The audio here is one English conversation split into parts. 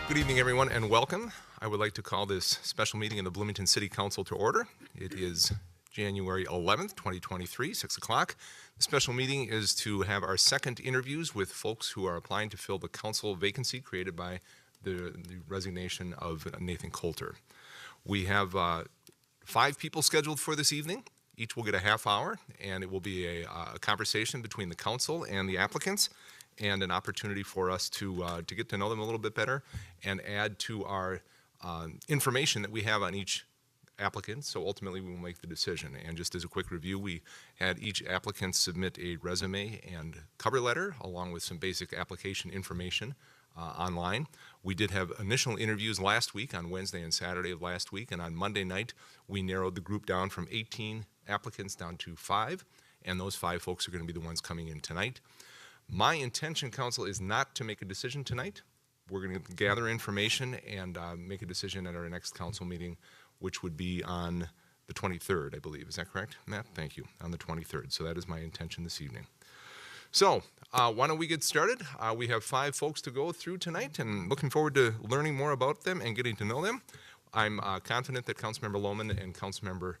Good evening, everyone, and welcome. I would like to call this special meeting of the Bloomington City Council to order. It is January 11th, 2023, 6 o'clock. The special meeting is to have our second interviews with folks who are applying to fill the council vacancy created by the resignation of Nathan Coulter. We have 5 people scheduled for this evening. Each will get a half hour, and it will be a conversation between the council and the applicants, and an opportunity for us to get to know them a little bit better and add to our information that we have on each applicant. So ultimately we will make the decision. And just as a quick review, we had each applicant submit a resume and cover letter along with some basic application information online. We did have initial interviews last week on Wednesday and Saturday of last week, and on Monday night we narrowed the group down from 18 applicants down to 5, and those 5 folks are going to be the ones coming in tonight. My intention, council, is not to make a decision tonight. We're going to gather information and make a decision at our next council meeting, which would be on the 23rd, I believe. Is that correct, Matt? Thank you. On the 23rd. So that is my intention this evening. So why don't we get started? We have 5 folks to go through tonight, and looking forward to learning more about them and getting to know them. I'm confident that Councilmember Lohman and Councilmember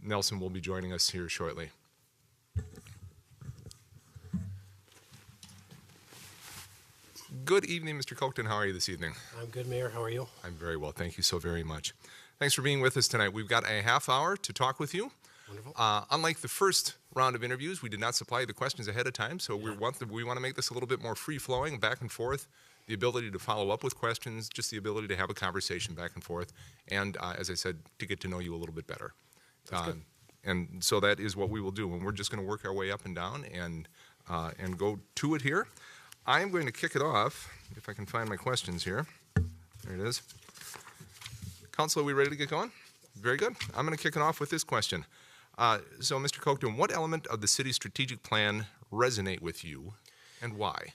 Nelson will be joining us here shortly. Good evening, Mr. Coulter. How are you this evening? I'm good, Mayor. How are you? I'm very well. Thank you so very much. Thanks for being with us tonight. We've got a half hour to talk with you. Wonderful. Unlike the first round of interviews, we did not supply the questions ahead of time, so we want to make this a little bit more free-flowing, back and forth, the ability to follow up with questions, just the ability to have a conversation back and forth, and as I said, to get to know you a little bit better. And so that is what we will do, and we're just going to work our way up and down and go to it here. I'm going to kick it off, if I can find my questions here. There it is. Council, are we ready to get going? Very good. I'm going to kick it off with this question. So, Mr. Coulter, what element of the city's strategic plan resonate with you, and why?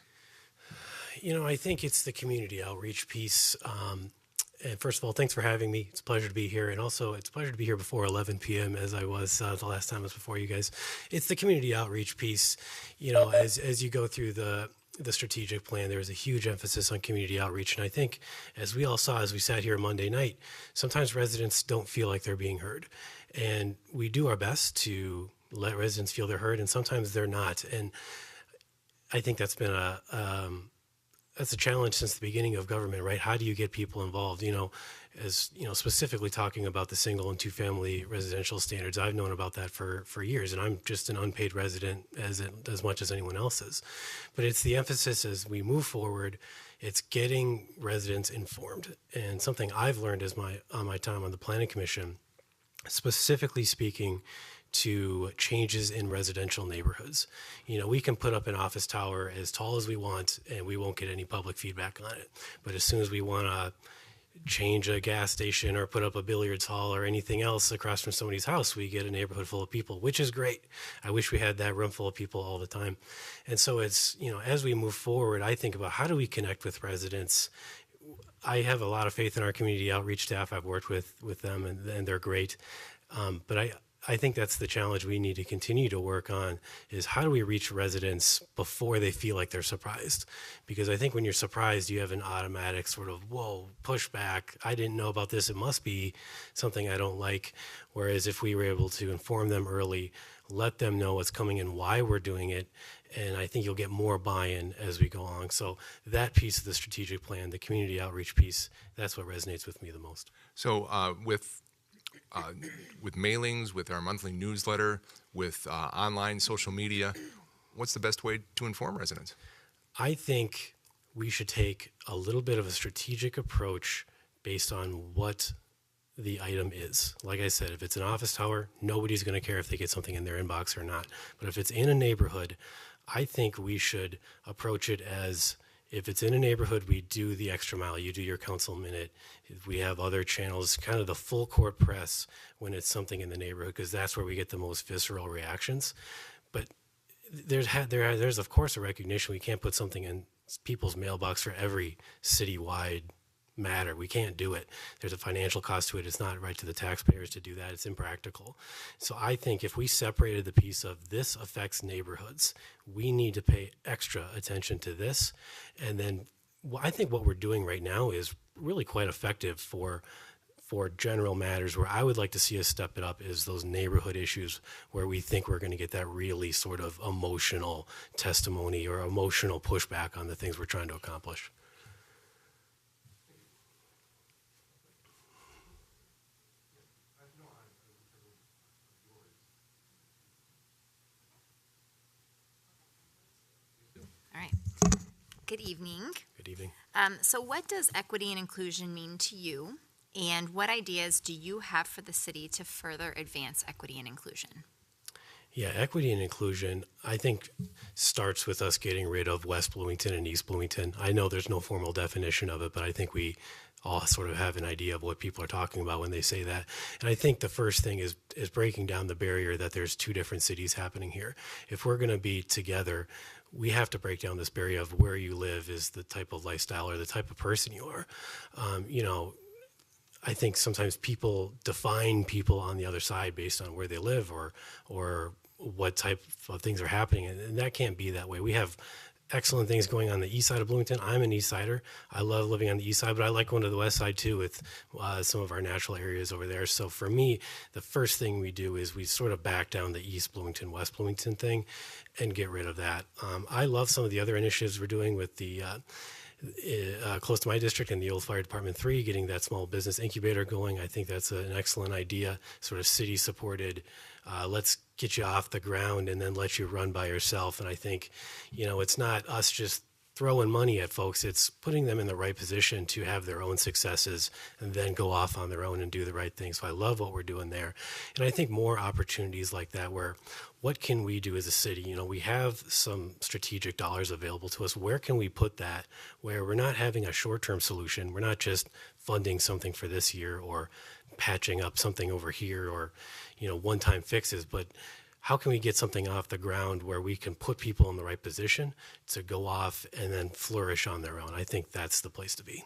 You know, I think it's the community outreach piece. And first of all, thanks for having me. It's a pleasure to be here. And also, it's a pleasure to be here before 11 p.m. as I was the last time I was before you guys. It's the community outreach piece. You know, as you go through the strategic plan, there's a huge emphasis on community outreach. And I think, as we all saw as we sat here Monday night, sometimes residents don't feel like they're being heard. And we do our best to let residents feel they're heard, and sometimes they're not. And I think that's been that's a challenge since the beginning of government, right? How do you get people involved? You know, as you know, specifically talking about the single and 2-family residential standards, I've known about that for years, and I'm just an unpaid resident as much as anyone else is. But it's the emphasis as we move forward. It's getting residents informed, and something I've learned on my time on the Planning Commission, specifically speaking to changes in residential neighborhoods. You know, we can put up an office tower as tall as we want and we won't get any public feedback on it. But as soon as we want to change a gas station or put up a billiards hall or anything else across from somebody's house, we get a neighborhood full of people, which is great. I wish we had that room full of people all the time. And so it's, you know, as we move forward, I think about how do we connect with residents. I have a lot of faith in our community outreach staff. I've worked with them and they're great. But I think that's the challenge we need to continue to work on, is how do we reach residents before they feel like they're surprised? Because I think when you're surprised, you have an automatic sort of, whoa, pushback. I didn't know about this. It must be something I don't like. Whereas if we were able to inform them early, let them know what's coming and why we're doing it, and I think you'll get more buy-in as we go along. So that piece of the strategic plan, the community outreach piece, that's what resonates with me the most. So with mailings, with our monthly newsletter, with online social media, what's the best way to inform residents? I think we should take a little bit of a strategic approach based on what the item is. Like I said, if it's an office tower, nobody's going to care if they get something in their inbox or not. But if it's in a neighborhood, I think we should approach it as, if it's in a neighborhood, we do the extra mile. You do your council minute. We have other channels, kind of the full court press when it's something in the neighborhood, because that's where we get the most visceral reactions. But there's of course a recognition we can't put something in people's mailbox for every citywide matter. We can't do it. There's a financial cost to it. It's not right to the taxpayers to do that. It's impractical. So I think if we separated the piece of this affects neighborhoods, we need to pay extra attention to this, and then I think what we're doing right now is really quite effective for general matters. Where I would like to see us step it up is those neighborhood issues where we think we're going to get that really sort of emotional testimony or emotional pushback on the things we're trying to accomplish. All right. Good evening. Good evening. So what does equity and inclusion mean to you? And what ideas do you have for the city to further advance equity and inclusion? Yeah, equity and inclusion, I think, starts with us getting rid of West Bloomington and East Bloomington. I know there's no formal definition of it, but I think we all sort of have an idea of what people are talking about when they say that. And I think the first thing is breaking down the barrier that there's two different cities happening here. If we're going to be together, we have to break down this barrier of where you live is the type of lifestyle or the type of person you are. I think sometimes people define people on the other side based on where they live or what type of things are happening, and that can't be that way. We have excellent things going on the east side of Bloomington. I'm an east sider. I love living on the east side, but I like going to the west side too with some of our natural areas over there. So for me, the first thing we do is we sort of back down the East Bloomington, West Bloomington thing and get rid of that. I love some of the other initiatives we're doing with the close to my district and the old Fire Department 3, getting that small business incubator going. I think that's an excellent idea, sort of city supported. Let's get you off the ground and then let you run by yourself. And I think, it's not us just throwing money at folks. It's putting them in the right position to have their own successes and then go off on their own and do the right thing. So I love what we're doing there. And I think more opportunities like that where what can we do as a city? We have some strategic dollars available to us. Where can we put that where we're not having a short-term solution? We're not just funding something for this year or patching up something over here or, one-time fixes, but how can we get something off the ground where we can put people in the right position to go off and then flourish on their own? I think that's the place to be.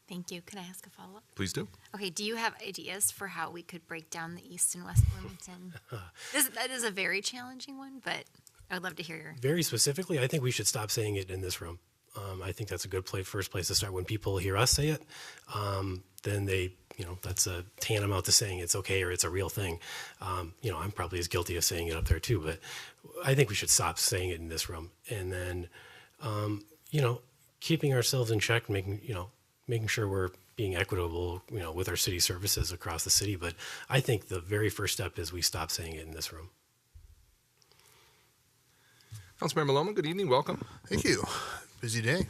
Thank you. Can I ask a follow-up? Please do. Okay, do you have ideas for how we could break down the East and West Bloomington? That is a very challenging one, but I would love to hear your... Very specifically, I think we should stop saying it in this room. I think that's a good first place to start. When people hear us say it, then they, that's a tantamount to saying it's okay or it's a real thing. I'm probably as guilty of saying it up there too, but I think we should stop saying it in this room. And then, keeping ourselves in check, making sure we're being equitable, with our city services across the city. But I think the very first step is we stop saying it in this room. Councilmember Lohman, good evening. Welcome. Thank you. Busy day.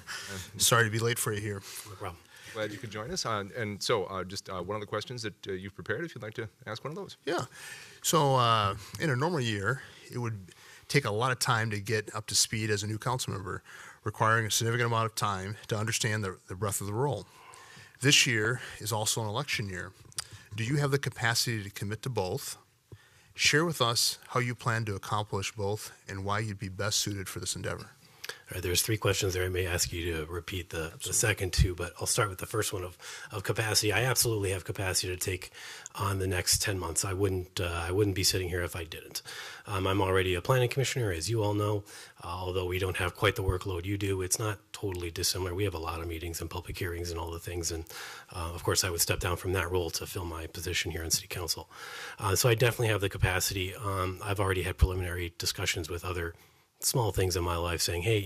Sorry to be late for you here. No problem. Glad you could join us. And so just one of the questions that you've prepared, if you'd like to ask one of those. Yeah. So in a normal year, it would take a lot of time to get up to speed as a new council member, requiring a significant amount of time to understand the breadth of the role. This year is also an election year. Do you have the capacity to commit to both? Share with us how you plan to accomplish both and why you'd be best suited for this endeavor. All right, there's three questions there. I may ask you to repeat the second two, but I'll start with the first one of capacity. I absolutely have capacity to take on the next 10 months. I wouldn't be sitting here if I didn't. I'm already a planning commissioner, as you all know. Although we don't have quite the workload you do, it's not totally dissimilar. We have a lot of meetings and public hearings and all the things. And of course, I would step down from that role to fill my position here in City Council. So I definitely have the capacity. I've already had preliminary discussions with other small things in my life saying, hey,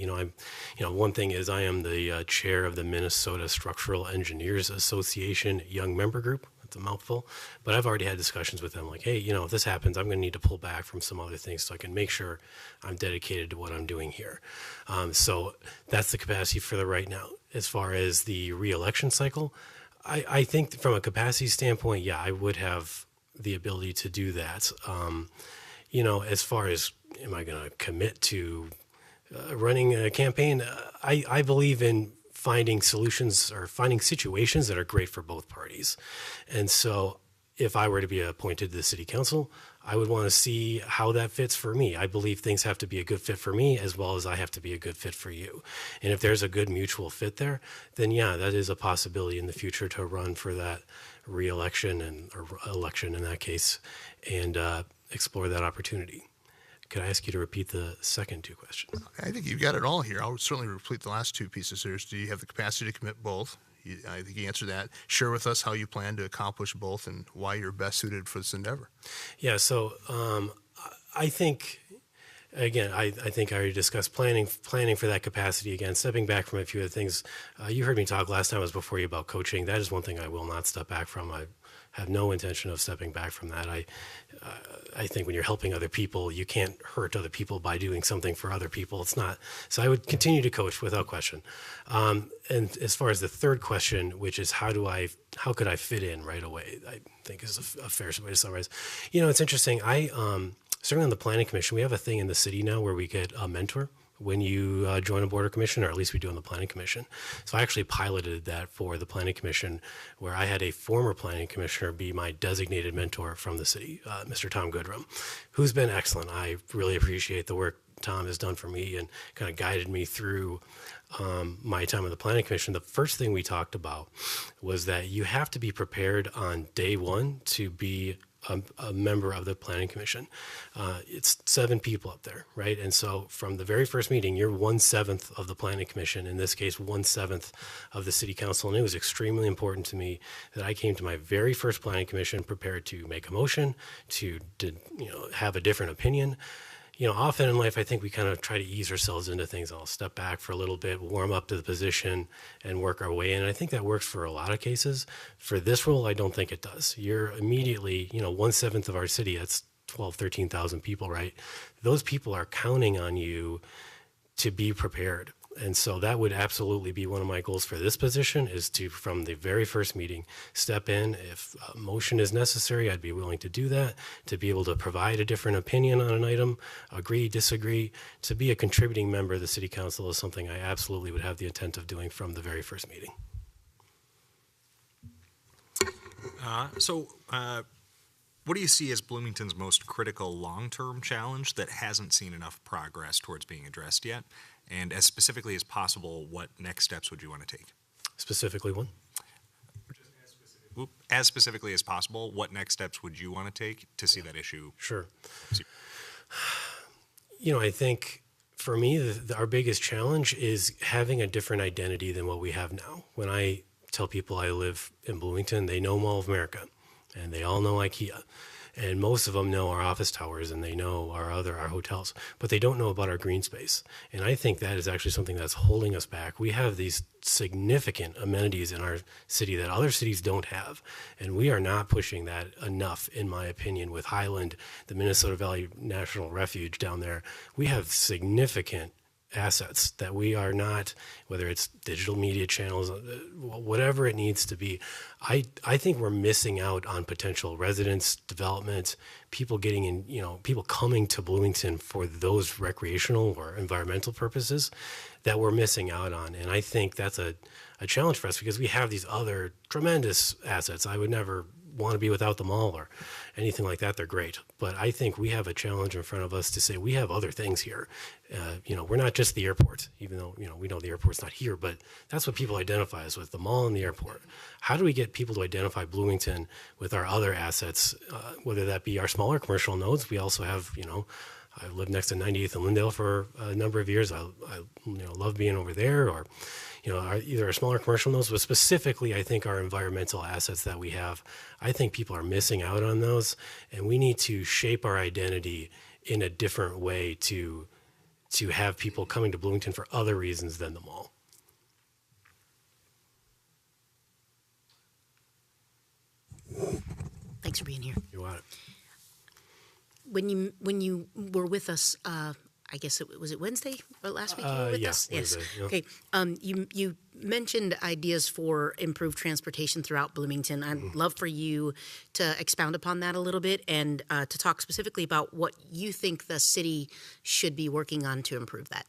one thing is I am the chair of the Minnesota Structural Engineers Association Young Member Group. That's a mouthful. But I've already had discussions with them like, hey, if this happens, I'm going to need to pull back from some other things so I can make sure I'm dedicated to what I'm doing here. So that's the capacity for the right now. As far as the re-election cycle, I think from a capacity standpoint, yeah, I would have the ability to do that. As far as am I going to commit to running a campaign, I believe in finding solutions or finding situations that are great for both parties. And so if I were to be appointed to the city council, I would want to see how that fits for me. I believe things have to be a good fit for me as well as I have to be a good fit for you. And if there's a good mutual fit there, then yeah, that is a possibility in the future to run for that re-election or election in that case and explore that opportunity. Could I ask you to repeat the second two questions? I think you've got it all here. I'll certainly repeat the last two pieces here. Do you have the capacity to commit both? I think you answered that. Share with us how you plan to accomplish both and why you're best suited for this endeavor. Yeah, so I think, again, I think I already discussed planning for that capacity. Again, stepping back from a few of the things. You heard me talk last time I was before you about coaching. That is one thing I will not step back from. I have no intention of stepping back from that. I think when you're helping other people, you can't hurt other people by doing something for other people. It's not. So I would continue to coach without question. And as far as the third question, which is how could I fit in right away? I think is a fair way to summarize. It's interesting. Certainly on the planning commission, we have a thing in the city now where we get a mentor when you join a board or commission, or at least we do on the planning commission. So I actually piloted that for the planning commission, where I had a former planning commissioner be my designated mentor from the city, Mr. Tom Goodrum, who's been excellent. I really appreciate the work Tom has done for me and kind of guided me through my time on the planning commission. The first thing we talked about was that you have to be prepared on day one to be a member of the planning commission. It's 7 people up there, right? And so from the very first meeting, you're 1/7 of the planning commission, in this case, 1/7 of the city council. And it was extremely important to me that I came to my very first planning commission prepared to make a motion, to have a different opinion. Often in life, I think we kind of try to ease ourselves into things. I'll step back for a little bit, warm up to the position, and work our way in. And I think that works for a lot of cases. For this role, I don't think it does. You're immediately, 1/7 of our city, that's 12, 13,000 people, right? Those people are counting on you to be prepared. And so that would absolutely be one of my goals for this position, is to, from the very first meeting, step in. If a motion is necessary, I'd be willing to do that, to be able to provide a different opinion on an item, agree, disagree. To be a contributing member of the city council is something I absolutely would have the intent of doing from the very first meeting. What do you see as Bloomington's most critical long-term challenge that hasn't seen enough progress towards being addressed yet? And as specifically as possible, what next steps would you want to take? Specifically one? As specifically as possible, what next steps would you want to take to see that issue? Sure. I think for me, our biggest challenge is having a different identity than what we have now. When I tell people I live in Bloomington, they know Mall of America, and they all know IKEA. And most of them know our office towers, and they know our hotels, but they don't know about our green space. And I think that is actually something that's holding us back. We have these significant amenities in our city that other cities don't have, and we are not pushing that enough, in my opinion. With Highland, the Minnesota Valley National Refuge down there, we have significant assets that we are not, whether it's digital media channels, whatever it needs to be. I think we're missing out on potential residents, development, people getting in, people coming to Bloomington for those recreational or environmental purposes that we're missing out on. And I think that's a challenge for us, because we have these other tremendous assets. I would never want to be without the mall or anything like that. They're great. But I think we have a challenge in front of us to say we have other things here. We're not just the airport, even though, we know the airport's not here, but that's what people identify us with, the mall and the airport. How do we get people to identify Bloomington with our other assets, whether that be our smaller commercial nodes? We also have, I lived next to 98th and Lyndale for a number of years. I love being over there, or either our smaller commercial nodes, but specifically, I think our environmental assets that we have, I think people are missing out on those, and we need to shape our identity in a different way to have people coming to Bloomington for other reasons than the mall. Thanks for being here. You want it? When you were with us, I guess was it Wednesday or last week? You were with us? Yes. Wednesday, yeah. Okay. You mentioned ideas for improved transportation throughout Bloomington. I'd love for you to expound upon that a little bit, and to talk specifically about what you think the city should be working on to improve that.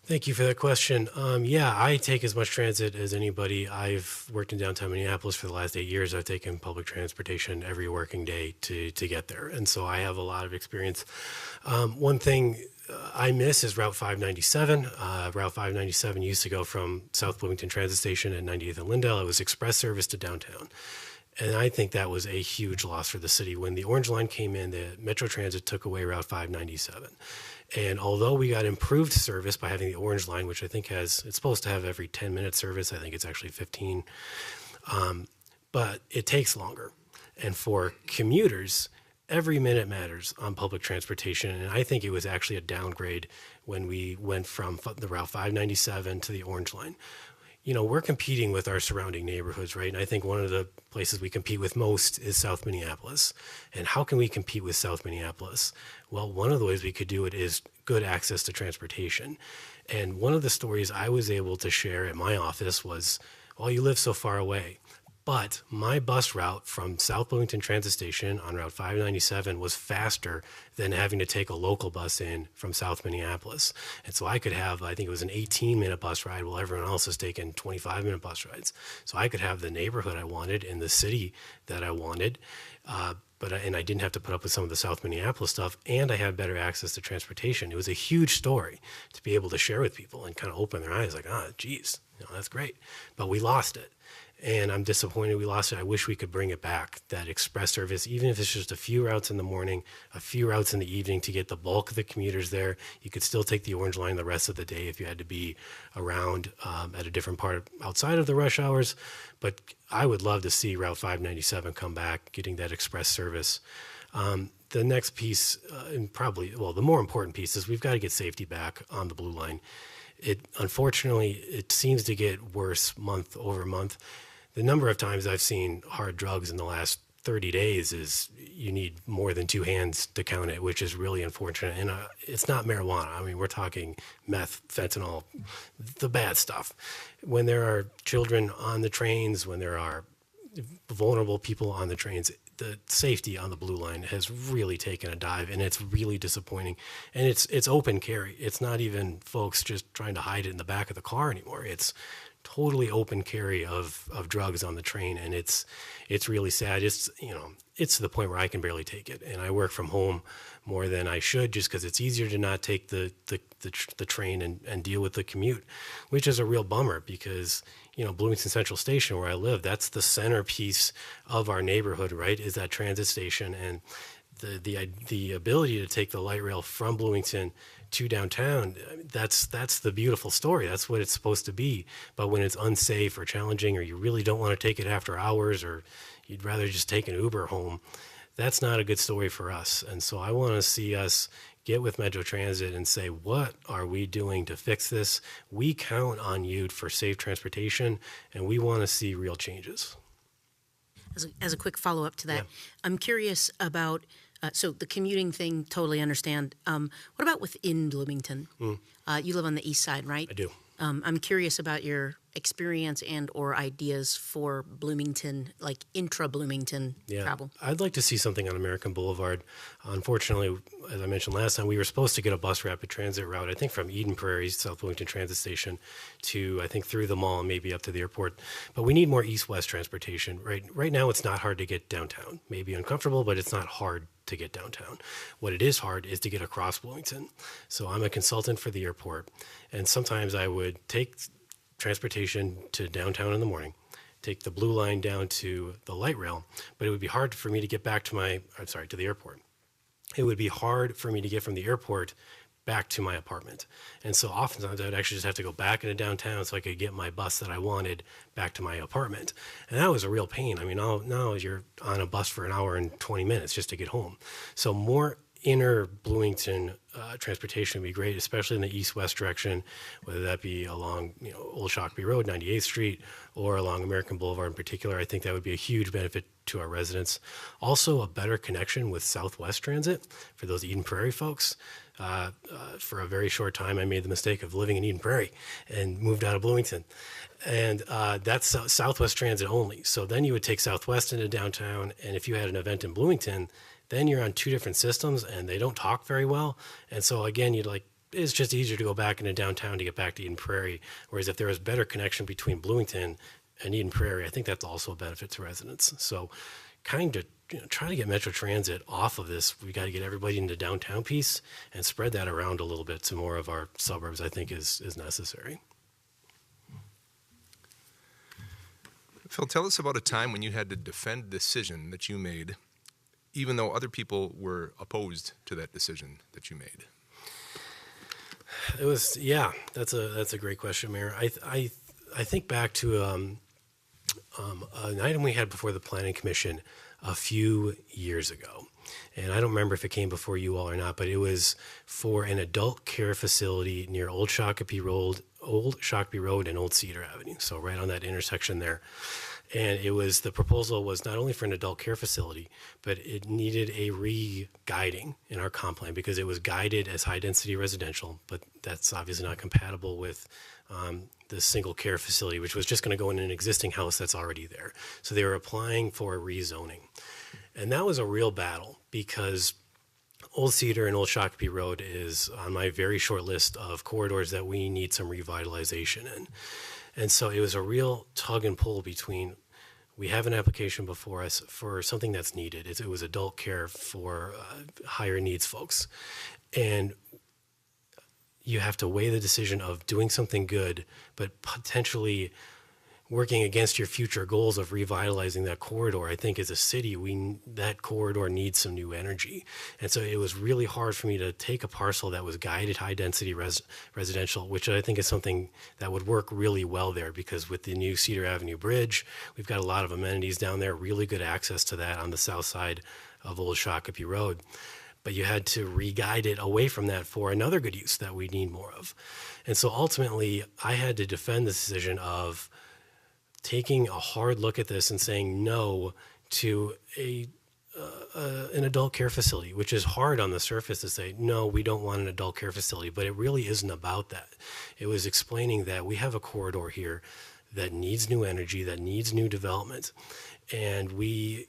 Thank you for that question. I take as much transit as anybody. I've worked in downtown Minneapolis for the last 8 years. I've taken public transportation every working day to get there. And so I have a lot of experience. One thing I miss is Route 597. Route 597 used to go from South Bloomington Transit Station at 98th and Lyndale. It was express service to downtown. And I think that was a huge loss for the city. When the Orange Line came in, the Metro Transit took away Route 597. And although we got improved service by having the Orange Line, which I think it's supposed to have every 10-minute service, I think it's actually 15, but it takes longer. And for commuters, every minute matters on public transportation. And I think it was actually a downgrade when we went from the Route 597 to the Orange Line. You know, we're competing with our surrounding neighborhoods, right? And I think one of the places we compete with most is South Minneapolis. And how can we compete with South Minneapolis? Well, one of the ways we could do it is good access to transportation. And one of the stories I was able to share at my office was, well, you live so far away. But my bus route from South Bloomington Transit Station on Route 597 was faster than having to take a local bus in from South Minneapolis. And so I could have, I think it was an 18-minute bus ride while everyone else is taking 25-minute bus rides. So I could have the neighborhood I wanted in the city that I wanted. And I didn't have to put up with some of the South Minneapolis stuff, and I had better access to transportation. It was a huge story to be able to share with people and kind of open their eyes like, geez, that's great. But we lost it. And I'm disappointed we lost it. I wish we could bring it back, that express service, even if it's just a few routes in the morning, a few routes in the evening to get the bulk of the commuters there. You could still take the Orange Line the rest of the day if you had to be around at a different part outside of the rush hours. But I would love to see Route 597 come back, getting that express service. The next piece, and the more important piece, is we've got to get safety back on the Blue Line. Unfortunately, it seems to get worse month over month. The number of times I've seen hard drugs in the last 30 days is you need more than two hands to count it, which is really unfortunate. And it's not marijuana. I mean, we're talking meth, fentanyl, the bad stuff. When there are children on the trains, when there are vulnerable people on the trains, the safety on the Blue Line has really taken a dive, and it's really disappointing. And it's open carry. It's not even folks just trying to hide it in the back of the car anymore. It's totally open carry of drugs on the train, and it's really sad. It's to the point where I can barely take it, and I work from home more than I should just because it's easier to not take the train and deal with the commute, which is a real bummer because Bloomington Central Station, where I live, that's the centerpiece of our neighborhood, right? Is that transit station, and the ability to take the light rail from Bloomington to downtown, that's the beautiful story. That's what it's supposed to be. But when it's unsafe or challenging, or you really don't want to take it after hours, or you'd rather just take an Uber home, that's not a good story for us. And so I want to see us get with Metro Transit and say, what are we doing to fix this? We count on you for safe transportation, and we want to see real changes. As a quick follow-up to that, I'm curious about, so the commuting thing, totally understand. What about within Bloomington? You live on the east side, right? I do. I'm curious about your experience and or ideas for Bloomington, like intra-Bloomington travel. I'd like to see something on American Boulevard. Unfortunately, as I mentioned last time, we were supposed to get a bus rapid transit route, I think from Eden Prairie, South Bloomington Transit Station, to, I think, through the mall and maybe up to the airport. But we need more east-west transportation. Right now, it's not hard to get downtown. Maybe uncomfortable, but it's not hard to get downtown. What it is hard is to get across Bloomington. So I'm a consultant for the airport, and sometimes I would take transportation to downtown in the morning, take the Blue Line down to the light rail, but it would be hard for me to get back to the airport. It would be hard for me to get from the airport back to my apartment. And so oftentimes I would actually just have to go back into downtown so I could get my bus that I wanted back to my apartment. And that was a real pain. I mean, now you're on a bus for an hour and 20 minutes just to get home. So more inner Bloomington transportation would be great, especially in the east-west direction, whether that be along Old Shakopee Road, 98th Street, or along American Boulevard in particular. I think that would be a huge benefit to our residents. Also, a better connection with Southwest Transit for those Eden Prairie folks. For a very short time, I made the mistake of living in Eden Prairie and moved out of Bloomington. And that's Southwest Transit only. So then you would take Southwest into downtown, and if you had an event in Bloomington, then you're on two different systems, and they don't talk very well. And so, again, it's just easier to go back into downtown to get back to Eden Prairie. Whereas if there was better connection between Bloomington and Eden Prairie, I think that's also a benefit to residents. So kind of try to get Metro Transit off of this. We got to get everybody into downtown piece and spread that around a little bit to more of our suburbs, I think is necessary. Phil, tell us about a time when you had to defend a decision that you made, even though other people were opposed to that decision that you made. It was, yeah, that's a great question, Mayor. I think back to an item we had before the Planning Commission a few years ago. And I don't remember if it came before you all or not, but it was for an adult care facility near Old Shakopee Road and Old Cedar Avenue. So right on that intersection there. And the proposal was not only for an adult care facility, but it needed a re-guiding in our comp plan because it was guided as high-density residential, but that's obviously not compatible with the single care facility, which was just going to go in an existing house that's already there. So they were applying for a rezoning. And that was a real battle because Old Cedar and Old Shakopee Road is on my very short list of corridors that we need some revitalization in. And so it was a real tug and pull between we have an application before us for something that's needed. It was adult care for higher needs folks. And you have to weigh the decision of doing something good, but potentially working against your future goals of revitalizing that corridor. I think as a city, that corridor needs some new energy. And so it was really hard for me to take a parcel that was guided high density residential, which I think is something that would work really well there because with the new Cedar Avenue Bridge, we've got a lot of amenities down there, really good access to that on the south side of Old Shakopee Road. But you had to re-guide it away from that for another good use that we need more of. And so ultimately, I had to defend the decision of taking a hard look at this and saying no to an adult care facility, which is hard on the surface to say, no, we don't want an adult care facility, but it really isn't about that. It was explaining that we have a corridor here that needs new energy, that needs new development, and we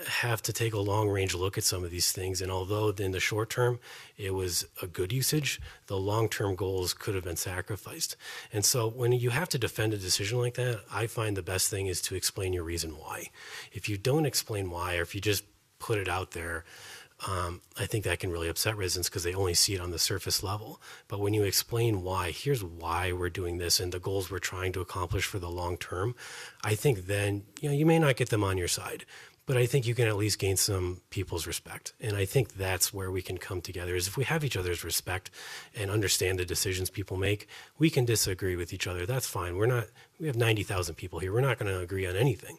have to take a long-range look at some of these things. And although in the short term it was a good usage, the long-term goals could have been sacrificed. And so when you have to defend a decision like that, I find the best thing is to explain your reason why. If you don't explain why, or if you just put it out there, I think that can really upset residents because they only see it on the surface level. But when you explain why, here's why we're doing this and the goals we're trying to accomplish for the long term, I think then you may not get them on your side, but I think you can at least gain some people's respect. And I think that's where we can come together is if we have each other's respect and understand the decisions people make, we can disagree with each other. That's fine. We have 90,000 people here. We're not going to agree on anything.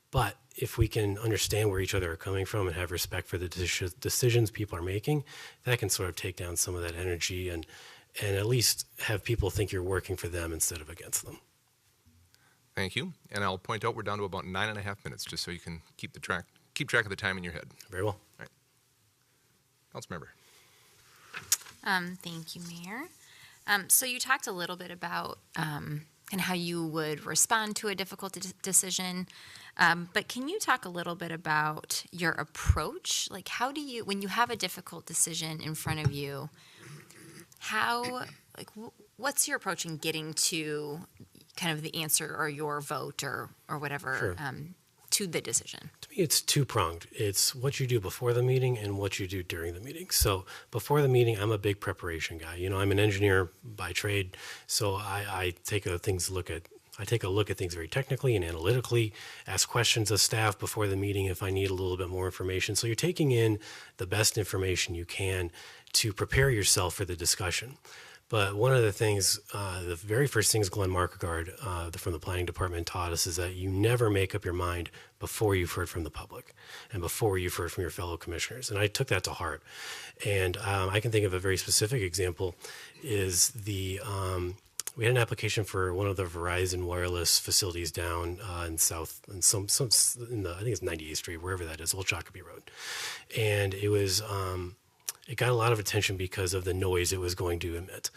But if we can understand where each other are coming from and have respect for the decisions people are making, that can sort of take down some of that energy and at least have people think you're working for them instead of against them. Thank you. And I'll point out we're down to about 9.5 minutes, just so you can keep track of the time in your head. Very well. All right. Councilmember. Thank you, Mayor. So you talked a little bit about and how you would respond to a difficult decision, but can you talk a little bit about your approach? Like, how do you, when you have a difficult decision in front of you, what's your approach in getting to kind of the answer or your vote or whatever Sure. To the decision? To me, it's two-pronged. It's what you do before the meeting and what you do during the meeting. So before the meeting, I'm a big preparation guy. I'm an engineer by trade, so I take a look at things very technically and analytically, ask questions of staff before the meeting if I need a little bit more information. So you're taking in the best information you can to prepare yourself for the discussion. But one of the things, the very first things Glenn Markegard from the planning department taught us is that you never make up your mind before you've heard from the public and before you've heard from your fellow commissioners. And I took that to heart. And I can think of a very specific example is we had an application for one of the Verizon wireless facilities down in I think it's 98th Street, wherever that is, Old Shakopee Road. And it was, it got a lot of attention because of the noise it was going to emit.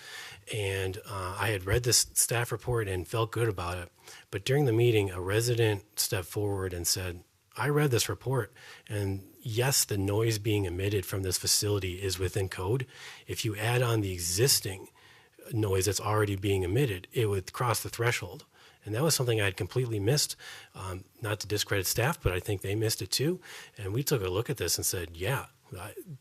And I had read this staff report and felt good about it. But during the meeting, a resident stepped forward and said, I read this report, and yes, the noise being emitted from this facility is within code. If you add on the existing noise that's already being emitted, it would cross the threshold. And that was something I had completely missed, not to discredit staff, but I think they missed it too. And we took a look at this and said, yeah,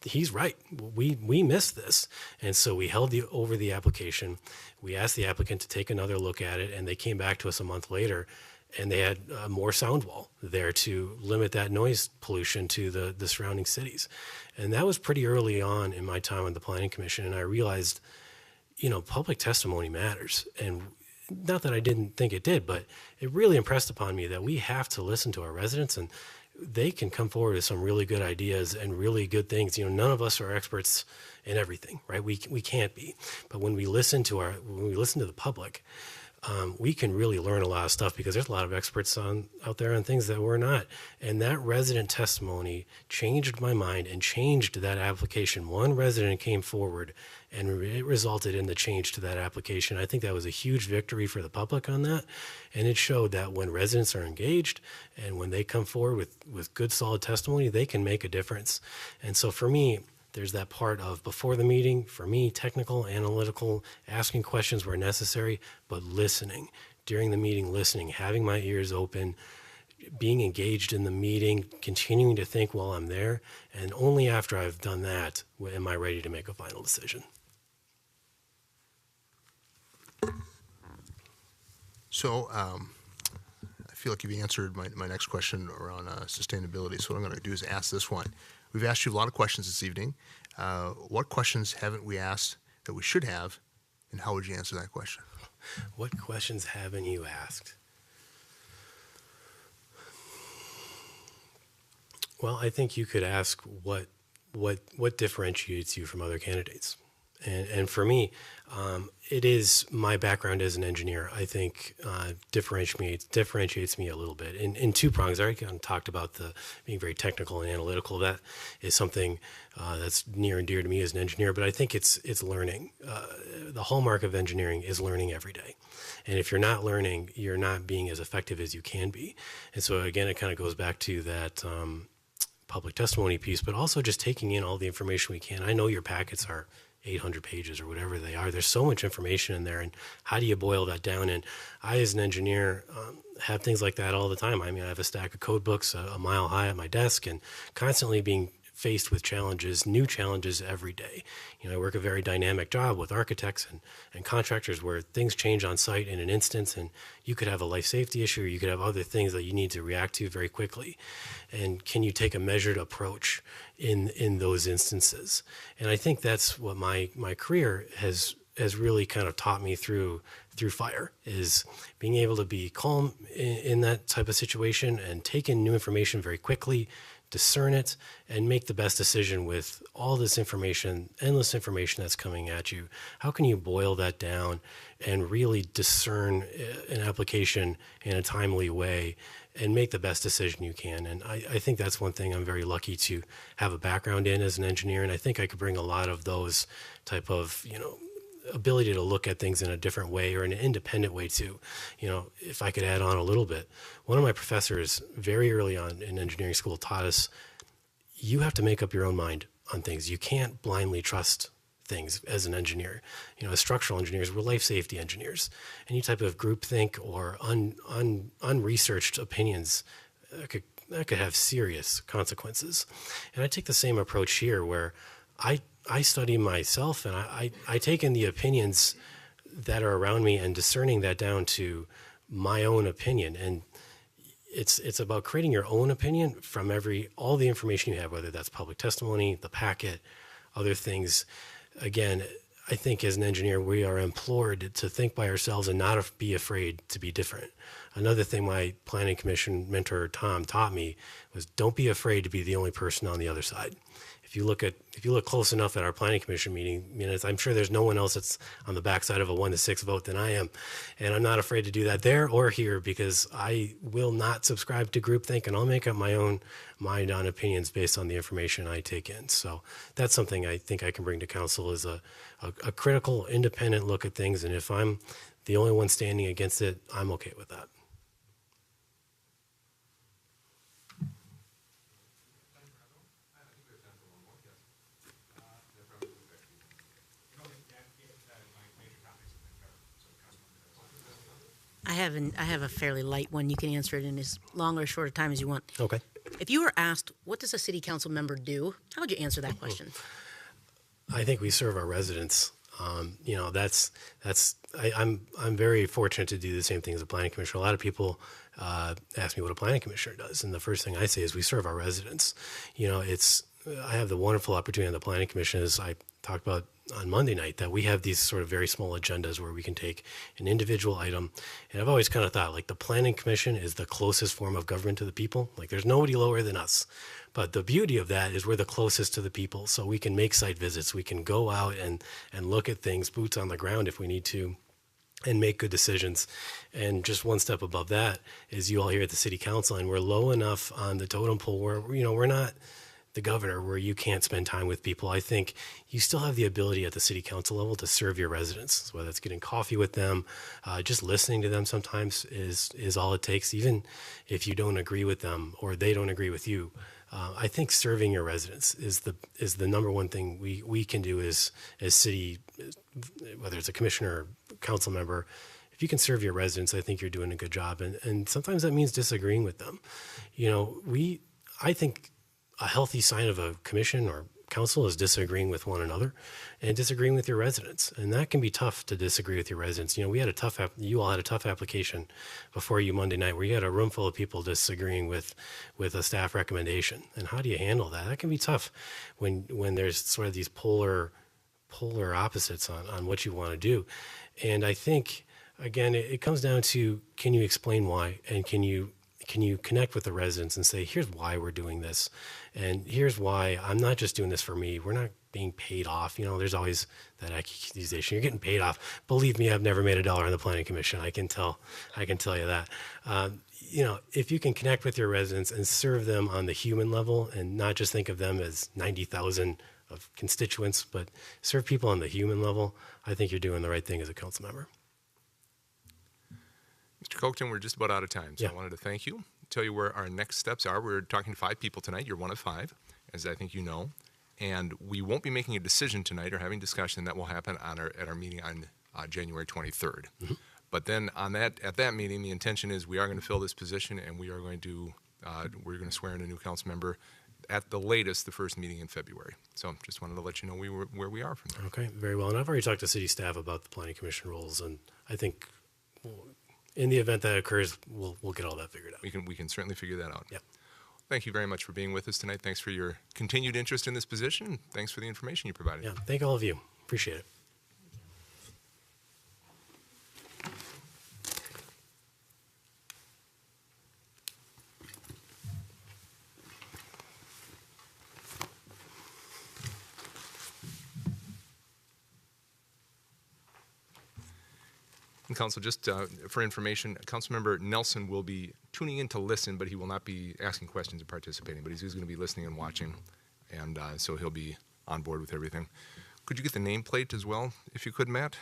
he's right. We missed this. And so we held over the application. We asked the applicant to take another look at it, and they came back to us a month later and they had more sound wall there to limit that noise pollution to the surrounding cities. And that was pretty early on in my time on the Planning Commission, and I realized, public testimony matters. And not that I didn't think it did, but it really impressed upon me that we have to listen to our residents, and they can come forward with some really good ideas and really good things. None of us are experts in everything, right? We can't be. But when we listen to the public, we can really learn a lot of stuff, because there's a lot of experts out there on things that we're not. And that resident testimony changed my mind and changed that application. One resident came forward, and it resulted in the change to that application. I think that was a huge victory for the public on that. And it showed that when residents are engaged and when they come forward with good, solid testimony, they can make a difference. And so for me, there's that part of before the meeting, for me, technical, analytical, asking questions where necessary, but listening. During the meeting, listening, having my ears open, being engaged in the meeting, continuing to think while I'm there, and only after I've done that am I ready to make a final decision. So I feel like you've answered my next question around sustainability. So what I'm going to do is ask this one. We've asked you a lot of questions this evening. What questions haven't we asked that we should have, and how would you answer that question? What questions haven't you asked? Well, I think you could ask what differentiates you from other candidates. And for me, it is my background as an engineer, I think, differentiates me a little bit in two prongs. I already kind of talked about the being very technical and analytical. That is something that's near and dear to me as an engineer, but I think it's learning. The hallmark of engineering is learning every day. And if you're not learning, you're not being as effective as you can be. And so again, it kind of goes back to that public testimony piece, but also just taking in all the information we can. I know your packets are 800 pages or whatever they are. There's so much information in there, and how do you boil that down? And I, as an engineer, have things like that all the time. I mean, I have a stack of code books a mile high at my desk, and constantly being faced with challenges, new challenges every day. I work a very dynamic job with architects and contractors where things change on site in an instance, and you could have a life safety issue, or you could have other things that you need to react to very quickly. And can you take a measured approach in those instances? And I think that's what my career has really kind of taught me through fire, is being able to be calm in that type of situation and take in new information very quickly, discern it, and make the best decision with all this information, endless information that's coming at you. How can you boil that down and really discern an application in a timely way and make the best decision you can? And I think that's one thing I'm very lucky to have a background in as an engineer, and I think I could bring a lot of those type of, ability to look at things in a different way or an independent way too. If I could add on a little bit, one of my professors very early on in engineering school taught us, you have to make up your own mind on things. You can't blindly trust things as an engineer. As structural engineers, we're life safety engineers. Any type of groupthink or unresearched opinions that could have serious consequences. And I take the same approach here, where I study myself, and I take in the opinions that are around me and discerning that down to my own opinion. And it's about creating your own opinion from all the information you have, whether that's public testimony, the packet, other things. Again, I think as an engineer, we are implored to think by ourselves and not be afraid to be different. Another thing my planning commission mentor, Tom, taught me was don't be afraid to be the only person on the other side. If you look close enough at our planning commission meeting minutes, I'm sure there's no one else that's on the backside of a 1-6 vote than I am. And I'm not afraid to do that there or here, because I will not subscribe to groupthink, and I'll make up my own mind on opinions based on the information I take in. So that's something I think I can bring to council, is a critical, independent look at things. And if I'm the only one standing against it, I'm okay with that. I have a fairly light one. You can answer it in as long or short a time as you want. Okay. If you were asked, what does a city council member do? How would you answer that question? I think we serve our residents. I'm very fortunate to do the same thing as a planning commissioner. A lot of people ask me what a planning commissioner does, and the first thing I say is we serve our residents. I have the wonderful opportunity on the planning commission, as I talked about on Monday night, that we have these sort of very small agendas where we can take an individual item. And I've always kind of thought like the planning commission is the closest form of government to the people. Like there's nobody lower than us. But the beauty of that is we're the closest to the people. So we can make site visits. We can go out and look at things, boots on the ground if we need to, and make good decisions. And just one step above that is you all here at the city council, and we're low enough on the totem pole where, we're not the governor where you can't spend time with people. I think you still have the ability at the city council level to serve your residents, whether it's getting coffee with them, just listening to them sometimes is all it takes, even if you don't agree with them or they don't agree with you. I think serving your residents is the number one thing we can do as city, whether it's a commissioner or council member. If you can serve your residents, I think you're doing a good job. And sometimes that means disagreeing with them. I think a healthy sign of a commission or council is disagreeing with one another and disagreeing with your residents. And that can be tough to disagree with your residents. You all had a tough application before you Monday night where you had a room full of people disagreeing with a staff recommendation. And how do you handle that? That can be tough when there's sort of these polar opposites on what you want to do. And I think, again, it comes down to, can you explain why? And can you connect with the residents and say, here's why we're doing this, and here's why I'm not just doing this for me. We're not being paid off. There's always that accusation. You're getting paid off. Believe me, I've never made $1 on the planning commission. I can tell you that. If you can connect with your residents and serve them on the human level and not just think of them as 90,000 of constituents, but serve people on the human level, I think you're doing the right thing as a council member. Mr. Coketon, we're just about out of time, so Yeah. I wanted to thank you, tell you where our next steps are. We're talking to 5 people tonight. You're one of 5, as I think you know. And we won't be making a decision tonight or having discussion. That will happen at our meeting on January 23rd. Mm-hmm. But then at that meeting, the intention is we are going to fill this position, and we're going to swear in a new council member at the latest, the first meeting in February. So just wanted to let you know where we are from there. Okay, very well. And I've already talked to city staff about the planning commission rules, and I think in the event that occurs, we'll get all that figured out. We can certainly figure that out. Yep. Thank you very much for being with us tonight. Thanks for your continued interest in this position. Thanks for the information you provided. Yeah, thank all of you. Appreciate it. And Council, just for information, Councilmember Nelson will be tuning in to listen, but he will not be asking questions or participating, but he's going to be listening and watching, and so he'll be on board with everything. Could you get the nameplate as well, if you could, Matt?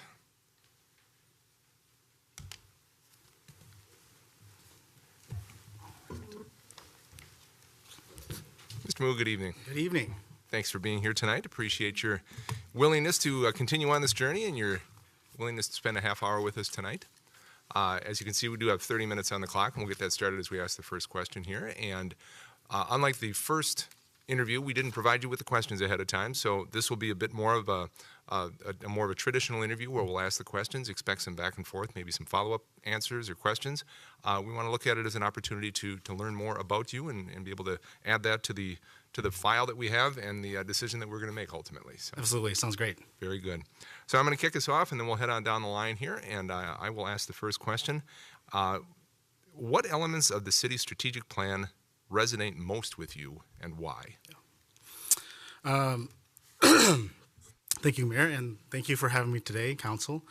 Mr. Moo, good evening. Good evening. Thanks for being here tonight. Appreciate your willingness to continue on this journey and your willingness to spend a half hour with us tonight. As you can see, we do have 30 minutes on the clock, and we'll get that started as we ask the first question here. And unlike the first interview, we didn't provide you with the questions ahead of time, so this will be a bit more of a traditional interview where we'll ask the questions, expect some back and forth, maybe some follow-up answers or questions. We want to look at it as an opportunity to learn more about you and be able to add that to the file that we have and the decision that we're going to make ultimately. So, Absolutely. Sounds great. very good. So I'm going to kick us off, and then we'll head on down the line here, and I will ask the first question. What elements of the city's strategic plan resonate most with you, and why? Thank you, Mayor, and thank you for having me today, Council.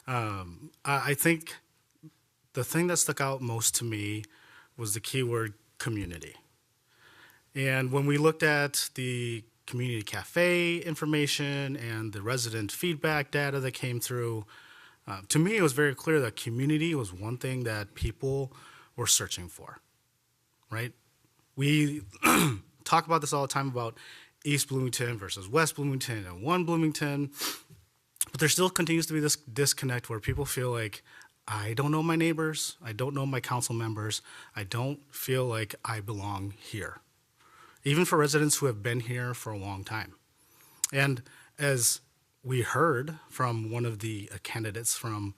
I think the thing that stuck out most to me was the keyword community. And when we looked at the community cafe information and the resident feedback data that came through, to me it was very clear that community was one thing that people were searching for, right? We talk about this all the time about East Bloomington versus West Bloomington and One Bloomington, but there still continues to be this disconnect where people feel like, I don't know my neighbors, I don't know my council members, I don't feel like I belong here, even for residents who have been here for a long time. And as we heard from one of the candidates from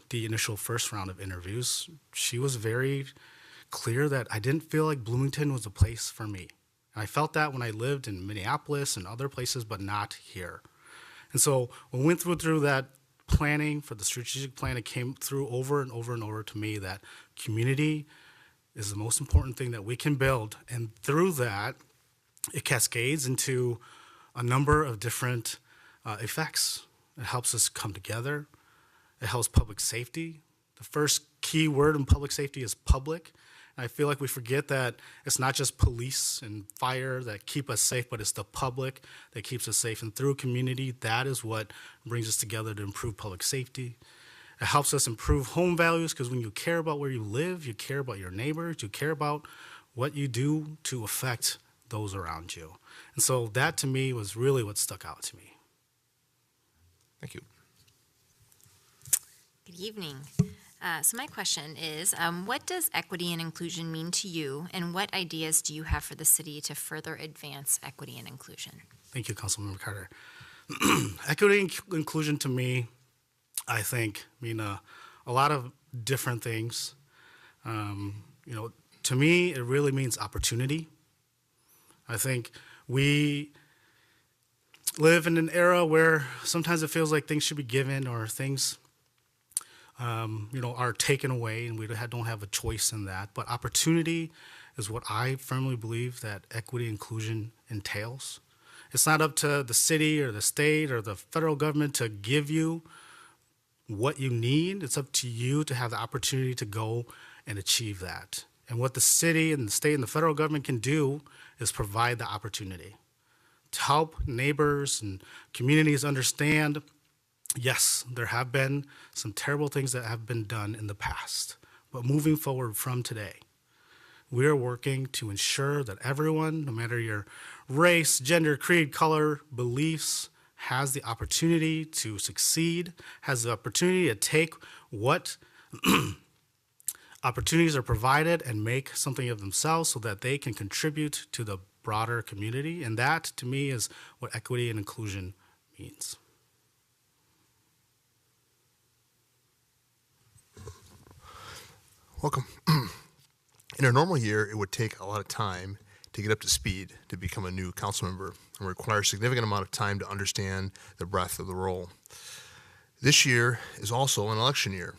the initial first round of interviews, she was very clear that I didn't feel like Bloomington was a place for me. And I felt that when I lived in Minneapolis and other places, but not here. And so when we went through that planning for the strategic plan, it came through over and over and over to me that community is the most important thing that we can build. And through that, it cascades into a number of different effects. It helps us come together. It helps public safety. The first key word in public safety is public. And I feel like we forget that it's not just police and fire that keep us safe, but it's the public that keeps us safe. And through community, that is what brings us together to improve public safety. It helps us improve home values, because when you care about where you live, you care about your neighbors, you care about what you do to affect those around you. And so that, to me, was really what stuck out to me. Thank you. Good evening. So my question is, what does equity and inclusion mean to you, and what ideas do you have for the city to further advance equity and inclusion? Thank you, Councilmember Carter. Equity and inclusion to me, I think, mean a lot of different things. To me, it really means opportunity. I think we live in an era where sometimes it feels like things should be given, or things are taken away, and we don't have a choice in that. But opportunity is what I firmly believe that equity inclusion entails. It's not up to the city or the state or the federal government to give you what you need. It's up to you to have the opportunity to go and achieve that. And what the city and the state and the federal government can do is provide the opportunity to help neighbors and communities understand, yes, there have been some terrible things that have been done in the past, but moving forward from today, we are working to ensure that everyone, no matter your race, gender, creed, color, beliefs, has the opportunity to succeed, has the opportunity to take what opportunities are provided and make something of themselves so that they can contribute to the broader community. And that, to me, is what equity and inclusion means. Welcome. In a normal year, it would take a lot of time to get up to speed to become a new council member and require a significant amount of time to understand the breadth of the role. This year is also an election year.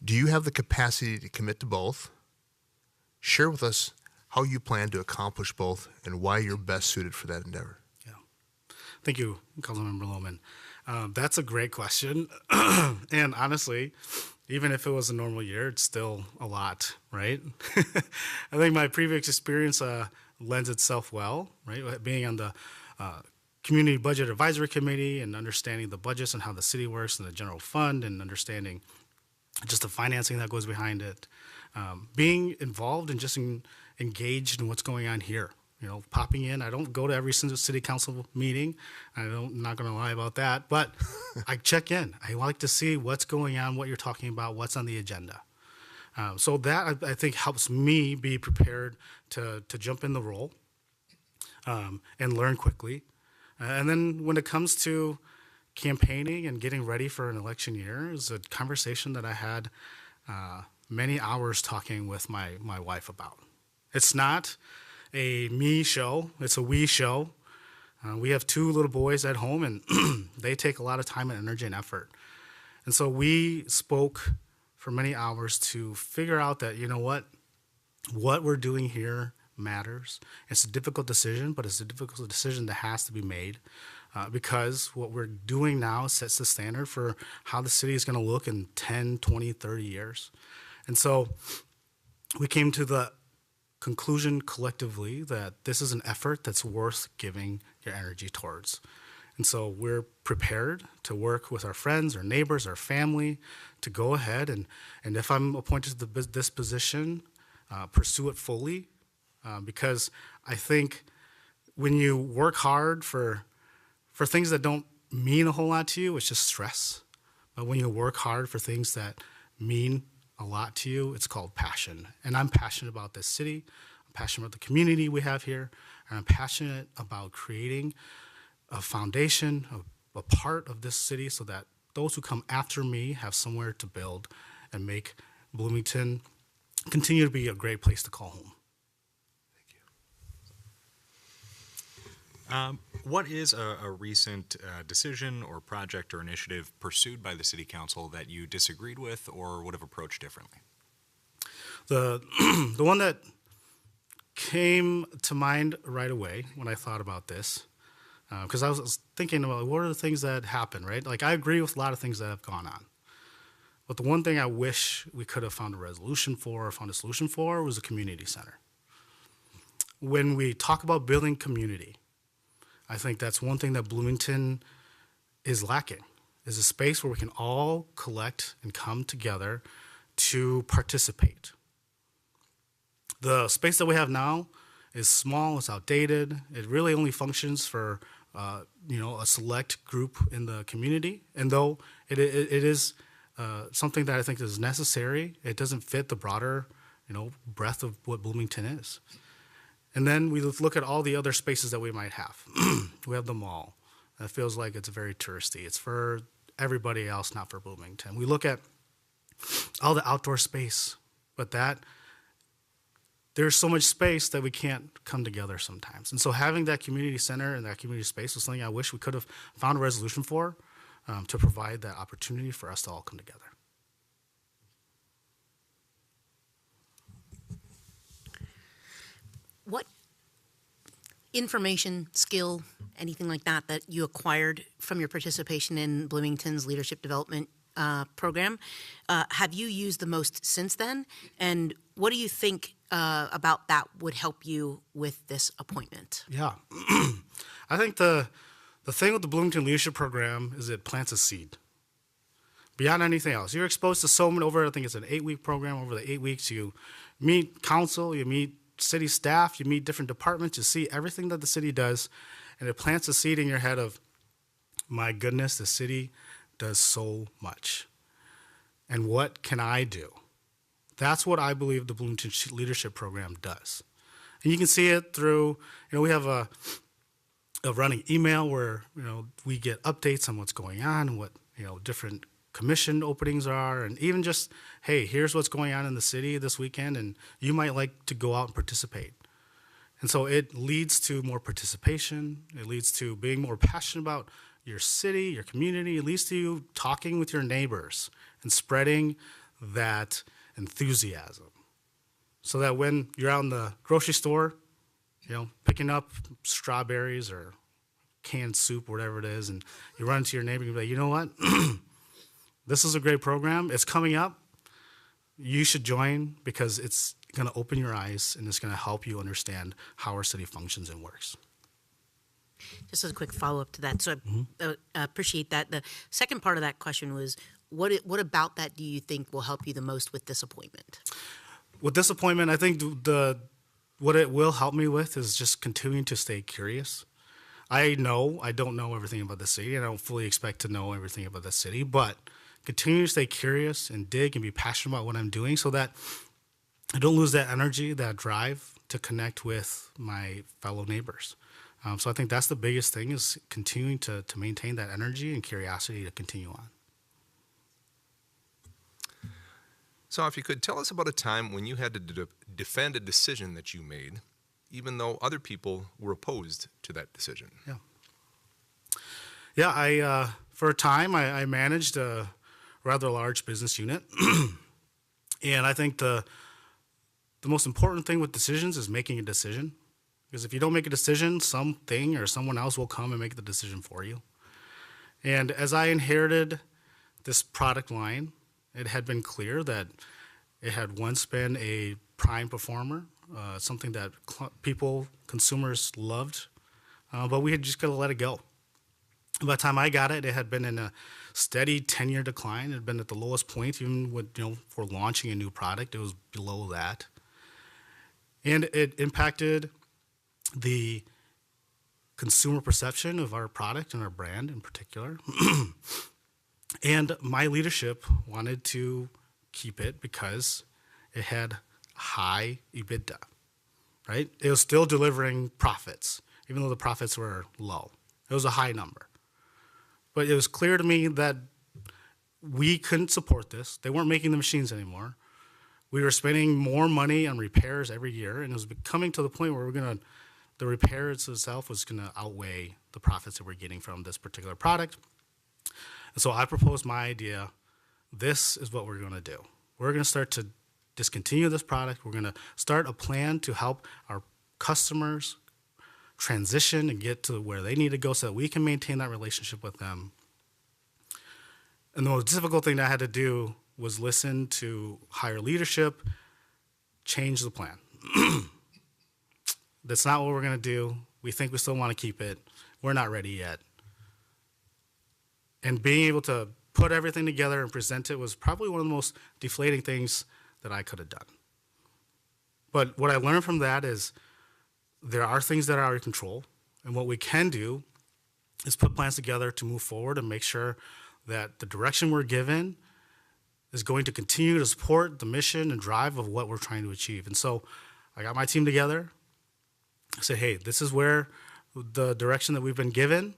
Do you have the capacity to commit to both? Share with us how you plan to accomplish both and why you're best suited for that endeavor. Yeah. Thank you, Councilmember Lohman. That's a great question. And honestly, even if it was a normal year, it's still a lot, right? I think my previous experience lends itself well, right? Being on the Community Budget Advisory Committee and understanding the budgets and how the city works and the general fund and understanding just the financing that goes behind it. Being involved and just engaged in what's going on here. Popping in. I don't go to every single city council meeting. I'm not going to lie about that, but I check in. I like to see what's going on, what you're talking about, what's on the agenda. So that, I think, helps me be prepared to jump in the role and learn quickly. And then when it comes to campaigning and getting ready for an election year, is a conversation that I had many hours talking with my wife about. It's not a me show, it's a we show. We have 2 little boys at home, and they take a lot of time and energy and effort. And so we spoke for many hours to figure out that, what we're doing here matters. It's a difficult decision, but it's a difficult decision that has to be made because what we're doing now sets the standard for how the city is going to look in 10, 20, 30 years. And so we came to the conclusion collectively that this is an effort that's worth giving your energy towards. And so we're prepared to work with our friends, our neighbors, our family to go ahead and if I'm appointed to this position, pursue it fully because I think when you work hard for things that don't mean a whole lot to you, it's just stress. But when you work hard for things that mean a lot to you, it's called passion. And I'm passionate about this city. I'm passionate about the community we have here. And I'm passionate about creating a foundation, a a part of this city so that those who come after me have somewhere to build and make Bloomington continue to be a great place to call home. What is a recent decision or project or initiative pursued by the City Council that you disagreed with or would have approached differently? The the one that came to mind right away when I thought about this, because I was thinking about what are the things that happen, right? Like I agree with a lot of things that have gone on. But the one thing I wish we could have found a resolution for or found a solution for was a community center. When we talk about building community, I think that's one thing that Bloomington is lacking, is a space where we can all collect and come together to participate. The space that we have now is small, it's outdated, it really only functions for a select group in the community, and though it is something that I think is necessary, it doesn't fit the broader breadth of what Bloomington is. And then we look at all the other spaces that we might have. We have the mall. That feels like it's very touristy. It's for everybody else, not for Bloomington. We look at all the outdoor space, but there's so much space that we can't come together sometimes. And so having that community center and that community space was something I wish we could have found a resolution for, to provide that opportunity for us to all come together. What information, skill, anything like that you acquired from your participation in Bloomington's leadership development program have you used the most since then? And what do you think about that would help you with this appointment? Yeah. I think the thing with the Bloomington Leadership Program is it plants a seed. Beyond anything else, you're exposed to so many I think it's an 8-week program. Over the 8 weeks, you meet council, you meet city staff, you meet different departments, you see everything that the city does, and it plants a seed in your head of, my goodness, the city does so much. And what can I do? That's what I believe the Bloomington Leadership Program does. And you can see it through, we have a running email where, we get updates on what's going on and what, different commission openings are, and even just, hey, here's what's going on in the city this weekend, and you might like to go out and participate. And so it leads to more participation. It leads to being more passionate about your city, your community. It leads to you talking with your neighbors and spreading that enthusiasm. So that when you're out in the grocery store, picking up strawberries or canned soup, whatever it is, and you run into your neighbor and be like, you know what? This is a great program. It's coming up. You should join because it's going to open your eyes and it's going to help you understand how our city functions and works. Just as a quick follow-up to that, so I appreciate that. The second part of that question was, what about that do you think will help you the most with this appointment? With this appointment, I think what it will help me with is just continuing to stay curious. I don't know everything about the city, and I don't fully expect to know everything about the city, but continue to stay curious and dig and be passionate about what I'm doing so that I don't lose that energy, that drive to connect with my fellow neighbors. So I think that's the biggest thing, is continuing to maintain that energy and curiosity to continue on. So if you could tell us about a time when you had to defend a decision that you made, even though other people were opposed to that decision. Yeah, for a time, I managed a rather large business unit. And I think the most important thing with decisions is making a decision. Because if you don't make a decision, something or someone else will come and make the decision for you. And as I inherited this product line, it had been clear that it had once been a prime performer, something that consumers loved, but we had just got to let it go. By the time I got it, it had been in a steady 10-year decline. It had been at the lowest point, even with, for launching a new product, it was below that. And it impacted the consumer perception of our product and our brand in particular. And my leadership wanted to keep it because it had high EBITDA, right? It was still delivering profits, even though the profits were low. It was a high number. But it was clear to me that we couldn't support this. They weren't making the machines anymore. We were spending more money on repairs every year, and it was coming to the point where the repairs itself was going to outweigh the profits that we're getting from this particular product. And so I proposed my idea. This is what we're going to do. We're going to start to discontinue this product. We're going to start a plan to help our customers transition and get to where they need to go so that we can maintain that relationship with them. And the most difficult thing that I had to do was listen to higher leadership, change the plan. That's not what we're going to do. We think we still want to keep it. We're not ready yet. And being able to put everything together and present it was probably one of the most deflating things that I could have done. But what I learned from that is there are things that are out of control. And what we can do is put plans together to move forward and make sure that the direction we're given is going to continue to support the mission and drive of what we're trying to achieve. And so I got my team together. I said, hey, this is where the direction that we've been given,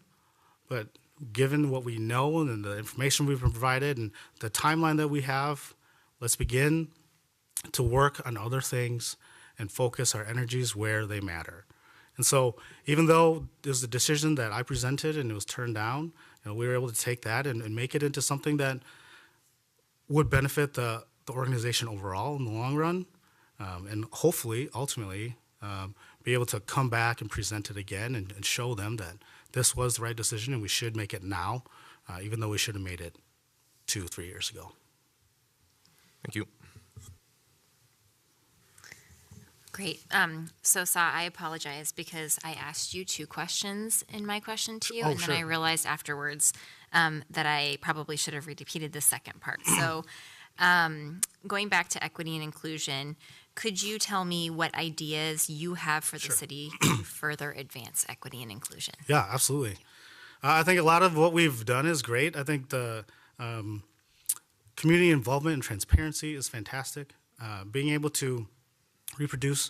but given what we know and the information we've been provided and the timeline that we have, let's begin to work on other things and focus our energies where they matter. And so even though it was a decision that I presented and it was turned down, we were able to take that and make it into something that would benefit the organization overall in the long run, and hopefully, ultimately, be able to come back and present it again and show them that this was the right decision and we should make it now, even though we should have made it 2-3 years ago. Thank you. Great. So, Sa, I apologize because I asked you 2 questions in my question to you, and then I realized afterwards that I probably should have repeated the second part. So, going back to equity and inclusion, could you tell me what ideas you have for the city to further advance equity and inclusion? Yeah, absolutely. I think a lot of what we've done is great. I think the community involvement and transparency is fantastic. Being able to reproduce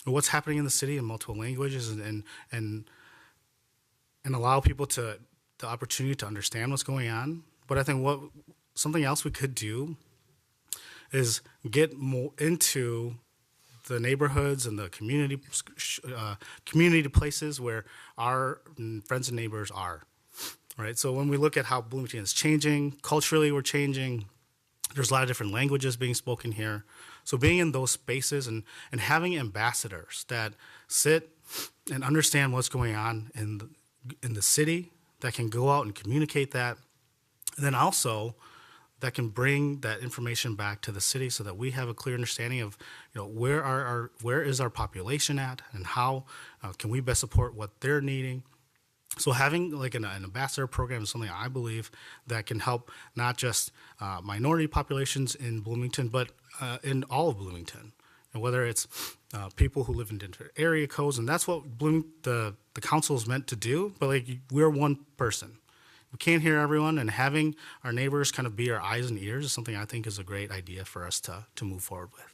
what's happening in the city in multiple languages and allow people to the opportunity to understand what's going on. But I think something else we could do is get more into the neighborhoods and the community places where our friends and neighbors are. Right. So when we look at how Bloomington is changing, culturally we're changing. There's a lot of different languages being spoken here. So being in those spaces and having ambassadors that sit and understand what's going on in the city, that can go out and communicate that, and then also that can bring that information back to the city so that we have a clear understanding of where is our population at and how can we best support what they're needing. So having like an ambassador program is something I believe that can help not just minority populations in Bloomington, but in all of Bloomington. And whether it's people who live in different area codes, and that's what the council is meant to do. But like we're one person, we can't hear everyone, and having our neighbors kind of be our eyes and ears is something I think is a great idea for us to move forward with.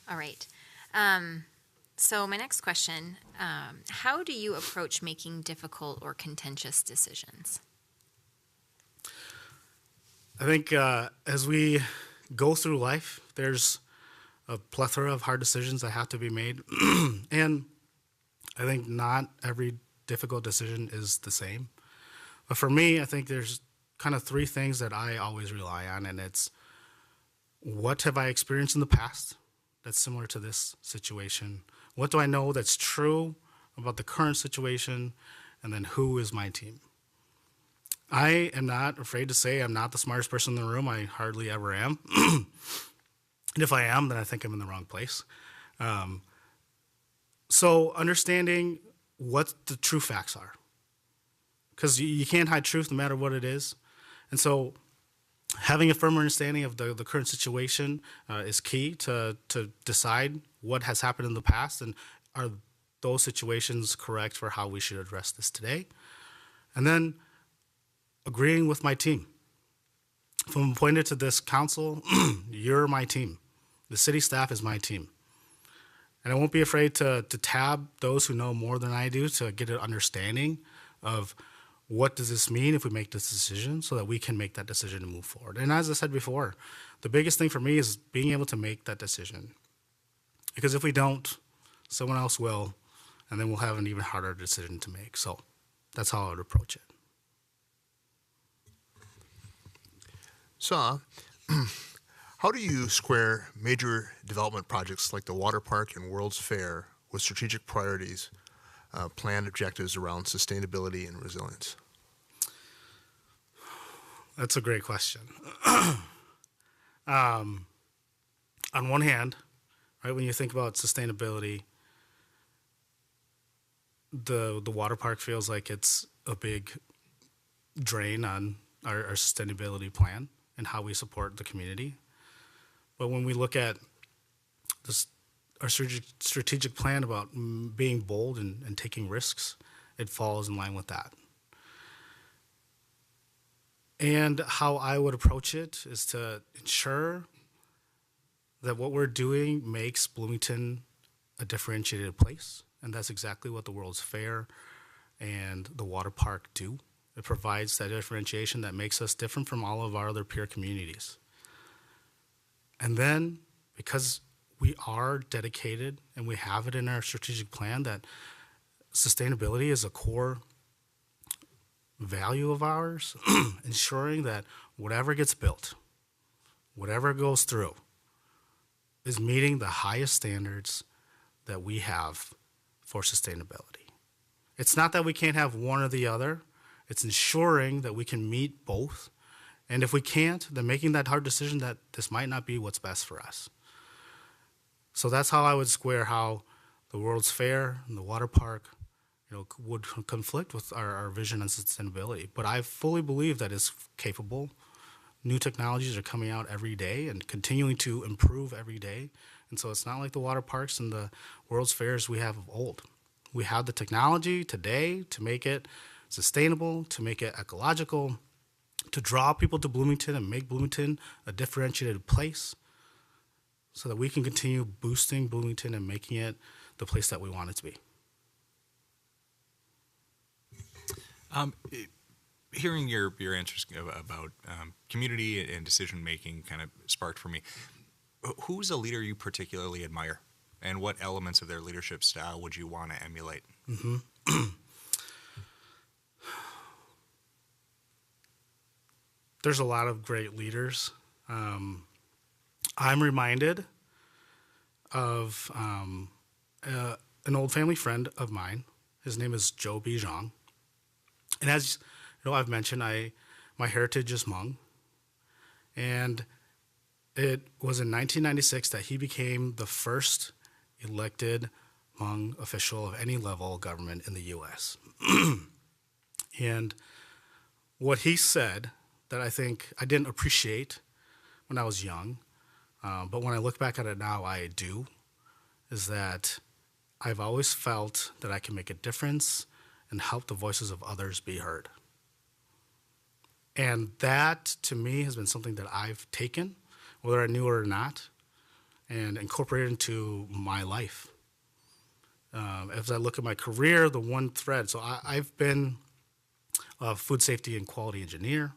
All right. So my next question, how do you approach making difficult or contentious decisions? I think as we go through life, there's a plethora of hard decisions that have to be made. And I think not every difficult decision is the same. But for me, I think there's kind of 3 things that I always rely on, and it's what have I experienced in the past that's similar to this situation? What do I know that's true about the current situation? And then who is my team? I am not afraid to say I'm not the smartest person in the room. I hardly ever am. And if I am, then I think I'm in the wrong place. So understanding what the true facts are. Because you can't hide truth no matter what it is. And so having a firm understanding of the current situation is key to decide what has happened in the past and are those situations correct for how we should address this today. And then agreeing with my team. If I'm appointed to this council, you're my team. The city staff is my team. And I won't be afraid to tab those who know more than I do to get an understanding of what does this mean if we make this decision so that we can make that decision to move forward. And as I said before, the biggest thing for me is being able to make that decision. Because if we don't, someone else will, and then we'll have an even harder decision to make. So that's how I would approach it. So, how do you square major development projects like the water park and World's Fair with strategic priorities, planned objectives around sustainability and resilience? That's a great question. On one hand, right, when you think about sustainability, the water park feels like it's a big drain on our sustainability plan and how we support the community. But when we look at this, our strategic plan about being bold and taking risks, it falls in line with that. And how I would approach it is to ensure that what we're doing makes Bloomington a differentiated place. And that's exactly what the World's Fair and the water park do. It provides that differentiation that makes us different from all of our other peer communities. And then, because we are dedicated and we have it in our strategic plan that sustainability is a core value of ours, ensuring that whatever gets built, whatever goes through, is meeting the highest standards that we have for sustainability. It's not that we can't have one or the other. It's ensuring that we can meet both. And if we can't, then making that hard decision that this might not be what's best for us. So that's how I would square how the World's Fair and the water park, would conflict with our vision on sustainability. But I fully believe that it's capable. New technologies are coming out every day and continuing to improve every day. And so it's not like the water parks and the World's Fairs we have of old. We have the technology today to make it sustainable, to make it ecological, to draw people to Bloomington and make Bloomington a differentiated place so that we can continue boosting Bloomington and making it the place that we want it to be. Hearing your answers about community and decision making kind of sparked for me. Who's a leader you particularly admire, and what elements of their leadership style would you want to emulate? Mm-hmm. There's a lot of great leaders. I'm reminded of an old family friend of mine. His name is Joe Bijong. And as I've mentioned, my heritage is Hmong. And it was in 1996 that he became the first elected Hmong official of any level of government in the U.S. And what he said that I think I didn't appreciate when I was young, but when I look back at it now, I do, is that I've always felt that I can make a difference and help the voices of others be heard. And that, to me, has been something that I've taken, whether I knew it or not, and incorporated into my life. As I look at my career, the one thread, so I've been a food safety and quality engineer.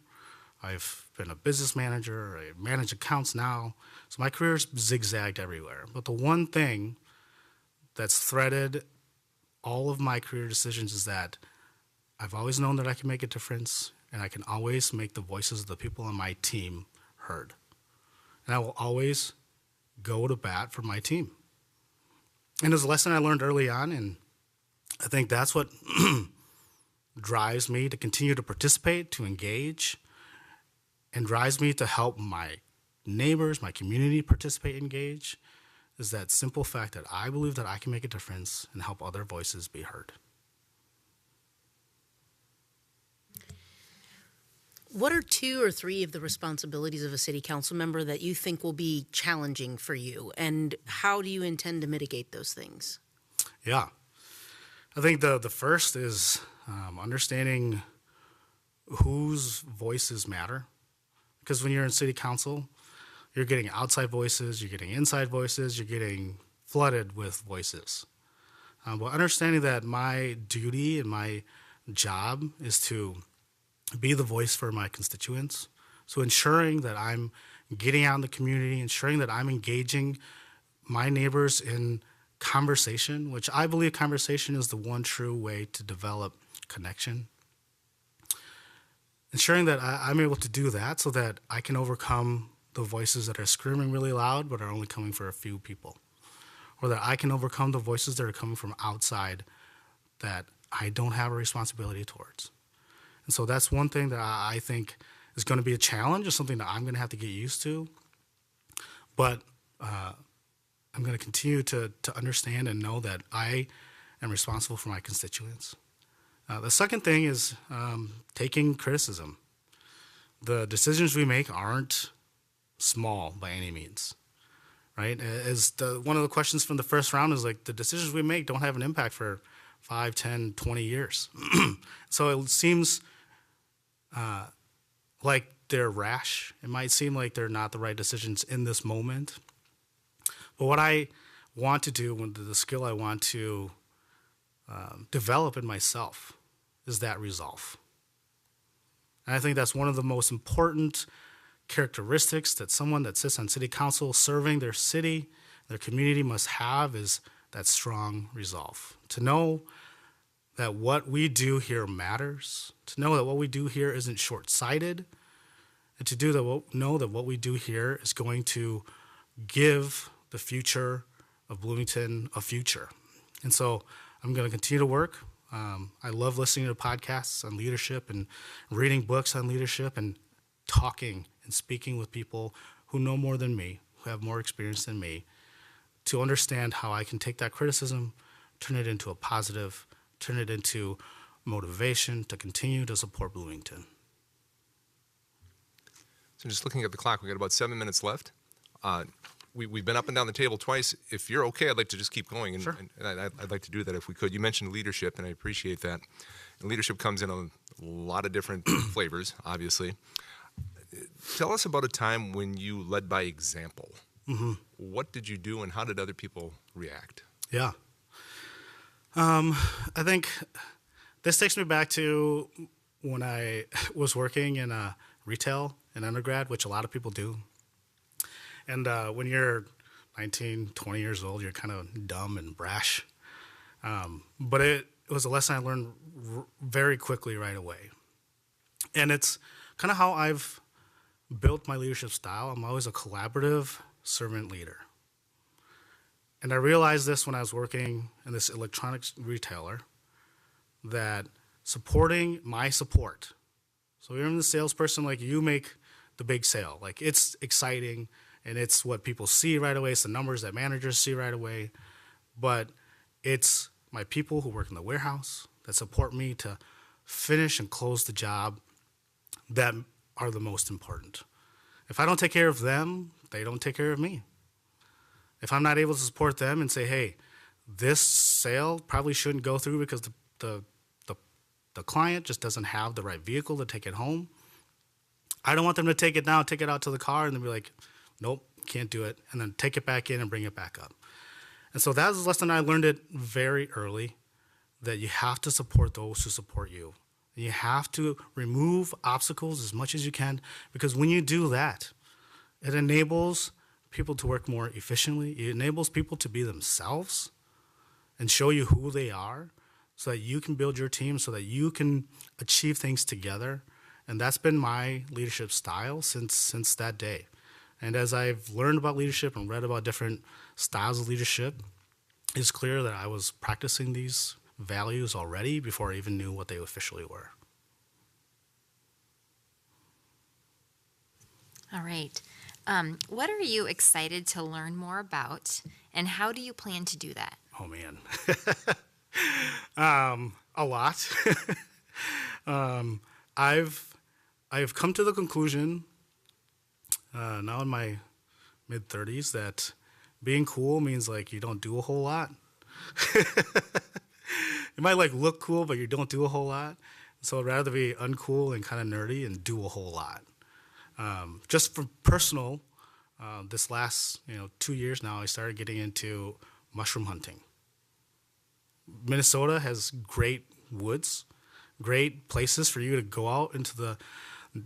I've been a business manager. I manage accounts now. So my career's zigzagged everywhere. But the one thing that's threaded all of my career decisions is that I've always known that I can make a difference, and I can always make the voices of the people on my team heard. And I will always go to bat for my team. And it was a lesson I learned early on, and I think that's what drives me to continue to participate, to engage, and drives me to help my neighbors, my community participate, engage, is that simple fact that I believe that I can make a difference and help other voices be heard. What are 2 or 3 of the responsibilities of a city council member that you think will be challenging for you, and how do you intend to mitigate those things? Yeah. I think the first is understanding whose voices matter. Because when you're in city council, you're getting outside voices, you're getting inside voices, you're getting flooded with voices. But understanding that my duty and my job is to be the voice for my constituents. So ensuring that I'm getting out in the community, ensuring that I'm engaging my neighbors in conversation, which I believe conversation is the one true way to develop connection. Ensuring that I'm able to do that so that I can overcome the voices that are screaming really loud but are only coming for a few people. Or that I can overcome the voices that are coming from outside that I don't have a responsibility towards. And so that's one thing that I think is going to be a challenge, or something that I'm going to have to get used to. But I'm going to continue to understand and know that I am responsible for my constituents. The second thing is taking criticism. The decisions we make aren't small by any means, right? As one of the questions from the first round is like, the decisions we make don't have an impact for 5, 10, 20 years. So it seems like they're rash. It might seem like they're not the right decisions in this moment. But what I want to do, the skill I want to develop in myself, is that resolve. And I think that's one of the most important characteristics that someone that sits on city council serving their city, their community must have, is that strong resolve. To know that what we do here matters, to know that what we do here isn't short-sighted, and to know that what we do here is going to give the future of Bloomington a future. And so I'm going to continue to work. I love listening to podcasts on leadership and reading books on leadership and talking and speaking with people who know more than me, who have more experience than me, to understand how I can take that criticism, turn it into a positive, turn it into motivation to continue to support Bloomington. So just looking at the clock, we got about 7 minutes left. We've been up and down the table twice. If you're okay, I'd like to just keep going, and, Sure. and I'd like to do that if we could. You mentioned leadership, and I appreciate that. And leadership comes in a lot of different flavors, obviously. Tell us about a time when you led by example. Mm-hmm. What did you do, and how did other people react? Yeah. I think this takes me back to when I was working in retail in undergrad, which a lot of people do. And when you're 19, 20 years old, you're kind of dumb and brash. But it was a lesson I learned very quickly right away. And it's kind of how I've built my leadership style. I'm always a collaborative servant leader. And I realized this when I was working in this electronics retailer, that supporting my support. So you're the salesperson, like, you make the big sale. Like, it's exciting, and it's what people see right away. It's the numbers that managers see right away. But it's my people who work in the warehouse that support me to finish and close the job that are the most important. If I don't take care of them, they don't take care of me. If I'm not able to support them and say, hey, this sale probably shouldn't go through because the client just doesn't have the right vehicle to take it home, I don't want them to take it out to the car and then be like, nope, can't do it, and then take it back in and bring it back up. And so that was a lesson I learned it very early, that you have to support those who support you. You have to remove obstacles as much as you can, because when you do that, it enables people to work more efficiently. It enables people to be themselves and show you who they are so that you can build your team, so that you can achieve things together. And that's been my leadership style since that day. And as I've learned about leadership and read about different styles of leadership, it's clear that I was practicing these values already before I even knew what they officially were. All right. What are you excited to learn more about, and how do you plan to do that? Oh, man. A lot. I've come to the conclusion, now in my mid-30s, that being cool means, like, you don't do a whole lot. You might, like, look cool, but you don't do a whole lot. So I'd rather be uncool and kind of nerdy and do a whole lot. Just for personal, this last 2 years now, I started getting into mushroom hunting. Minnesota has great woods, great places for you to go out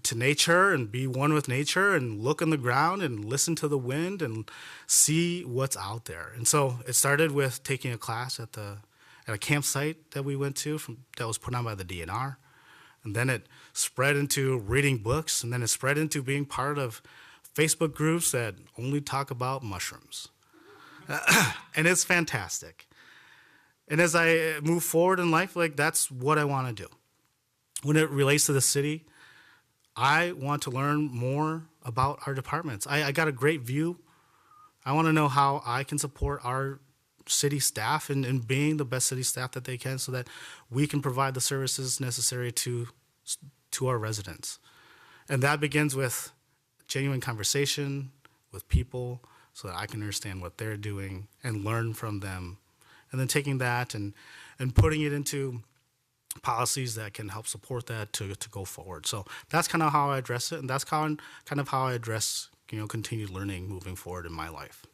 to nature and be one with nature and look on the ground and listen to the wind and see what's out there. And so it started with taking a class at a campsite that we went to that was put on by the DNR. And then it spread into reading books, and then it spread into being part of Facebook groups that only talk about mushrooms. And it's fantastic. And as I move forward in life, like, that's what I want to do. When it relates to the city, I want to learn more about our departments. I got a great view. I want to know how I can support our city staff in being the best city staff that they can, so that we can provide the services necessary to our residents. And that begins with genuine conversation with people, so that I can understand what they're doing and learn from them. And then taking that and putting it into policies that can help support that to go forward. So that's kind of how I address it, and that's kind of how I address continued learning moving forward in my life.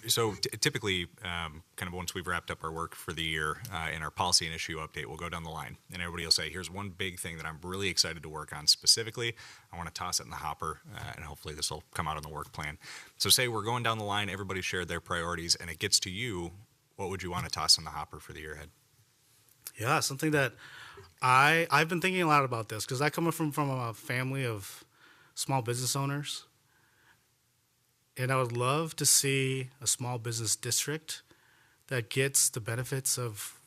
So typically, kind of once we've wrapped up our work for the year in our policy and issue update, we'll go down the line, and everybody will say, here's one big thing that I'm really excited to work on specifically. I want to toss it in the hopper, and hopefully this will come out on the work plan. So say we're going down the line, everybody shared their priorities, and it gets to you. What would you want to toss in the hopper for the year ahead? Yeah, something that I've been thinking a lot about this, because I come from a family of small business owners. And I would love to see a small business district that gets the benefits of,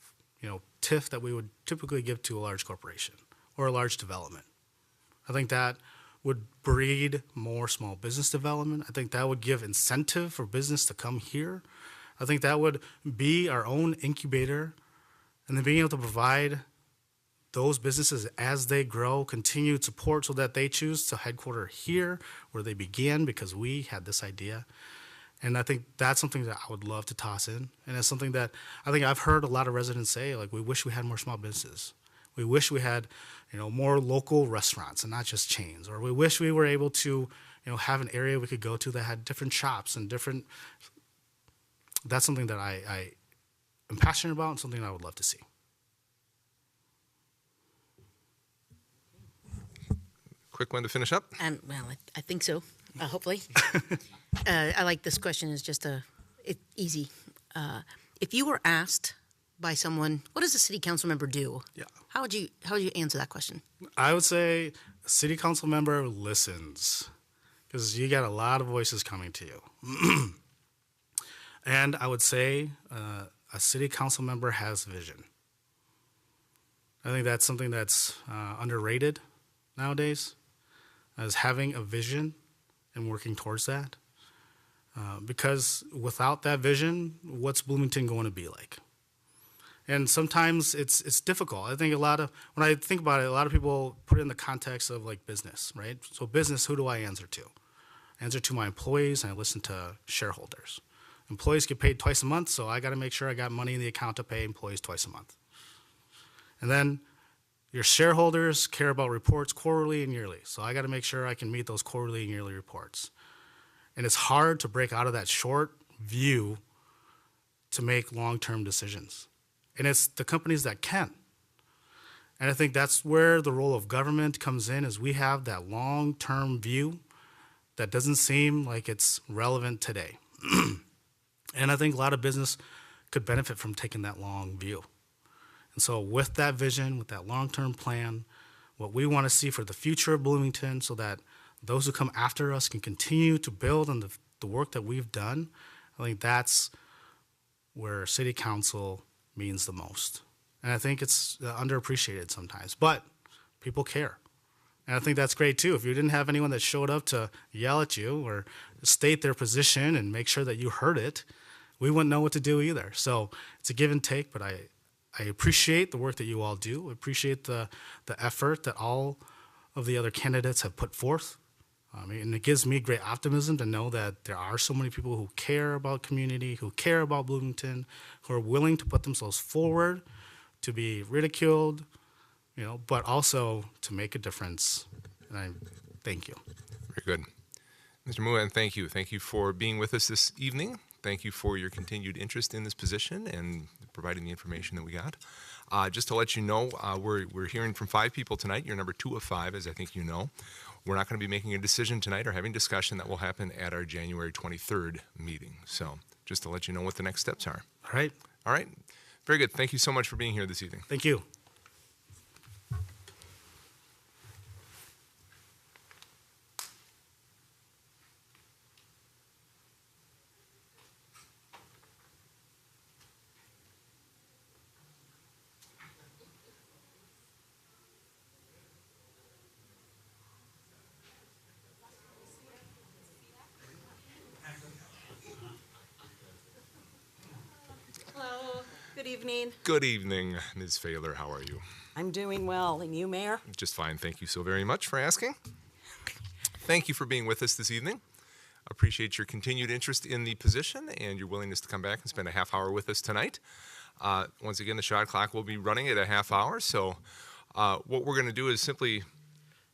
TIF that we would typically give to a large corporation or a large development. I think that would breed more small business development. I think that would give incentive for business to come here. I think that would be our own incubator, and then being able to provide those businesses, as they grow, continued support so that they choose to headquarter here where they began, because we had this idea. And I think that's something that I would love to toss in. And it's something that I think I've heard a lot of residents say, like, we wish we had more small businesses. We wish we had, more local restaurants and not just chains. Or we wish we were able to, have an area we could go to that had different shops and different. That's something that I am passionate about, and something I would love to see. Quick one to finish up. Well, I think so. Hopefully. I like this question. Is just easy. If you were asked by someone, what does a city council member do? Yeah. How would you answer that question? I would say a city council member listens, because you got a lot of voices coming to you. And I would say a city council member has vision. I think that's something that's underrated nowadays, as having a vision and working towards that. Because without that vision, what's Bloomington going to be like? And sometimes it's difficult. I think when I think about it, a lot of people put it in the context of like business, right? So business, who do I answer to? I answer to my employees, and I listen to shareholders. Employees get paid twice a month, so I got to make sure I got money in the account to pay employees twice a month. And then your shareholders care about reports quarterly and yearly, so I got to make sure I can meet those quarterly and yearly reports. And it's hard to break out of that short view to make long-term decisions. And it's the companies that can. And I think that's where the role of government comes in, is we have that long-term view that doesn't seem like it's relevant today. And I think a lot of business could benefit from taking that long view. And so with that vision, with that long-term plan, what we want to see for the future of Bloomington, so that those who come after us can continue to build on the work that we've done, I think that's where city council means the most. And I think it's underappreciated sometimes, but people care. And I think that's great too. If you didn't have anyone that showed up to yell at you or state their position and make sure that you heard it, we wouldn't know what to do either. So it's a give and take, but I appreciate the work that you all do. I appreciate the effort that all of the other candidates have put forth. And it gives me great optimism to know that there are so many people who care about community, who care about Bloomington, who are willing to put themselves forward to be ridiculed, but also to make a difference. And I thank you. Very good. Mr. Muan, thank you. Thank you for being with us this evening. Thank you for your continued interest in this position and providing the information that we got. Just to let you know, we're hearing from 5 people tonight. You're number 2 of 5, as I think you know. We're not going to be making a decision tonight or having discussion. That will happen at our January 23rd meeting. So just to let you know what the next steps are. All right. All right. Very good. Thank you so much for being here this evening. Thank you. Hello, good evening. Good evening, Ms. Failer. How are you? I'm doing well, and you, Mayor? Just fine. Thank you so very much for asking. Thank you for being with us this evening. Appreciate your continued interest in the position and your willingness to come back and spend a half hour with us tonight. Once again, the shot clock will be running at a half hour, so what we're going to do is simply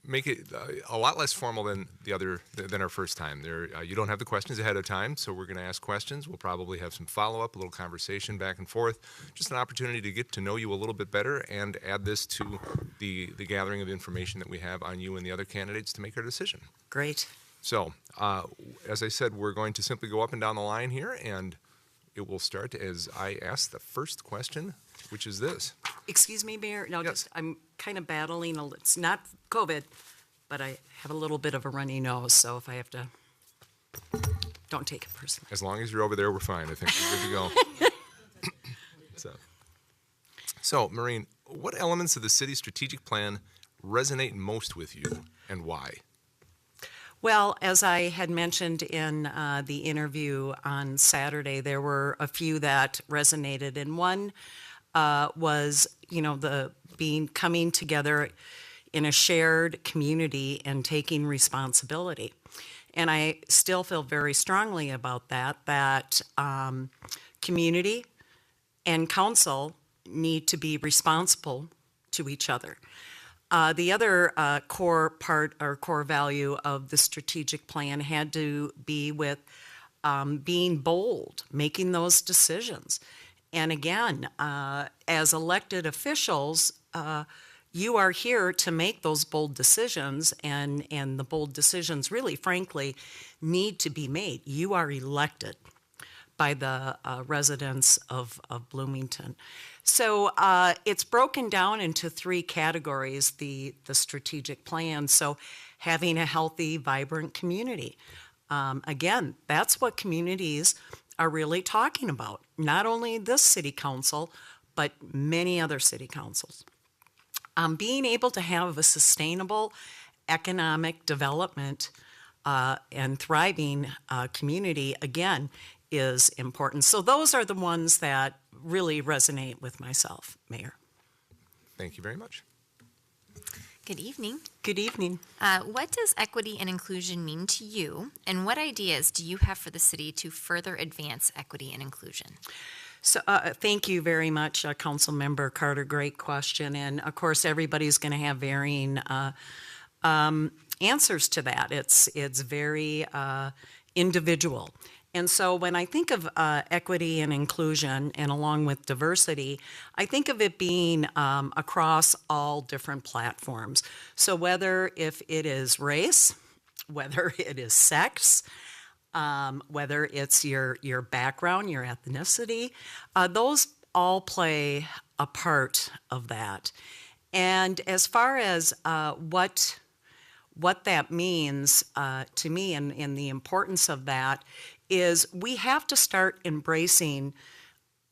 make it a lot less formal than our first time. You don't have the questions ahead of time, so we're going to ask questions. We'll probably have some follow-up, a little conversation back and forth, just an opportunity to get to know you a little bit better and add this to the gathering of information that we have on you and the other candidates to make our decision. Great. So, as I said, we're going to simply go up and down the line here, and it will start as I ask the first question, which is this. Excuse me, Mayor? No, Yes. I'm kind of battling, it's not COVID, but I have a little bit of a runny nose, so if I have to, don't take it personally. As long as you're over there, we're fine. I think we're good to go. So, Maureen, what elements of the city's strategic plan resonate most with you, and why? Well, as I had mentioned in the interview on Saturday, there were a few that resonated, and one was, the coming together in a shared community and taking responsibility. And I still feel very strongly about that community and council need to be responsible to each other. The other core part or core value of the strategic plan had to be with being bold, making those decisions. And again, as elected officials, you are here to make those bold decisions, and the bold decisions really, frankly, need to be made. You are elected by the residents of Bloomington. So it's broken down into 3 categories, the strategic plan. So having a healthy, vibrant community. Again, that's what communities are really talking about. Not only this city council, but many other city councils. Being able to have a sustainable economic development and thriving community, again, is important. So those are the ones that really resonate with myself, Mayor. Thank you very much. Good evening. Good evening. What does equity and inclusion mean to you, and what ideas do you have for the city to further advance equity and inclusion? So thank you very much, Council Member Carter. Great question. And of course, everybody's going to have varying answers to that. It's very individual. And so when I think of equity and inclusion, and along with diversity, I think of it being across all different platforms. So whether if it is race, whether it is sex, whether it's your background, your ethnicity, those all play a part of that. And as far as what that means to me and the importance of that is we have to start embracing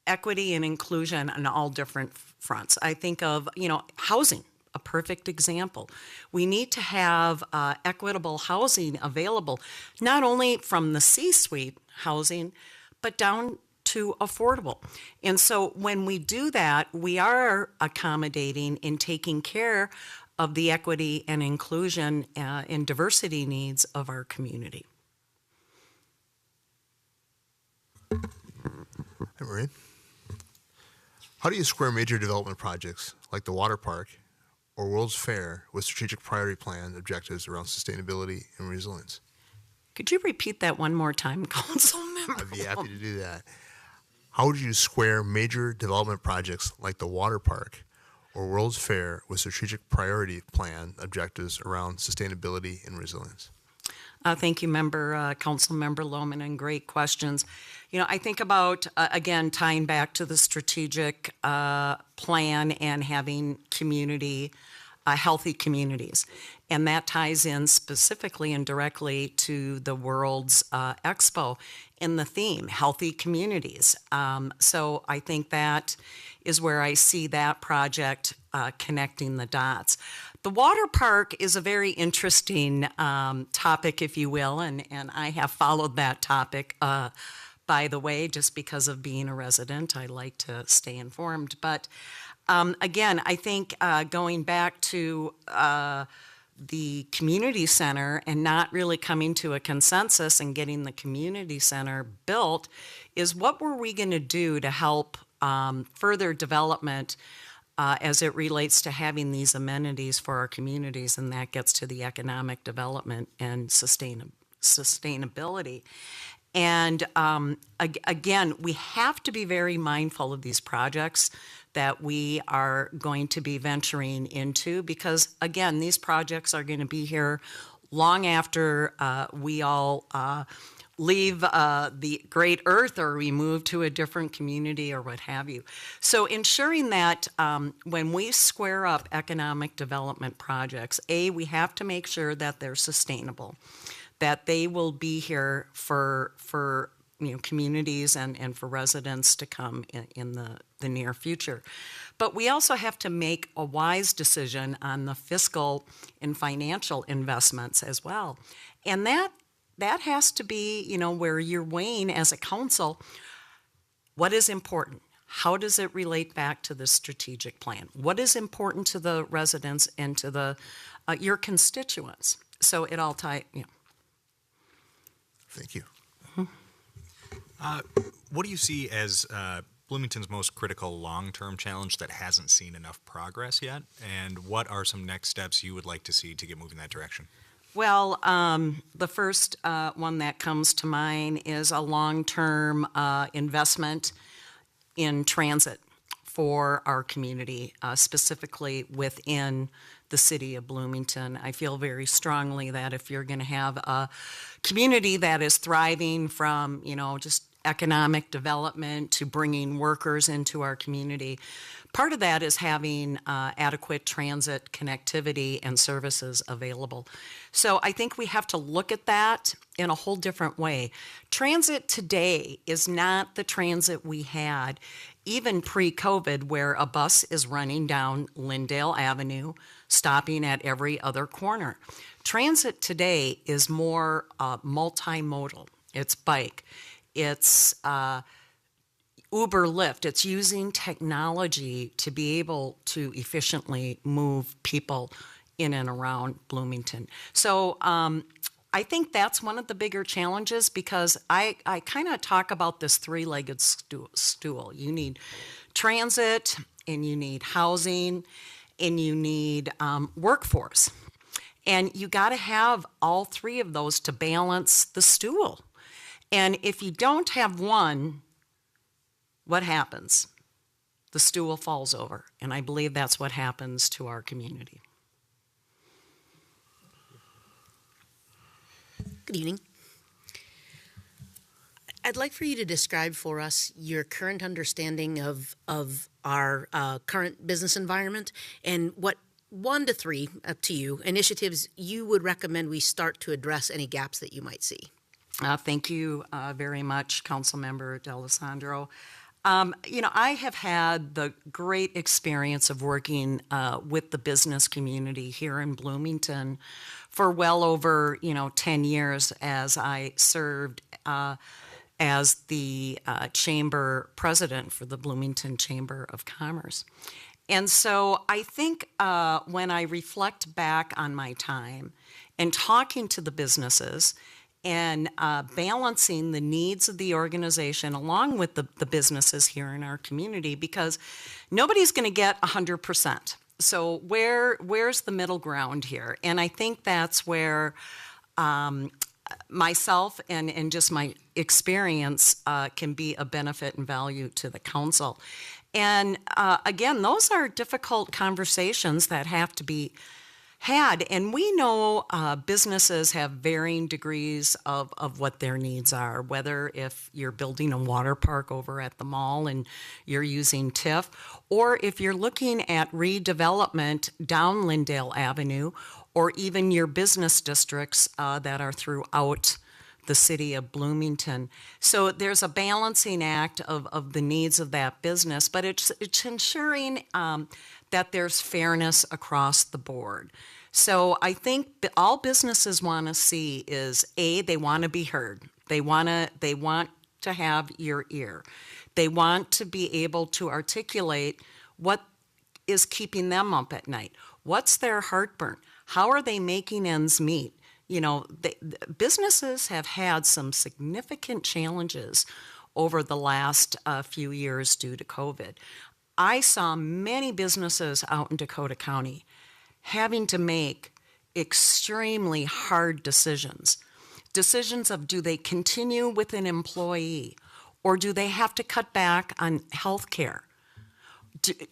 equity and inclusion on all different fronts. I think of, housing, a perfect example. We need to have equitable housing available, not only from the C-suite housing, but down to affordable. And so when we do that, we are accommodating and taking care of the equity and inclusion and diversity needs of our community. Hey, Maureen. How do you square major development projects like the water park or World's Fair with strategic priority plan objectives around sustainability and resilience? Could you repeat that one more time, Councilmember? I'd be happy to do that. How would you square major development projects like the water park or World's Fair with strategic priority plan objectives around sustainability and resilience? Thank you, Councilmember Lohman, and great questions. I think about, again, tying back to the strategic plan and having healthy communities. And that ties in specifically and directly to the World's Expo in the theme, healthy communities. So I think that is where I see that project connecting the dots. The water park is a very interesting topic, if you will, and I have followed that topic, by the way, just because of being a resident. I like to stay informed. But again, I think going back to the community center and not really coming to a consensus and getting the community center built is what were we going to do to help further development as it relates to having these amenities for our communities, and that gets to the economic development and sustainability. And again, we have to be very mindful of these projects that we are going to be venturing into because, again, these projects are going to be here long after we all leave the great earth or we move to a different community or what have you. So ensuring that when we square up economic development projects, we have to make sure that they're sustainable, that they will be here for communities and for residents to come in the near future. But we also have to make a wise decision on the fiscal and financial investments as well. And that has to be, where you're weighing as a council, what is important? How does it relate back to the strategic plan? What is important to the residents and to your constituents? So it all ties. Thank you. What do you see as Bloomington's most critical long-term challenge that hasn't seen enough progress yet? And what are some next steps you would like to see to get moving in that direction? Well, the first one that comes to mind is a long-term investment in transit for our community, specifically within the city of Bloomington. I feel very strongly that if you're going to have a community that is thriving from, just economic development to bringing workers into our community, part of that is having adequate transit connectivity and services available. So I think we have to look at that in a whole different way. Transit today is not the transit we had even pre-COVID, where a bus is running down Lyndale Avenue, stopping at every other corner. Transit today is more multimodal. It's bike. It's Uber, Lyft. It's using technology to be able to efficiently move people in and around Bloomington. So I think that's one of the bigger challenges because I kind of talk about this three-legged stool. You need transit, and you need housing, and you need workforce. And you got to have all three of those to balance the stool. And if you don't have one, what happens? The stool falls over. And I believe that's what happens to our community. Good evening. I'd like for you to describe for us your current understanding of our current business environment and what 1 to 3, up to you, initiatives you would recommend we start to address any gaps that you might see. Thank you very much, Councilmember D'Alessandro. I have had the great experience of working with the business community here in Bloomington for well over, 10 years as I served as the chamber president for the Bloomington Chamber of Commerce. And so I think when I reflect back on my time and talking to the businesses and balancing the needs of the organization along with the businesses here in our community, because nobody's going to get 100%. So where's the middle ground here? And I think that's where myself and just my experience can be a benefit and value to the council. And again, those are difficult conversations that have to be had. And we know businesses have varying degrees of what their needs are, whether if you're building a water park over at the mall and you're using TIF, or if you're looking at redevelopment down Lindale Avenue, or even your business districts that are throughout the city of Bloomington. So there's a balancing act of the needs of that business, but it's ensuring that there's fairness across the board. So I think all businesses want to see is they want to be heard. They want to have your ear. They want to be able to articulate what is keeping them up at night. What's their heartburn? How are they making ends meet? You know, businesses have had some significant challenges over the last few years due to COVID. I saw many businesses out in Dakota County having to make extremely hard decisions of do they continue with an employee or do they have to cut back on health care?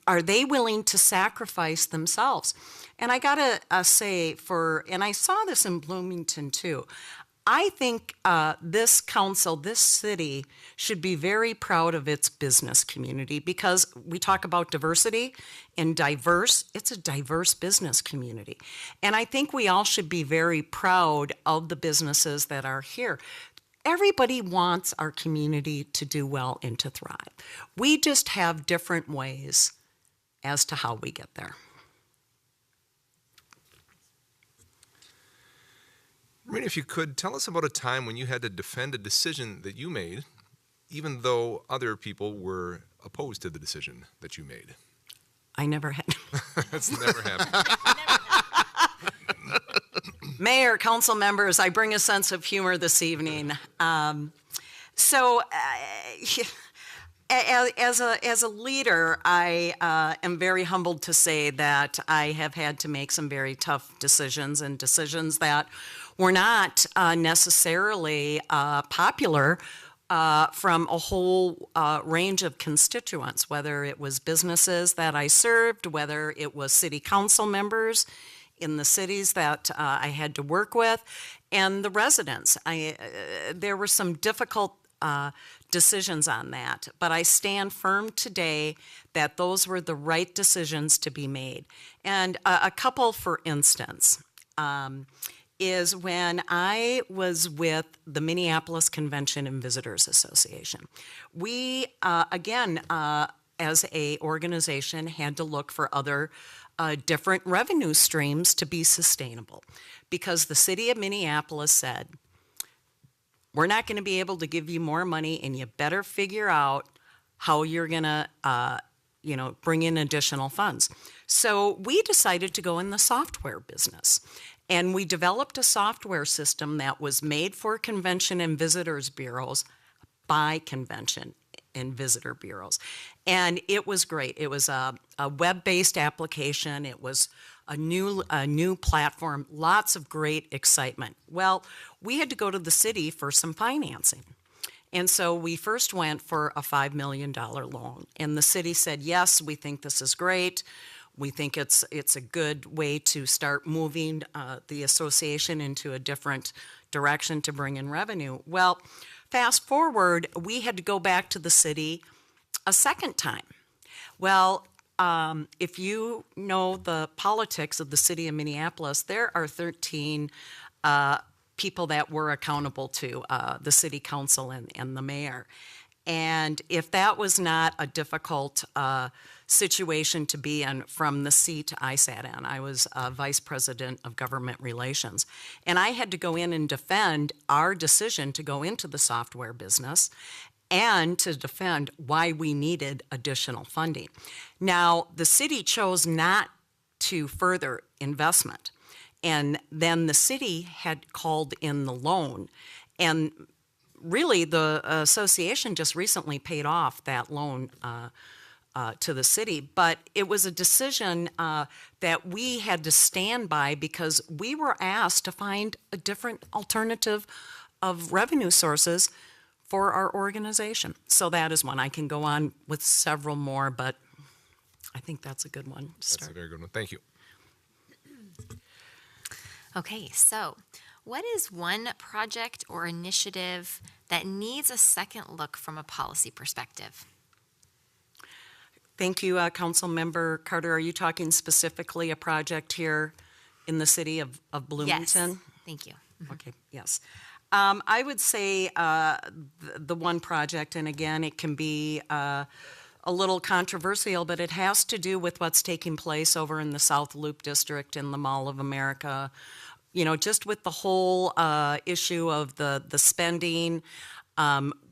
Are they willing to sacrifice themselves? And I gotta say, and I saw this in Bloomington too, I think this council, this city, should be very proud of its business community because we talk about diversity and it's a diverse business community. And I think we all should be very proud of the businesses that are here. Everybody wants our community to do well and to thrive. We just have different ways as to how we get there. Marina, if you could, tell us about a time when you had to defend a decision that you made, even though other people were opposed to the decision that you made. I never had. That's never happened. Mayor, council members, I bring a sense of humor this evening. As a leader, I am very humbled to say that I have had to make some very tough decisions and decisions that were not necessarily popular from a whole range of constituents, whether it was businesses that I served, whether it was city council members in the cities that I had to work with, and the residents. There were some difficult decisions on that, but I stand firm today that those were the right decisions to be made. And a couple, for instance, is when I was with the Minneapolis Convention and Visitors Association. We, as a organization, had to look for other different revenue streams to be sustainable because the city of Minneapolis said, we're not going to be able to give you more money and you better figure out how you're going to bring in additional funds. So we decided to go in the software business. And we developed a software system that was made for convention and visitors bureaus by convention and visitor bureaus. And it was great. It was a web-based application. It was a new platform, lots of great excitement. Well, we had to go to the city for some financing. And so we first went for a $5 million loan. And the city said, yes, we think this is great. We think it's a good way to start moving the association into a different direction to bring in revenue. Well, fast forward, we had to go back to the city a second time. Well, if you know the politics of the city of Minneapolis, there are 13 people that we're accountable to, the city council and the mayor. And if that was not a difficult situation to be in from the seat I sat in, I was vice president of government relations. And I had to go in and defend our decision to go into the software business and to defend why we needed additional funding. Now, the city chose not to further investment. And then the city had called in the loan. And really, the association just recently paid off that loan to the city, but it was a decision that we had to stand by because we were asked to find a different alternative of revenue sources for our organization. So that is one. I can go on with several more, but I think that's a good one to That's start. a very good one. Thank you. Okay, so what is one project or initiative that needs a second look from a policy perspective? Thank you, Council Member Carter. Are you talking specifically a project here in the city of Bloomington? Yes, thank you. Okay, yes. I would say the one project, and again, it can be a little controversial, but it has to do with what's taking place over in the South Loop District in the Mall of America. You know, just with the whole issue of the spending,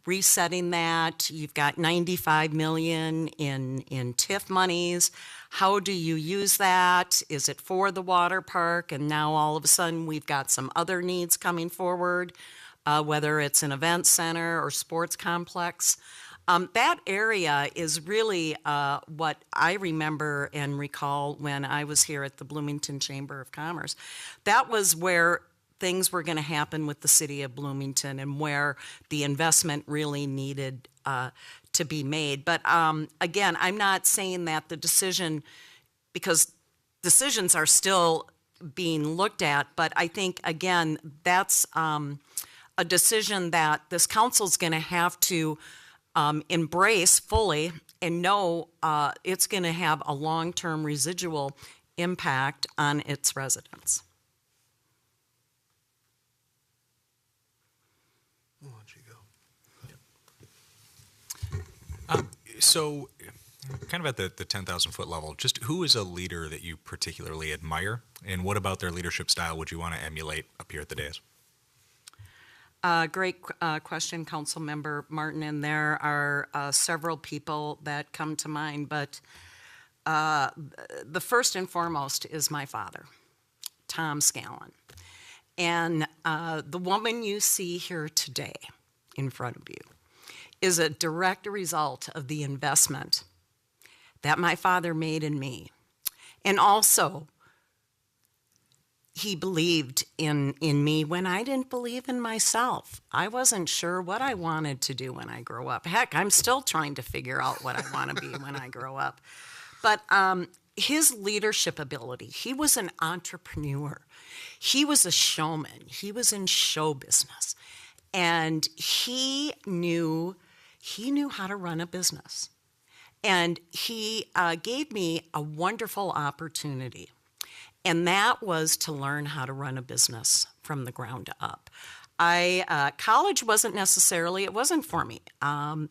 resetting that. You've got $95 million in TIF monies. How do you use that? Is it for the water park? And now all of a sudden we've got some other needs coming forward, whether it's an event center or sports complex. That area is really what I remember and recall when I was here at the Bloomington Chamber of Commerce. That was where things were going to happen with the city of Bloomington and where the investment really needed to be made. But again, I'm not saying that the decision, because decisions are still being looked at, but I think, again, that's a decision that this council's going to have to embrace fully and know it's going to have a long-term residual impact on its residents. Why don't you go? So, kind of at the 10,000-foot level, just who is a leader that you particularly admire, and what about their leadership style would you want to emulate up here at the dais? Great question, Council Member Martin, and there are several people that come to mind, but the first and foremost is my father, Tom Scallon. And the woman you see here today in front of you is a direct result of the investment that my father made in me. And also, he believed in me when I didn't believe in myself. I wasn't sure what I wanted to do when I grow up. Heck, I'm still trying to figure out what I want to be when I grow up. But his leadership ability, he was an entrepreneur. He was a showman. He was in show business. And he knew how to run a business. And he gave me a wonderful opportunity. And that was to learn how to run a business from the ground up. College wasn't necessarily, it wasn't for me. I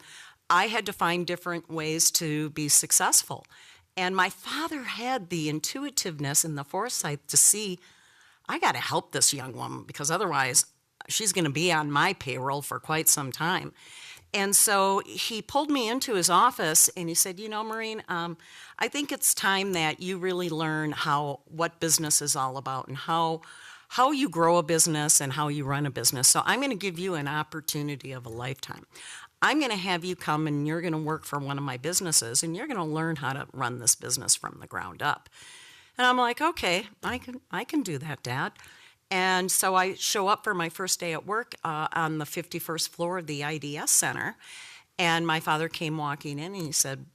had to find different ways to be successful. And my father had the intuitiveness and the foresight to see, I got to help this young woman because otherwise she's going to be on my payroll for quite some time. And so he pulled me into his office and he said, you know, Maureen, I think it's time that you really learn what business is all about and how you grow a business and how you run a business. So I'm going to give you an opportunity of a lifetime. I'm going to have you come and you're going to work for one of my businesses and you're going to learn how to run this business from the ground up. And I'm like, okay, I can do that, Dad. And so I show up for my first day at work on the 51st floor of the IDS Center. And my father came walking in and he said,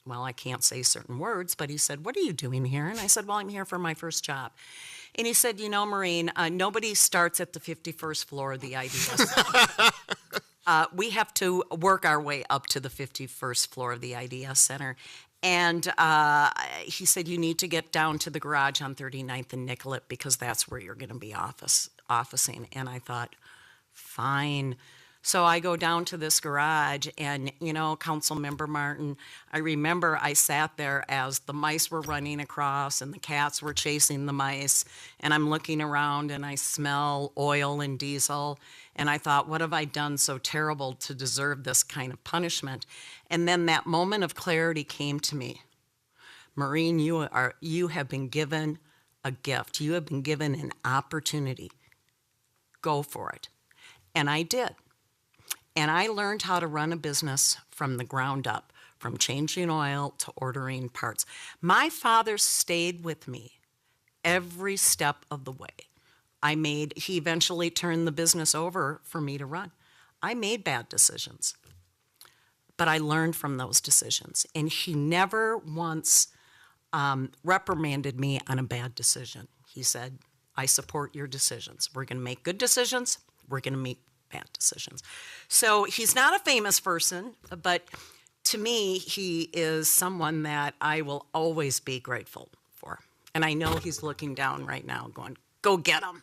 well, I can't say certain words, but he said, what are you doing here? And I said, well, I'm here for my first job. And he said, you know, Maureen, nobody starts at the 51st floor of the IDS Center. We have to work our way up to the 51st floor of the IDS Center. And he said, you need to get down to the garage on 39th and Nicollet because that's where you're going to be officing. And I thought, fine. So I go down to this garage and, you know, Council Member Martin, I remember I sat there as the mice were running across and the cats were chasing the mice. And I'm looking around and I smell oil and diesel. And I thought, what have I done so terrible to deserve this kind of punishment? And then that moment of clarity came to me. Maureen, you have been given a gift. You have been given an opportunity. Go for it. And I did. And I learned how to run a business from the ground up, from changing oil to ordering parts. My father stayed with me every step of the way. He eventually turned the business over for me to run. I made bad decisions, but I learned from those decisions. And he never once reprimanded me on a bad decision. He said, I support your decisions. We're going to make good decisions. We're going to make bad decisions. So he's not a famous person, but to me, he is someone that I will always be grateful for. And I know he's looking down right now going, go get him.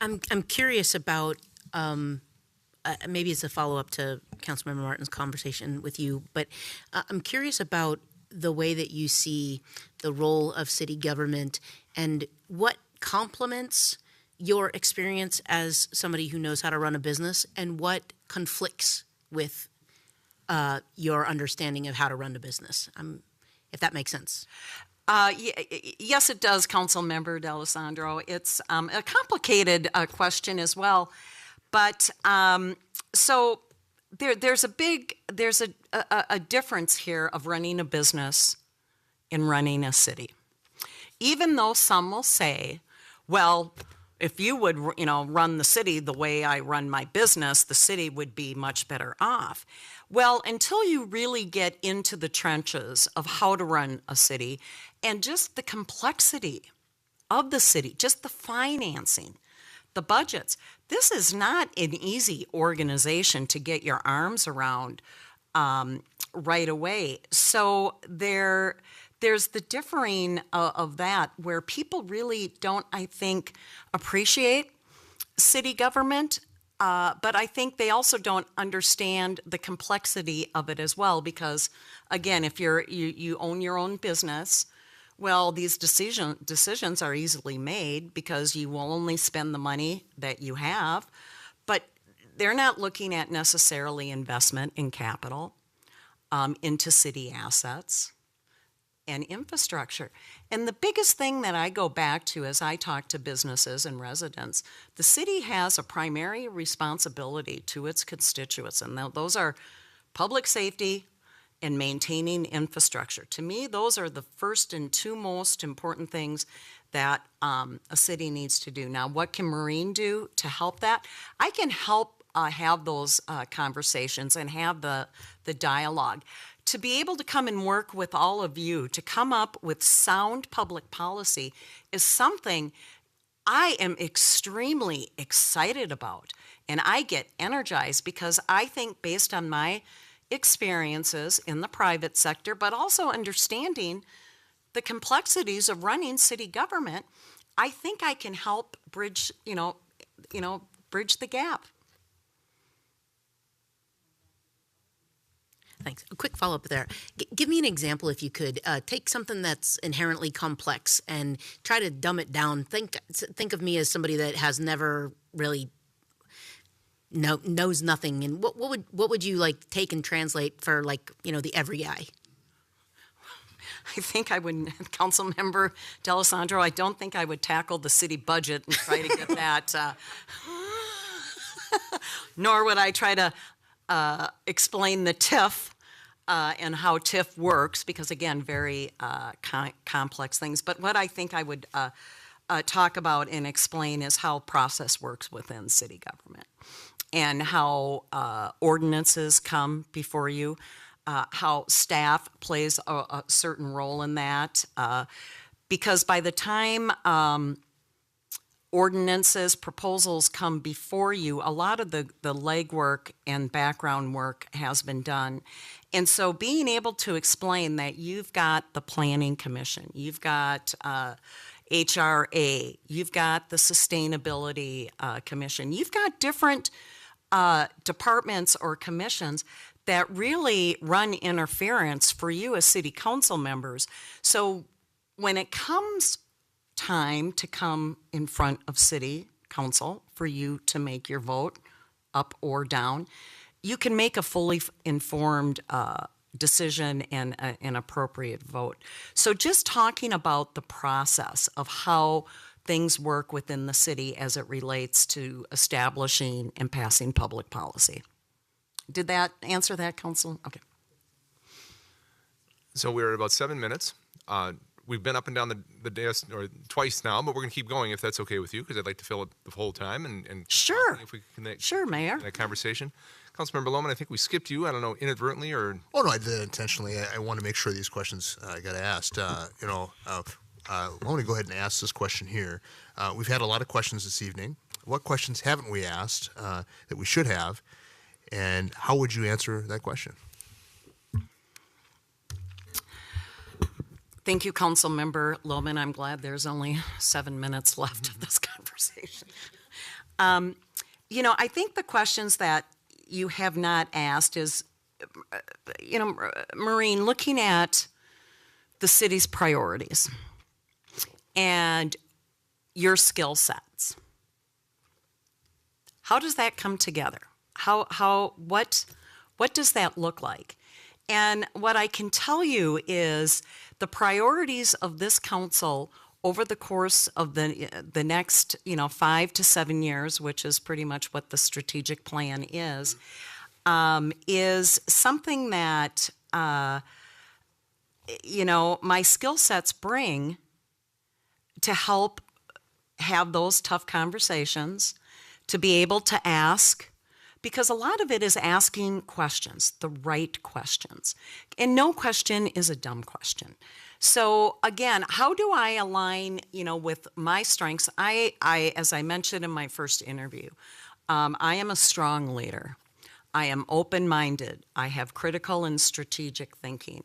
I'm curious about, maybe it's a follow-up to Councilmember Martin's conversation with you, but I'm curious about the way that you see the role of city government and what complements your experience as somebody who knows how to run a business and what conflicts with your understanding of how to run a business, if that makes sense. Yes, it does, Councilmember D'Alessandro. It's a complicated question as well, but so there's a difference here of running a business and running a city. Even though some will say, well, if you would, run the city the way I run my business, the city would be much better off. Well, until you really get into the trenches of how to run a city and just the complexity of the city, just the financing, the budgets, this is not an easy organization to get your arms around right away. So there's the differing of that where people really don't, I think, appreciate city government. But I think they also don't understand the complexity of it as well, because again, if you own your own business, well, these decisions are easily made because you will only spend the money that you have, but they're not looking at necessarily investment in capital, into city assets and infrastructure. And the biggest thing that I go back to as I talk to businesses and residents, the city has a primary responsibility to its constituents, and those are public safety and maintaining infrastructure. To me, those are the first and two most important things that a city needs to do. Now, what can Maureen do to help that? I can help have those conversations and have the dialogue. To be able to come and work with all of you, to come up with sound public policy is something I am extremely excited about. And I get energized because I think based on my experiences in the private sector, but also understanding the complexities of running city government, I think I can help bridge, bridge the gap. Thanks. A quick follow-up there. Give me an example, if you could. Take something that's inherently complex and try to dumb it down. Think of me as somebody that has never really knows nothing. And what would you like take and translate for the every guy? I think I would, Councilmember D'Alessandro, I don't think I would tackle the city budget and try to get that. Nor would I try to explain the TIF and how TIF works, because again, very complex things. But what I think I would talk about and explain is how process works within city government and how ordinances come before you, how staff plays a certain role in that. Because by the time ordinances, proposals come before you, a lot of the legwork and background work has been done. And so being able to explain that you've got the Planning Commission, you've got HRA, you've got the Sustainability Commission, you've got different departments or commissions that really run interference for you as city council members. So when it comes time to come in front of city council for you to make your vote up or down, you can make a fully informed decision and an appropriate vote. So just talking about the process of how things work within the city as it relates to establishing and passing public policy. Did that answer that, Council? Okay. So we're at about 7 minutes. We've been up and down the dais or twice now, but we're going to keep going if that's okay with you, because I'd like to fill it the whole time and Sure. if we can connect Sure, Mayor. that conversation. Councilmember Lohman, I think we skipped you. I don't know, inadvertently or Oh, no, I did it intentionally. I want to make sure these questions got asked. I want to go ahead and ask this question here. We've had a lot of questions this evening. What questions haven't we asked that we should have? And how would you answer that question? Thank you, Council Member Lohman. I'm glad there's only 7 minutes left of this conversation. I think the questions that you have not asked is, Maureen, looking at the city's priorities and your skill sets, how does that come together? What does that look like? And what I can tell you is the priorities of this council over the course of the next 5 to 7 years, which is pretty much what the strategic plan is something that my skill sets bring to help have those tough conversations, to be able to ask. Because a lot of it is asking questions, the right questions. And no question is a dumb question. So again, how do I align, with my strengths? I as I mentioned in my first interview, I am a strong leader. I am open-minded. I have critical and strategic thinking.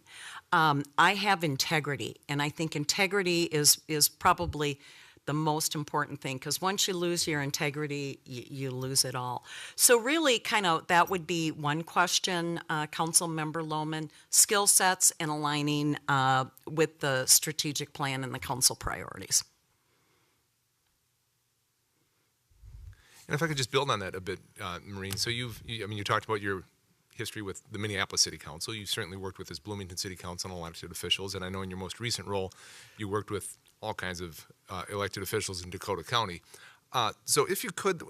I have integrity, and I think integrity is probably the most important thing, because once you lose your integrity, you lose it all. So really, that would be one question, Council Member Lohman, skill sets and aligning with the strategic plan and the council priorities. And if I could just build on that a bit, Maureen. So you talked about your history with the Minneapolis City Council. You've certainly worked with this Bloomington City Council and elected officials, and I know in your most recent role, you worked with all kinds of elected officials in Dakota County. So if you could,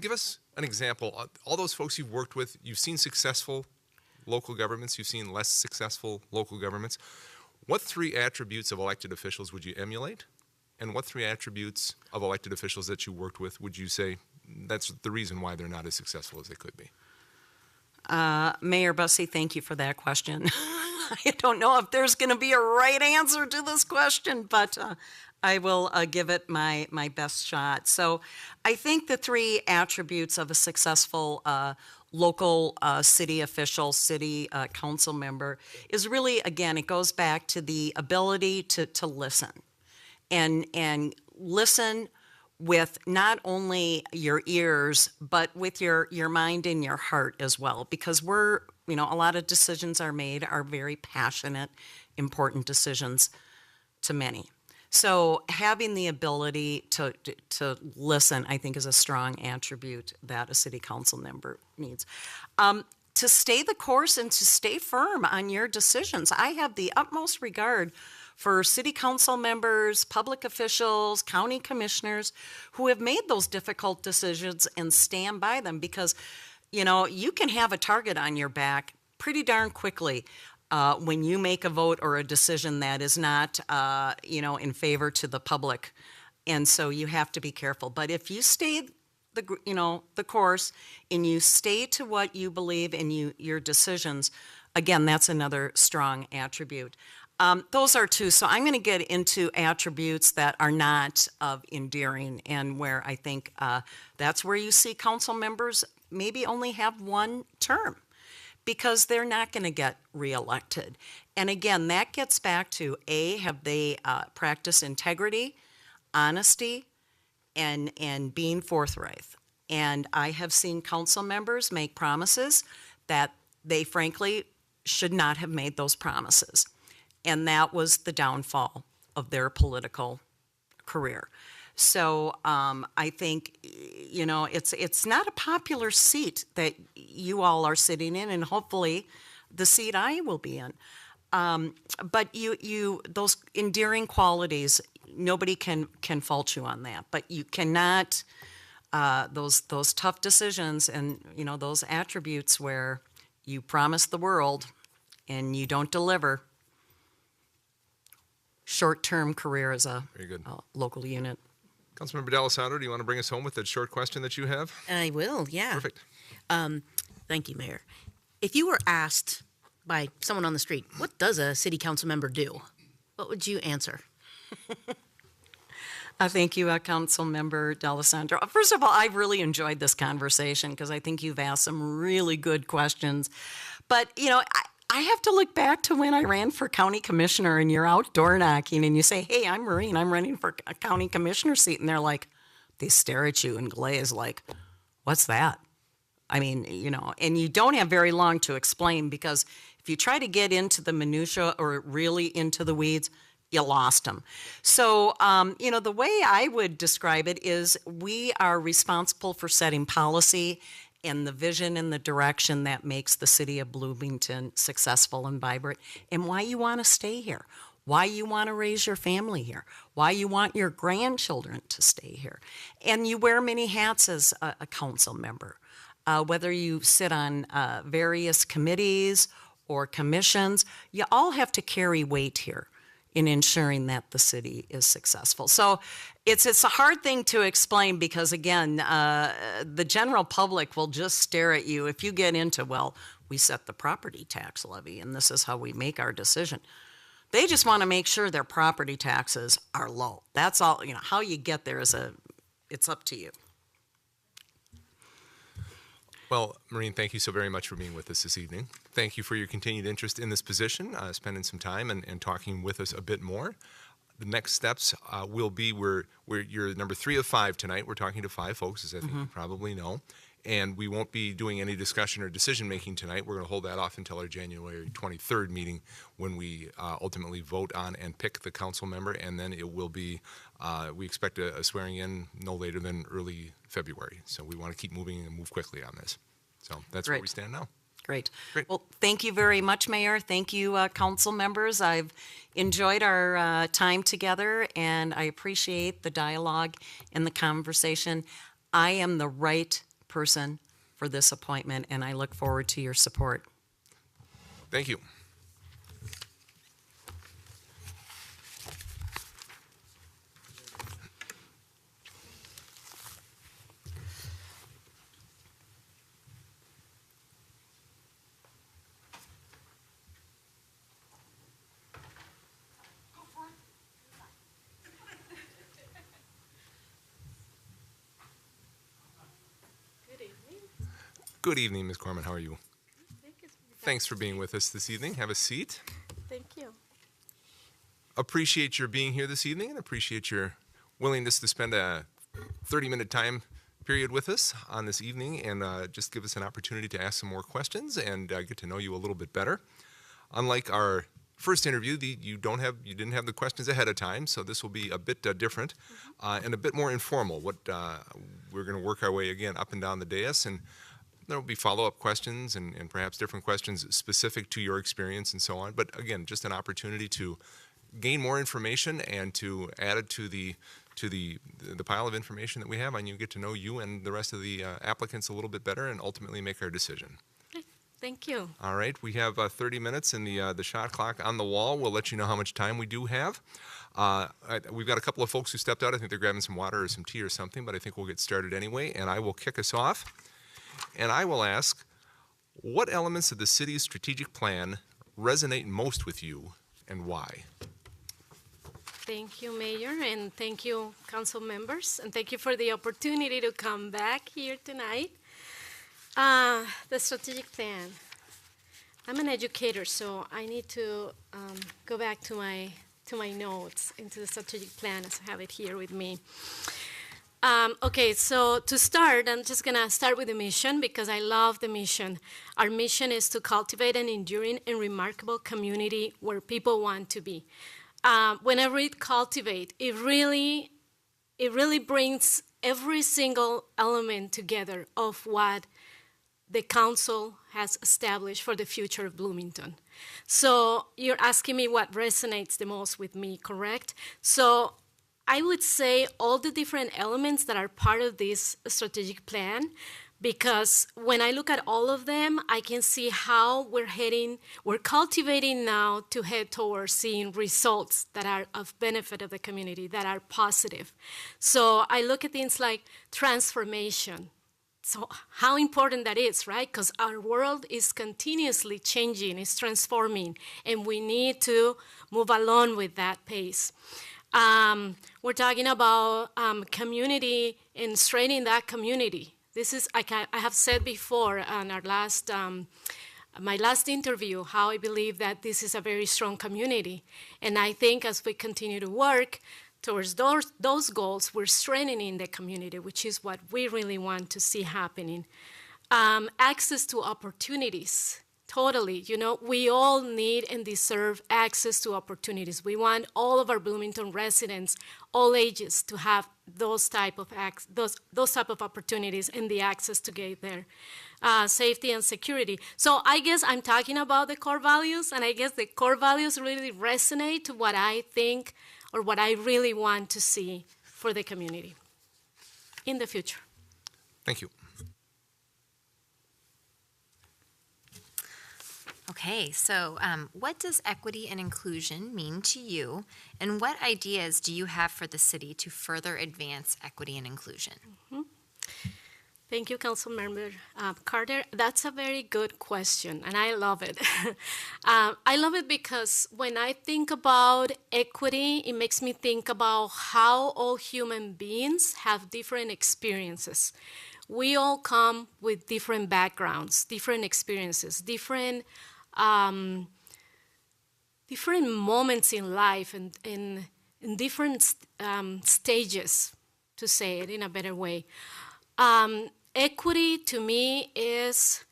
give us an example. All those folks you've worked with, you've seen successful local governments, you've seen less successful local governments. What 3 attributes of elected officials would you emulate? And what 3 attributes of elected officials that you worked with would you say that's the reason why they're not as successful as they could be? Mayor Bussey, thank you for that question. I don't know if there's going to be a right answer to this question, but I will give it my best shot. So I think the 3 attributes of a successful local city official, city council member is really, again, it goes back to the ability to listen and listen with not only your ears, but with your mind and your heart as well, because a lot of decisions are very passionate, important decisions to many. So having the ability to listen, I think, is a strong attribute that a city council member needs. To stay the course and to stay firm on your decisions. I have the utmost regard for city council members, public officials, county commissioners who have made those difficult decisions and stand by them, because, you can have a target on your back pretty darn quickly when you make a vote or a decision that is not, in favor to the public. And so you have to be careful. But if you stay the course and you stay to what you believe in your decisions, again, that's another strong attribute. Those are 2. So I'm going to get into attributes that are not of endearing, and where I think that's where you see council members maybe only have 1 term, because they're not going to get reelected. And again, that gets back to have they practiced integrity, honesty, and being forthright. And I have seen council members make promises that they frankly should not have made those promises. And that was the downfall of their political career. So I think, it's not a popular seat that you all are sitting in, and hopefully the seat I will be in. But those endearing qualities, nobody can fault you on that. But you cannot those tough decisions and, you know, those attributes where you promise the world and you don't deliver. Short-term career as a Very good. local unit. Councilmember D'Alessandro, do you want to bring us home with that short question that you have? I will, yeah. Perfect. Thank you, Mayor. If you were asked by someone on the street, what does a city council member do? What would you answer? Thank you, Council Member D'Alessandro. First of all, I've really enjoyed this conversation because I think you've asked some really good questions. But, you know, I have to look back to when I ran for county commissioner and you're out door knocking and you say, hey, I'm Maureen, I'm running for a county commissioner seat. And they're like, they stare at you and glaze like, what's that? I mean, you know, and you don't have very long to explain because if you try to get into the minutia or really into the weeds, you lost them. So, you know, the way I would describe it is we are responsible for setting policy and the vision and the direction that makes the city of Bloomington successful and vibrant, and why you want to stay here, why you want to raise your family here, why you want your grandchildren to stay here. And you wear many hats as a council member, whether you sit on various committees or commissions, you all have to carry weight here in ensuring that the city is successful. So it's a hard thing to explain because, again, the general public will just stare at you if you get into, well, we set the property tax levy and this is how we make our decision. They just want to make sure their property taxes are low. That's all, you know, how you get there it's up to you. Well, Maureen, thank you so very much for being with us this evening. Thank you for your continued interest in this position, spending some time and talking with us a bit more. The next steps will be you're number 3 of 5 tonight. We're talking to 5 folks, as I think you probably know. And we won't be doing any discussion or decision making tonight. We're going to hold that off until our January 23rd meeting when we ultimately vote on and pick the council member. And then it will be, we expect a swearing in no later than early February. So we want to keep moving and move quickly on this. So that's where we stand now. Great. Great. Well, thank you very much, Mayor. Thank you, council members. I've enjoyed our time together, and I appreciate the dialogue and the conversation. I am the right person for this appointment, and I look forward to your support. Thank you. Good evening, Ms. Corman. How are you? Thanks for being with us this evening. Have a seat. Thank you. Appreciate your being here this evening and appreciate your willingness to spend a 30-minute time period with us on this evening and just give us an opportunity to ask some more questions and get to know you a little bit better. Unlike our first interview, you didn't have the questions ahead of time, so this will be a bit different and a bit more informal. We're going to work our way again up and down the dais, and there will be follow-up questions and perhaps different questions specific to your experience and so on. But again, just an opportunity to gain more information and to add it to the pile of information that we have on you, get to know you and the rest of the applicants a little bit better, and ultimately make our decision. Okay. Thank you. All right, we have 30 minutes in the shot clock on the wall. We'll let you know how much time we do have. We've got a couple of folks who stepped out. I think they're grabbing some water or some tea or something, but I think we'll get started anyway, and I will kick us off. And I will ask, what elements of the city's strategic plan resonate most with you and why? Thank you, Mayor, and thank you, council members, and thank you for the opportunity to come back here tonight. The strategic plan. I'm an educator, so I need to go back to my notes into the strategic plan as I have it here with me. Okay, so to start, I'm just going to start with the mission because I love the mission. Our mission is to cultivate an enduring and remarkable community where people want to be. When I read cultivate, it really brings every single element together of what the council has established for the future of Bloomington. So you're asking me what resonates the most with me, correct? So I would say all the different elements that are part of this strategic plan, because when I look at all of them, I can see how we're cultivating now to head towards seeing results that are of benefit of the community, that are positive. So I look at things like transformation. So how important that is, right? Because our world is continuously changing, it's transforming, and we need to move along with that pace. We're talking about community and strengthening that community. This is, I have said before on our my last interview, how I believe that this is a very strong community. And I think as we continue to work towards those goals, we're strengthening the community, which is what we really want to see happening. Access to opportunities. Totally. You know, we all need and deserve access to opportunities. We want all of our Bloomington residents, all ages, to have those type of opportunities and the access to get there. Safety and security. So I guess I'm talking about the core values, and I guess the core values really resonate to what I think or what I really want to see for the community in the future. Thank you. Okay, so what does equity and inclusion mean to you, and what ideas do you have for the city to further advance equity and inclusion? Mm-hmm. Thank you, Councilmember Carter. That's a very good question, and I love it. I love it because when I think about equity, it makes me think about how all human beings have different experiences. We all come with different backgrounds, different experiences, different moments in life and in different stages, to say it in a better way. Equity to me is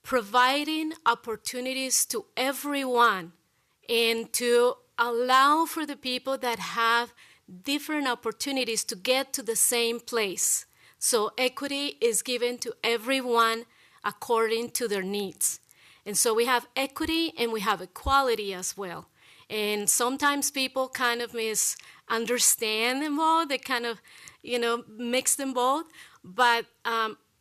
providing opportunities to everyone and to allow for the people that have different opportunities to get to the same place. So equity is given to everyone according to their needs. And so we have equity and we have equality as well. And sometimes people kind of misunderstand them both. They kind of, mix them both. But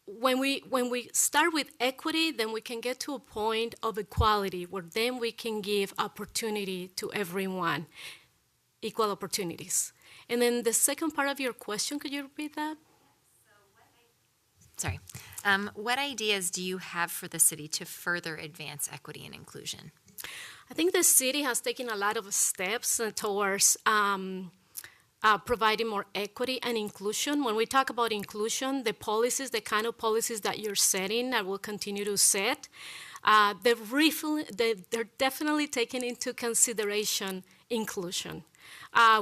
when we start with equity, then we can get to a point of equality where then we can give opportunity to everyone, equal opportunities. And then the second part of your question, could you repeat that? Sorry. What ideas do you have for the city to further advance equity and inclusion? I think the city has taken a lot of steps towards providing more equity and inclusion. When we talk about inclusion, the policies, the kind of policies that you're setting that will continue to set, they're definitely taking into consideration inclusion.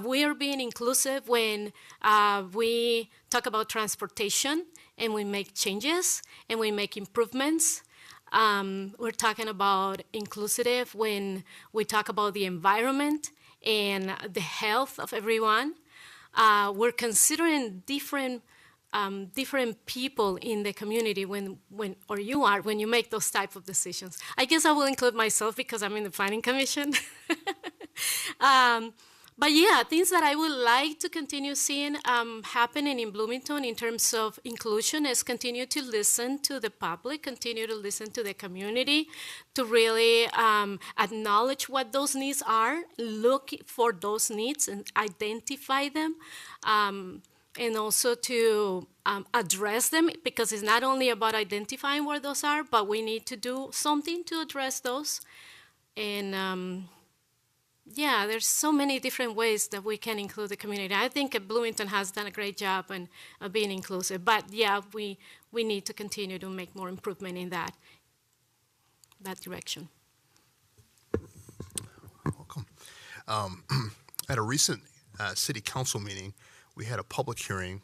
We are being inclusive when we talk about transportation and we make changes and we make improvements. We're talking about inclusive when we talk about the environment and the health of everyone. We're considering different people in the community when you make those type of decisions. I guess I will include myself because I'm in the Planning Commission. But yeah, things that I would like to continue seeing happening in Bloomington in terms of inclusion is continue to listen to the public, continue to listen to the community, to really acknowledge what those needs are, look for those needs and identify them, and also to address them, because it's not only about identifying where those are, but we need to do something to address those. And yeah, there's so many different ways that we can include the community. I think Bloomington has done a great job in being inclusive. But yeah, we need to continue to make more improvement in that direction. Welcome. At a recent city council meeting, we had a public hearing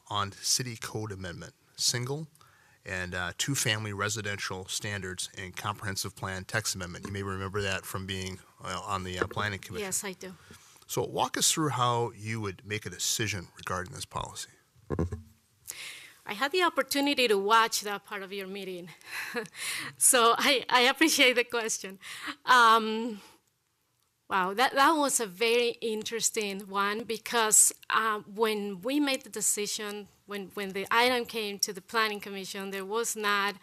on city code amendment, single and two-family residential standards and comprehensive plan text amendment. You may remember that from being on the Planning Commission. Yes, I do. So walk us through how you would make a decision regarding this policy. I had the opportunity to watch that part of your meeting, so I appreciate the question. Wow, that was a very interesting one because when we made the decision, when the item came to the Planning Commission, there was not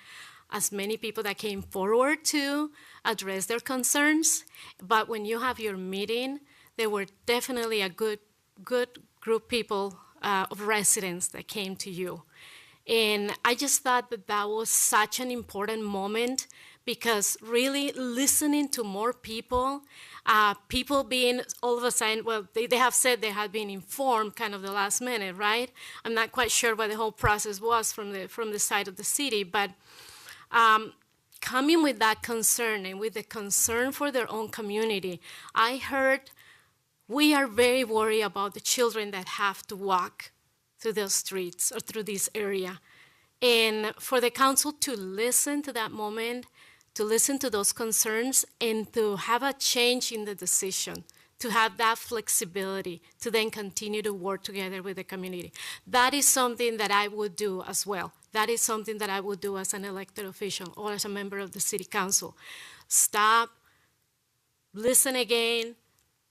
as many people that came forward to address their concerns. But when you have your meeting, there were definitely a good group people of residents that came to you. And I just thought that that was such an important moment because really listening to more people, people being all of a sudden, well, they have said they had been informed kind of the last minute, right? I'm not quite sure what the whole process was from the side of the city, but coming with that concern and with the concern for their own community, I heard we are very worried about the children that have to walk through those streets or through this area. And for the council to listen to that moment, to listen to those concerns, and to have a change in the decision, to have that flexibility, to then continue to work together with the community. That is something that I would do as well. That is something that I would do as an elected official or as a member of the city council. Stop, listen again,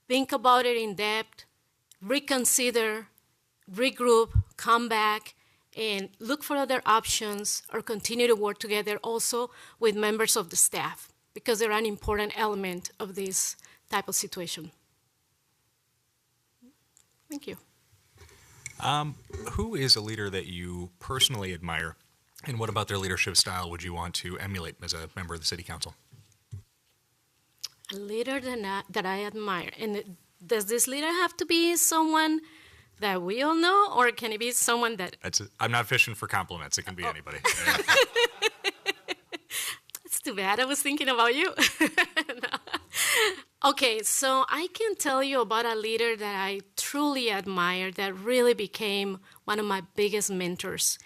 think about it in depth, reconsider, regroup, come back, and look for other options or continue to work together also with members of the staff because they're an important element of this type of situation. Thank you. Who is a leader that you personally admire, and what about their leadership style would you want to emulate as a member of the city council? A leader that I admire. And does this leader have to be someone that we all know, or can it be someone that... I'm not fishing for compliments. It can be anybody. It's too bad. I was thinking about you. No. Okay, so I can tell you about a leader that I truly admire that really became one of my biggest mentors.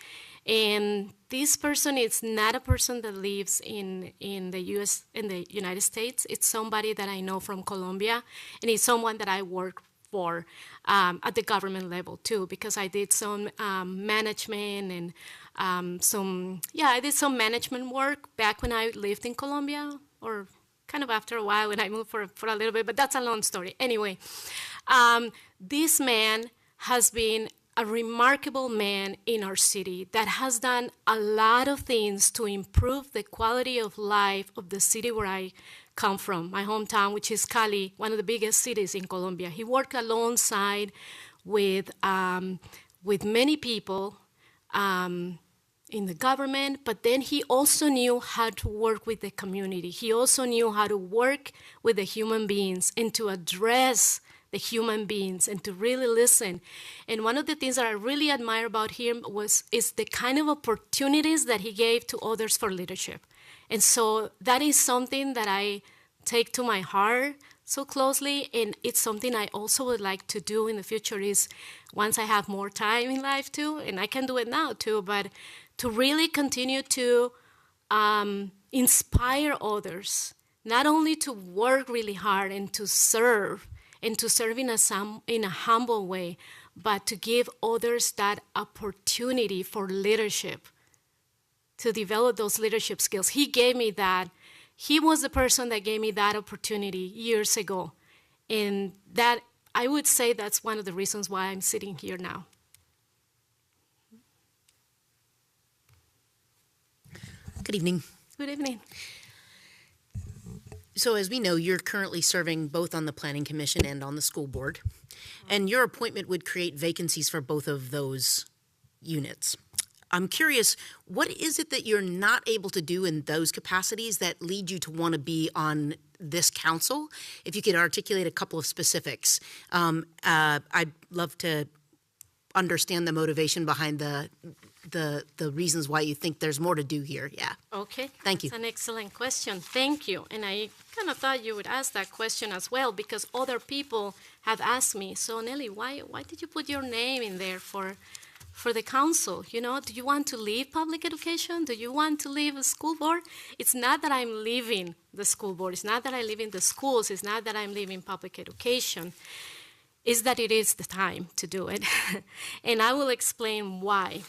And this person is not a person that lives in the United States. It's somebody that I know from Colombia, and it's someone that I work for at the government level too, because I did some management and I did some management work back when I lived in Colombia, or kind of after a while when I moved for a little bit, but that's a long story. Anyway, this man has been a remarkable man in our city that has done a lot of things to improve the quality of life of the city where I come from, my hometown, which is Cali, one of the biggest cities in Colombia. He worked alongside with many people in the government, but then he also knew how to work with the community. He also knew how to work with the human beings and to address the human beings and to really listen. And one of the things that I really admire about him is the kind of opportunities that he gave to others for leadership. And so that is something that I take to my heart so closely, and it's something I also would like to do in the future is once I have more time in life too, and I can do it now too, but to really continue to inspire others, not only to work really hard and to serve in a humble way, but to give others that opportunity for leadership, to develop those leadership skills. He gave me that. He was the person that gave me that opportunity years ago. And that, I would say that's one of the reasons why I'm sitting here now. Good evening. Good evening. So as we know, you're currently serving both on the Planning Commission and on the school board, and your appointment would create vacancies for both of those units. I'm curious, what is it that you're not able to do in those capacities that lead you to want to be on this council? If you could articulate a couple of specifics. I'd love to understand the motivation behind the reasons why you think there's more to do here. Yeah. Okay. Thank you. That's an excellent question. Thank you. And I kind of thought you would ask that question as well because other people have asked me, so Nelly, why did you put your name in there for the council? You know, do you want to leave public education? Do you want to leave a school board? It's not that I'm leaving the school board. It's not that I live in the schools. It's not that I'm leaving public education. It's that it is the time to do it. And I will explain why.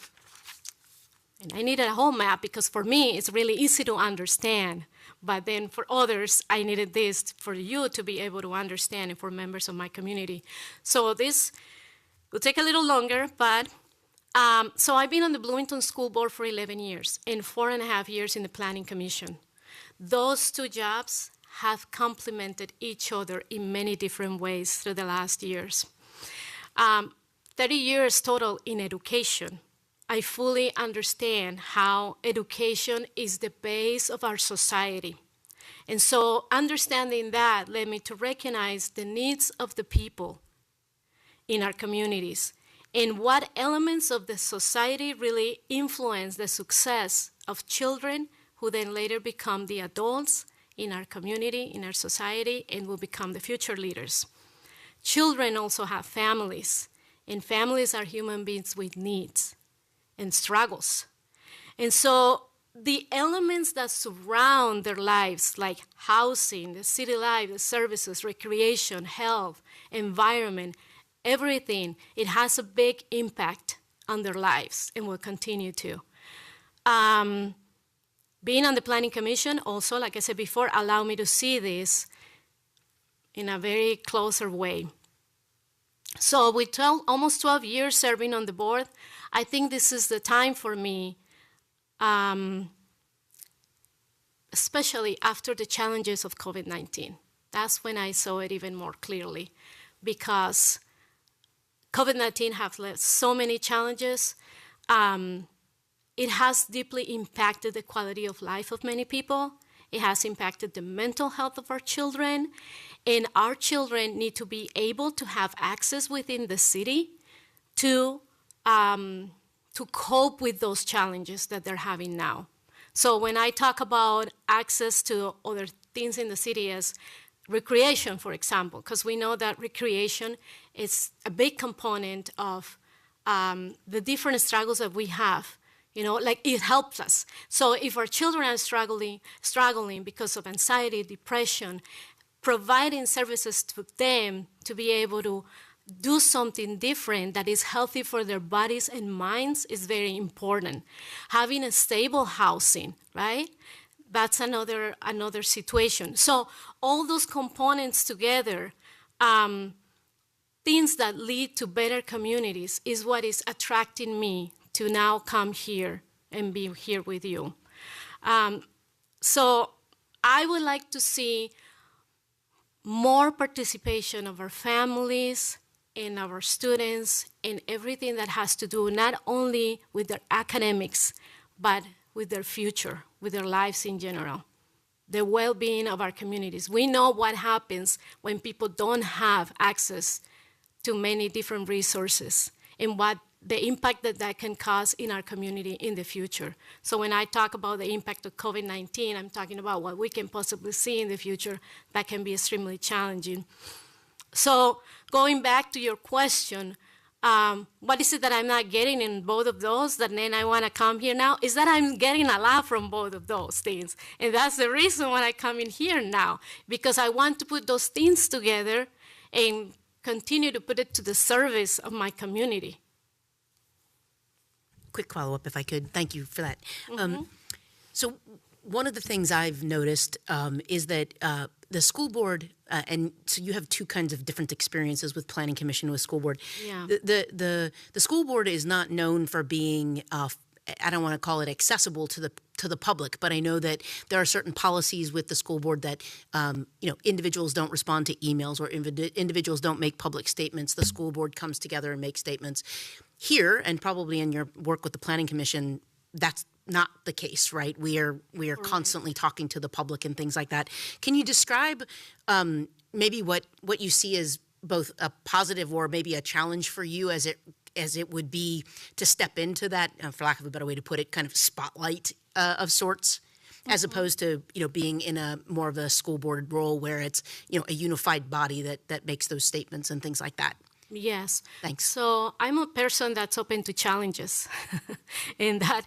And I needed a whole map because for me, it's really easy to understand. But then for others, I needed this for you to be able to understand and for members of my community. So this will take a little longer, but so I've been on the Bloomington School Board for 11 years and 4.5 years in the Planning Commission. Those two jobs have complemented each other in many different ways through the last years. 30 years total in education. I fully understand how education is the base of our society. And so understanding that led me to recognize the needs of the people in our communities and what elements of the society really influence the success of children who then later become the adults in our community, in our society, and will become the future leaders. Children also have families, and families are human beings with needs and struggles. And so the elements that surround their lives, like housing, the city life, the services, recreation, health, environment, everything, it has a big impact on their lives and will continue to. Being on the Planning Commission also, like I said before, allowed me to see this in a very closer way. So with almost 12 years serving on the board, I think this is the time for me, especially after the challenges of COVID-19. That's when I saw it even more clearly, because COVID-19 has left so many challenges. It has deeply impacted the quality of life of many people. It has impacted the mental health of our children. And our children need to be able to have access within the city to cope with those challenges that they're having now. So when I talk about access to other things in the city as recreation, for example, because we know that recreation is a big component of the different struggles that we have. You know, like it helps us. So if our children are struggling because of anxiety, depression, providing services to them to be able to do something different that is healthy for their bodies and minds is very important. Having a stable housing, right? That's another situation. So all those components together, things that lead to better communities is what is attracting me to now come here and be here with you. So I would like to see more participation of our families and our students in everything that has to do not only with their academics, but with their future, with their lives in general, the well-being of our communities. We know what happens when people don't have access to many different resources and what the impact that can cause in our community in the future. So when I talk about the impact of COVID-19, I'm talking about what we can possibly see in the future that can be extremely challenging. So going back to your question, what is it that I'm not getting in both of those that then I want to come here now? Is that I'm getting a lot from both of those things. And that's the reason why I come in here now, because I want to put those things together and continue to put it to the service of my community. Quick follow-up, if I could. Thank you for that. So one of the things I've noticed is that the school board, and so you have two kinds of different experiences with planning commission with school board. Yeah. The school board is not known for being, I don't want to call it accessible to the public, but I know that there are certain policies with the school board that individuals don't respond to emails or individuals don't make public statements. The school board comes together and makes statements. Here, and probably in your work with the Planning Commission, that's not the case, right? We are constantly talking to the public and things like that. Can you describe maybe what you see as both a positive or maybe a challenge for you as it would be to step into that, for lack of a better way to put it, kind of spotlight of sorts, as opposed to being in a more of a school board role where it's a unified body that makes those statements and things like that? Yes. Thanks. So I'm a person that's open to challenges. In that,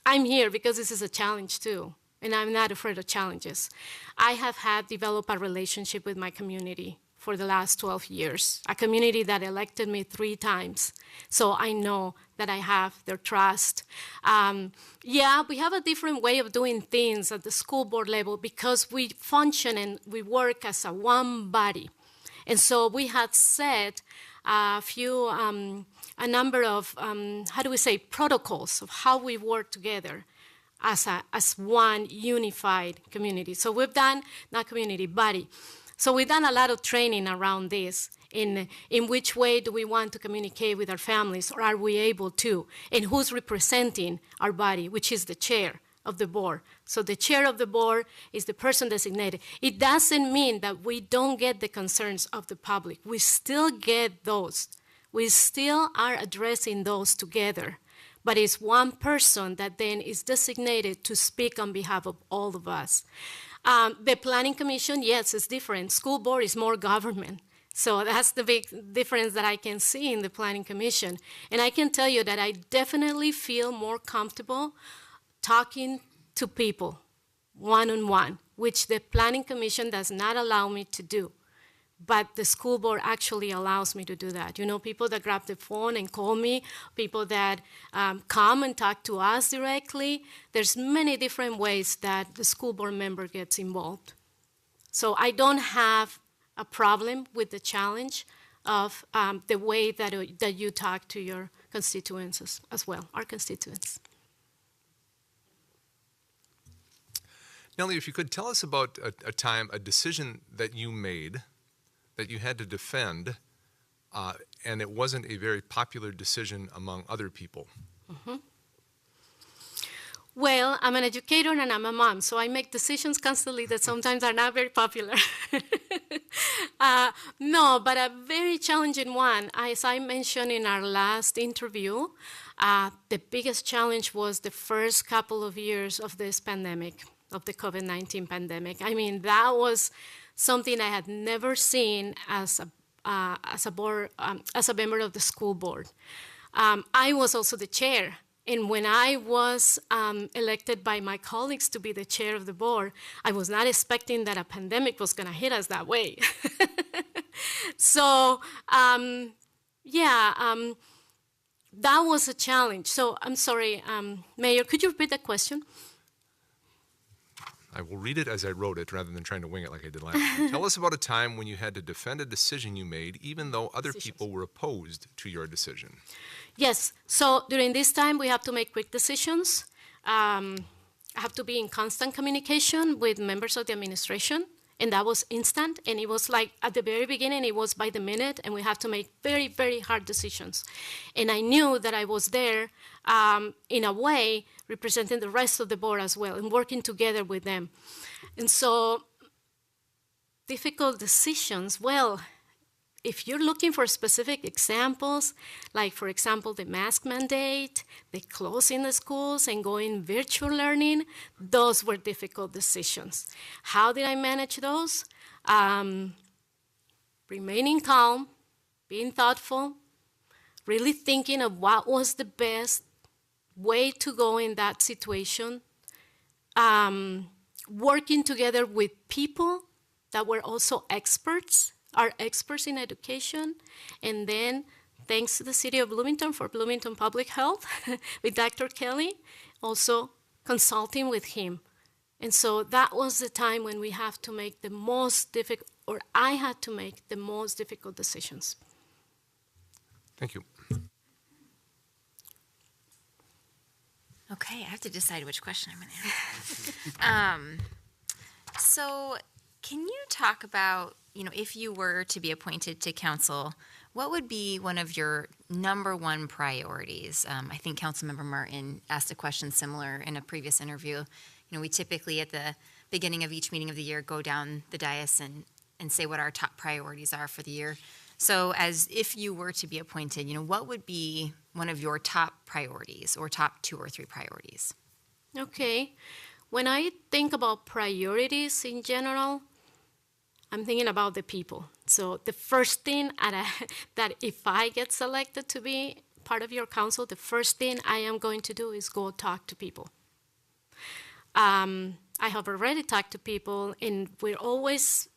I'm here because this is a challenge too. And I'm not afraid of challenges. I have developed a relationship with my community for the last 12 years, a community that elected me 3 times. So I know that I have their trust. Yeah, we have a different way of doing things at the school board level because we function and we work as a one body. And so we had set a number of, protocols of how we work together as one unified community. So we've done, not community, body. So we've done a lot of training around this, in which way do we want to communicate with our families, or are we able to, and who's representing our body, which is the chair of the board. So the chair of the board is the person designated. It doesn't mean that we don't get the concerns of the public. We still get those. We still are addressing those together. But it's one person that then is designated to speak on behalf of all of us. The Planning Commission, yes, is different. School board is more government. So that's the big difference that I can see in the Planning Commission. And I can tell you that I definitely feel more comfortable talking to people one-on-one, which the Planning Commission does not allow me to do. But the school board actually allows me to do that. You know, people that grab the phone and call me, people that come and talk to us directly. There's many different ways that the school board member gets involved. So I don't have a problem with the challenge of the way that you talk to your constituents as well, our constituents. Nellie, if you could tell us about a decision that you made that you had to defend, and it wasn't a very popular decision among other people. Mm-hmm. Well, I'm an educator and I'm a mom, so I make decisions constantly that sometimes are not very popular. No, but a very challenging one. As I mentioned in our last interview, the biggest challenge was the first couple of years of this pandemic, of the COVID-19 pandemic. I mean, that was something I had never seen as a board, as a member of the school board. I was also the chair, and when I was elected by my colleagues to be the chair of the board, I was not expecting that a pandemic was going to hit us that way. So, that was a challenge. So, I'm sorry, Mayor, could you repeat the question? I will read it as I wrote it rather than trying to wing it like I did last time. Tell us about a time when you had to defend a decision you made, even though other people were opposed to your decision. Yes. So during this time, we have to make quick decisions. I have to be in constant communication with members of the administration, and that was instant. And it was like at the very beginning, it was by the minute, and we have to make very, very hard decisions. And I knew that I was there in a way representing the rest of the board as well and working together with them. And so difficult decisions, well, if you're looking for specific examples, like, for example, the mask mandate, the closing the schools and going virtual learning, those were difficult decisions. How did I manage those? Remaining calm, being thoughtful, really thinking of what was the best way to go in that situation, working together with people that were also experts, are experts in education, and then thanks to the city of Bloomington for Bloomington Public Health with Dr. Kelly, also consulting with him. And so that was the time when we have to make the most difficult, or I had to make the most difficult decisions. Thank you. Okay, I have to decide which question I'm going to ask. So can you talk about, if you were to be appointed to council, what would be one of your number one priorities? I think Councilmember Martin asked a question similar in a previous interview. We typically at the beginning of each meeting of the year go down the dais and say what our top priorities are for the year. So as if you were to be appointed, what would be one of your top priorities or top 2 or 3 priorities? Okay. When I think about priorities in general, I'm thinking about the people. So the first thing that if I get selected to be part of your council, the first thing I am going to do is go talk to people. I have already talked to people, and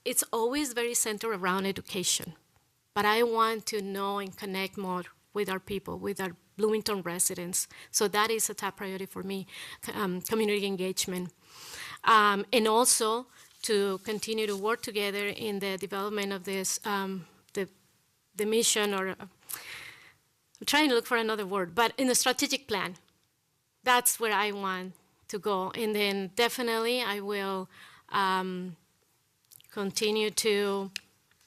it's always very centered around education. But I want to know and connect more with our people, with our Bloomington residents. So that is a top priority for me, community engagement. And also to continue to work together in the development of this, the mission, or I'm trying to look for another word, but in the strategic plan. That's where I want to go. And then definitely I will continue to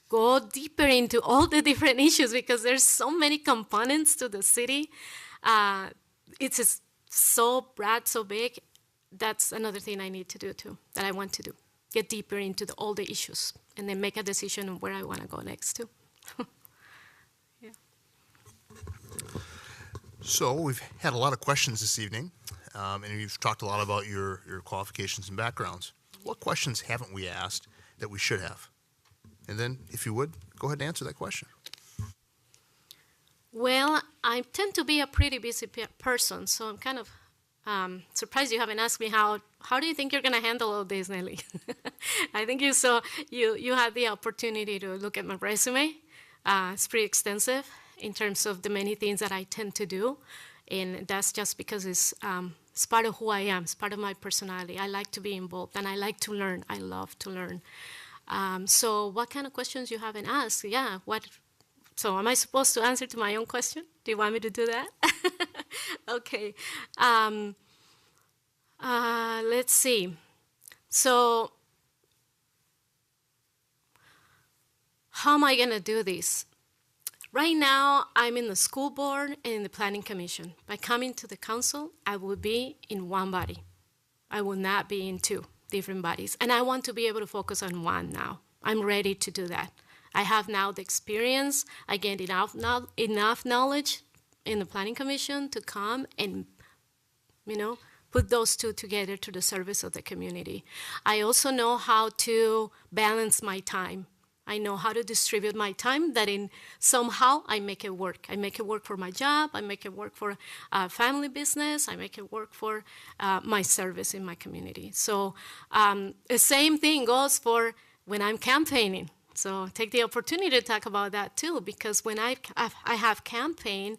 go deeper into all the different issues, because there's so many components to the city. It's just so broad, so big. That's another thing I need to do too, that I want to do. Get deeper into all the issues and then make a decision on where I want to go next too. Yeah. So we've had a lot of questions this evening, and you've talked a lot about your qualifications and backgrounds. What questions haven't we asked that we should have? And then, if you would, go ahead and answer that question. Well, I tend to be a pretty busy person, so I'm kind of surprised you haven't asked me how do you think you're going to handle all this, Nelly? I think you had the opportunity to look at my resume. It's pretty extensive in terms of the many things that I tend to do, and that's just because it's part of who I am. It's part of my personality. I like to be involved, and I like to learn. I love to learn. So what kind of questions you haven't asked? Yeah, so am I supposed to answer to my own question? Do you want me to do that? Okay. Let's see. So how am I going to do this? Right now, I'm in the school board and in the planning commission. By coming to the council, I will be in one body. I will not be in two different bodies. And I want to be able to focus on one now. I'm ready to do that. I have now the experience. I gained enough knowledge in the planning commission to come and, put those two together to the service of the community. I also know how to balance my time. I know how to distribute my time, that somehow I make it work. I make it work for my job. I make it work for family business. I make it work for my service in my community. So the same thing goes for when I'm campaigning. So take the opportunity to talk about that too, because when I have campaign,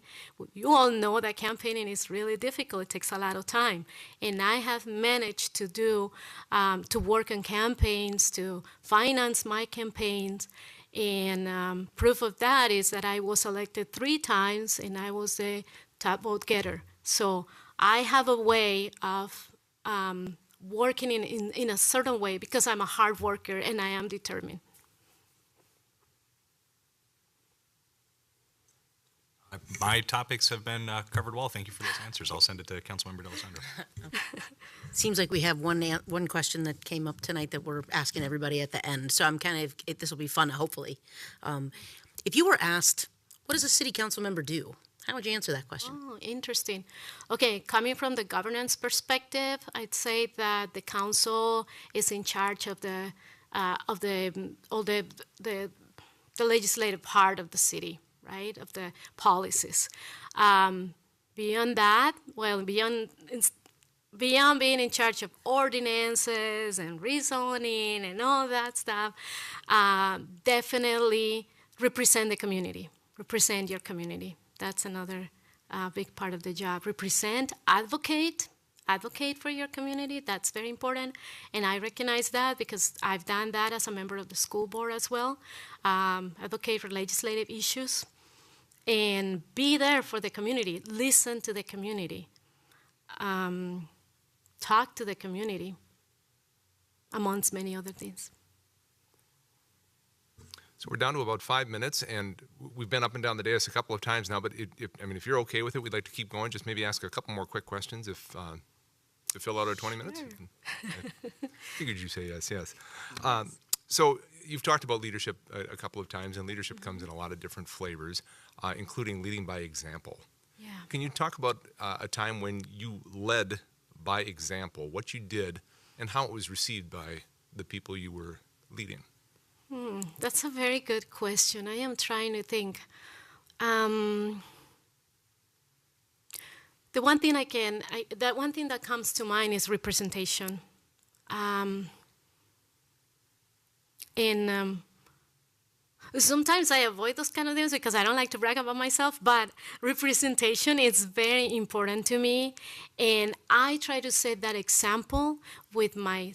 you all know that campaigning is really difficult. It takes a lot of time. And I have managed to work on campaigns, to finance my campaigns. And proof of that is that I was elected 3 times and I was the top vote getter. So I have a way of working in a certain way, because I'm a hard worker and I am determined. My topics have been covered well. Thank you for those answers. I'll send it to Councilmember D'Alessandro. Seems like we have one question that came up tonight that we're asking everybody at the end. So I'm this will be fun, hopefully. If you were asked, what does a city council member do? How would you answer that question? Oh, interesting. Okay, coming from the governance perspective, I'd say that the council is in charge of the legislative part of the city, right, of the policies. Beyond that, beyond being in charge of ordinances and rezoning and all that stuff, definitely represent the community, represent your community. That's another big part of the job. Represent, advocate for your community. That's very important. And I recognize that because I've done that as a member of the school board as well. Advocate for legislative issues and be there for the community. Listen to the community. Talk to the community, amongst many other things. So we're down to about 5 minutes, and we've been up and down the dais a couple of times now, but if you're okay with it, we'd like to keep going. Just maybe ask a couple more quick questions to fill out our 20 minutes. Sure. I figured you say yes. So you've talked about leadership a couple of times, and leadership comes in a lot of different flavors, including leading by example. Yeah. Can you talk about a time when you led by example, what you did, and how it was received by the people you were leading? That's a very good question. I am trying to think. The one thing that comes to mind is representation. And sometimes I avoid those kind of things because I don't like to brag about myself, but representation is very important to me. And I try to set that example with my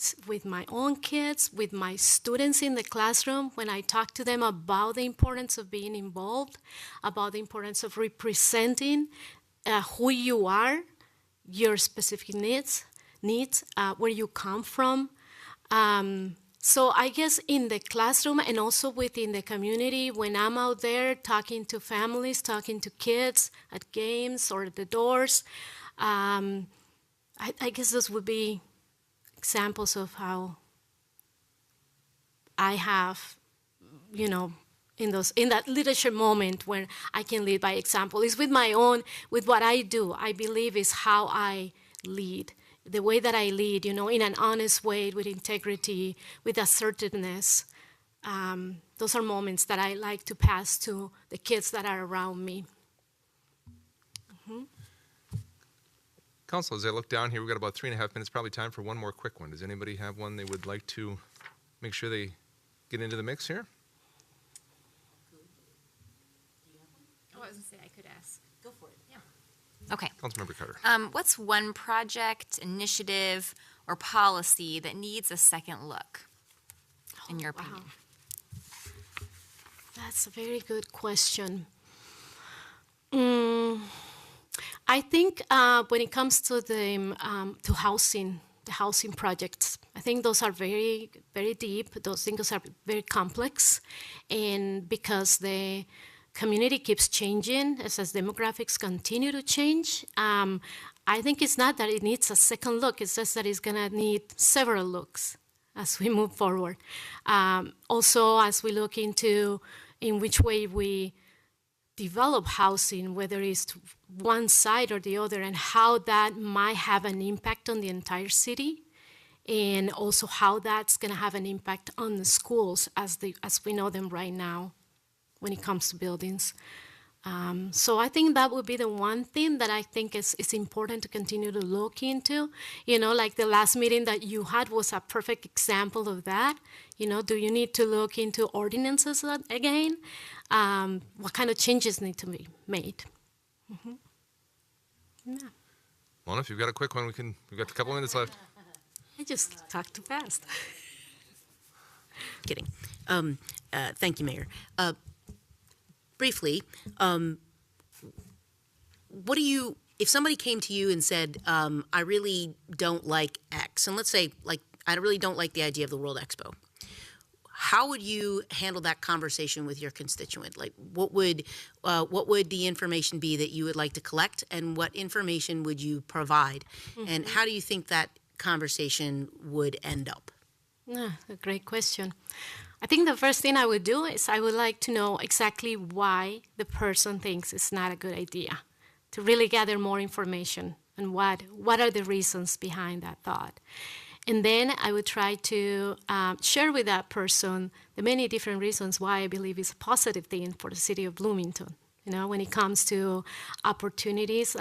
own kids, with my students in the classroom, when I talk to them about the importance of being involved, about the importance of representing who you are, your specific needs, where you come from. So I guess in the classroom and also within the community, when I'm out there talking to families, talking to kids at games or at the doors, I guess those would be examples of how I have, in that leadership moment where I can lead by example. It's with what I do, I believe is how I lead. The way that I lead, in an honest way, with integrity, with assertiveness. Those are moments that I like to pass to the kids that are around me. Council, as I look down here, we've got about 3.5 minutes, probably time for one more quick one. Does anybody have one they would like to make sure they get into the mix here? Oh, I was going to say I could ask. Go for it. Yeah. Okay. Councilmember Carter. What's one project, initiative, or policy that needs a second look, in your opinion? That's a very good question. I think when it comes to to housing, the housing projects, I think those are very, very deep. Those things are very complex, and because the community keeps changing as demographics continue to change. I think it's not that it needs a second look, it's just that it's gonna need several looks as we move forward. Also, as we look into in which way we develop housing, whether it's to one side or the other, and how that might have an impact on the entire city, and also how that's gonna have an impact on the schools as we know them right now, when it comes to buildings. So I think that would be the one thing that I think is important to continue to look into. Like the last meeting that you had was a perfect example of that. Do you need to look into ordinances again? What kind of changes need to be made? Yeah. Well, if you've got a quick one, we've got a couple minutes left. I just talked too fast. Kidding. Thank you, Mayor. Briefly, if somebody came to you and said, I really don't like X, and let's say, I really don't like the idea of the World Expo, how would you handle that conversation with your constituent? What would the information be that you would like to collect, and what information would you provide? Mm-hmm. And how do you think that conversation would end up? A great question. I think the first thing I would do is I would like to know exactly why the person thinks it's not a good idea, to really gather more information and what are the reasons behind that thought. And then I would try to share with that person the many different reasons why I believe it's a positive thing for the city of Bloomington. When it comes to opportunities,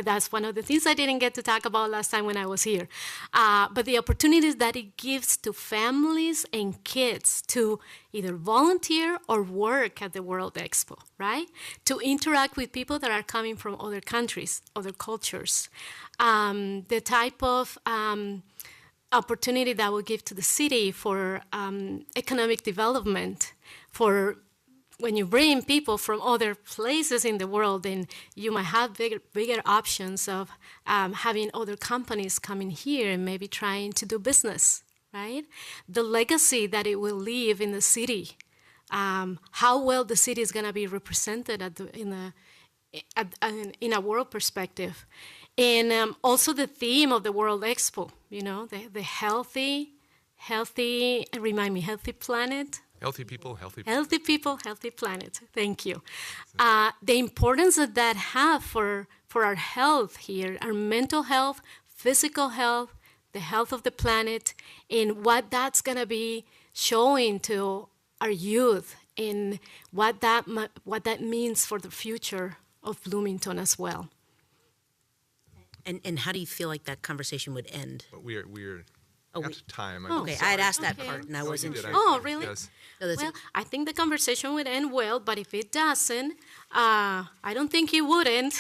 that's one of the things I didn't get to talk about last time when I was here. But the opportunities that it gives to families and kids to either volunteer or work at the World Expo, right? To interact with people that are coming from other countries, other cultures. The type of opportunity that will give to the city for economic development, for when you bring people from other places in the world, then you might have bigger options of having other companies coming here and maybe trying to do business, right? The legacy that it will leave in the city, how well the city is going to be represented in a world perspective. And also the theme of the World Expo, the healthy planet. Healthy people, healthy planet. Healthy people, healthy planet. Thank you. The importance that have for our health here, our mental health, physical health, the health of the planet, and what that's going to be showing to our youth, and what that means for the future of Bloomington as well. And how do you feel like that conversation would end? We're Oh, At time. Okay, I had asked that Okay. part and I No, you wasn't did. sure. Oh, really? Yes. No, that's Well, it. I think the conversation would end well, but if it doesn't, I don't think it wouldn't.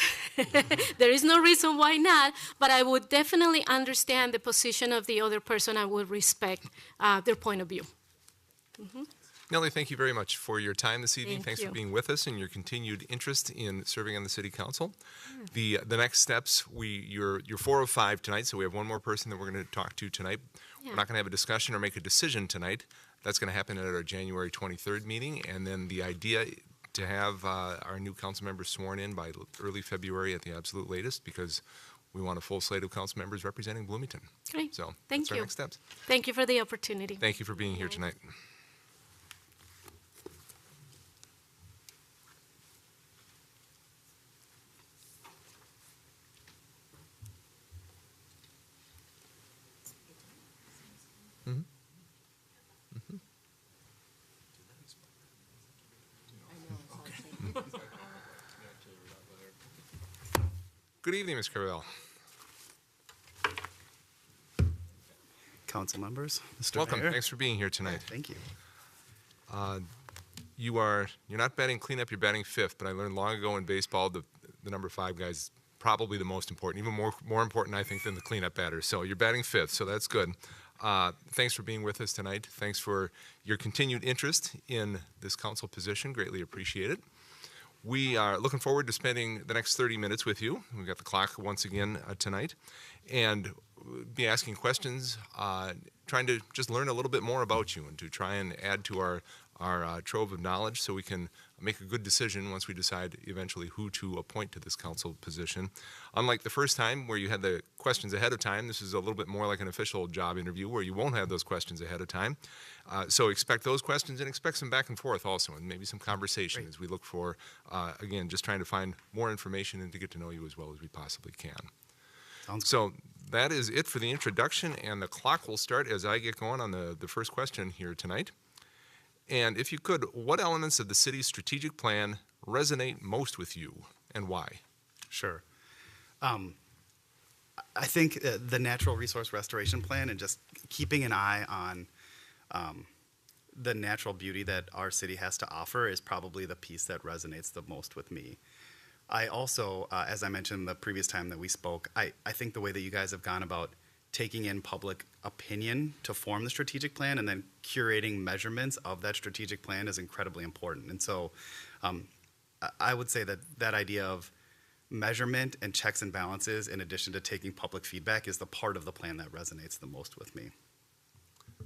There is no reason why not, but I would definitely understand the position of the other person. I would respect their point of view. Nellie, thank you very much for your time this evening. Thank Thanks you. for being with us and your continued interest in serving on the city council. The next steps, you're 4 of 5 tonight, so we have one more person that we're going to talk to tonight. We're Yeah. not going to have a discussion or make a decision tonight. That's going to happen at our January 23rd meeting, and then the idea to have our new council members sworn in by early February at the absolute latest, because we want a full slate of council members representing Bloomington. Great. So Thank that's our you. next steps. Thank you for the opportunity. Thank you for being here tonight. Good evening, Ms. Carvel. Council members, Mr. Welcome. Mayor. Thanks for being here tonight. Thank you. You're not batting cleanup, you're batting fifth, but I learned long ago in baseball the number 5 guy is probably the most important, even more important, I think, than the cleanup batter. So you're batting fifth, so that's good. Thanks for being with us tonight. Thanks for your continued interest in this council position. Greatly appreciate it. We are looking forward to spending the next 30 minutes with you. We've got the clock once again tonight, and be asking questions, trying to just learn a little bit more about you and to try and add to our trove of knowledge so we can make a good decision once we decide eventually who to appoint to this council position. Unlike the first time where you had the questions ahead of time, this is a little bit more like an official job interview where you won't have those questions ahead of time. So expect those questions and expect some back and forth also, and maybe some conversation as we look for, again, just trying to find more information and to get to know you as well as we possibly can. Sounds So that is it for the introduction, and the clock will start as I get going on the first question here tonight. And if you could, what elements of the city's strategic plan resonate most with you and why? Sure. I think the natural resource restoration plan and just keeping an eye on the natural beauty that our city has to offer is probably the piece that resonates the most with me. I also, as I mentioned the previous time that we spoke, I think the way that you guys have gone about taking in public opinion to form the strategic plan and then curating measurements of that strategic plan is incredibly important. And so I would say that that idea of measurement and checks and balances in addition to taking public feedback is the part of the plan that resonates the most with me.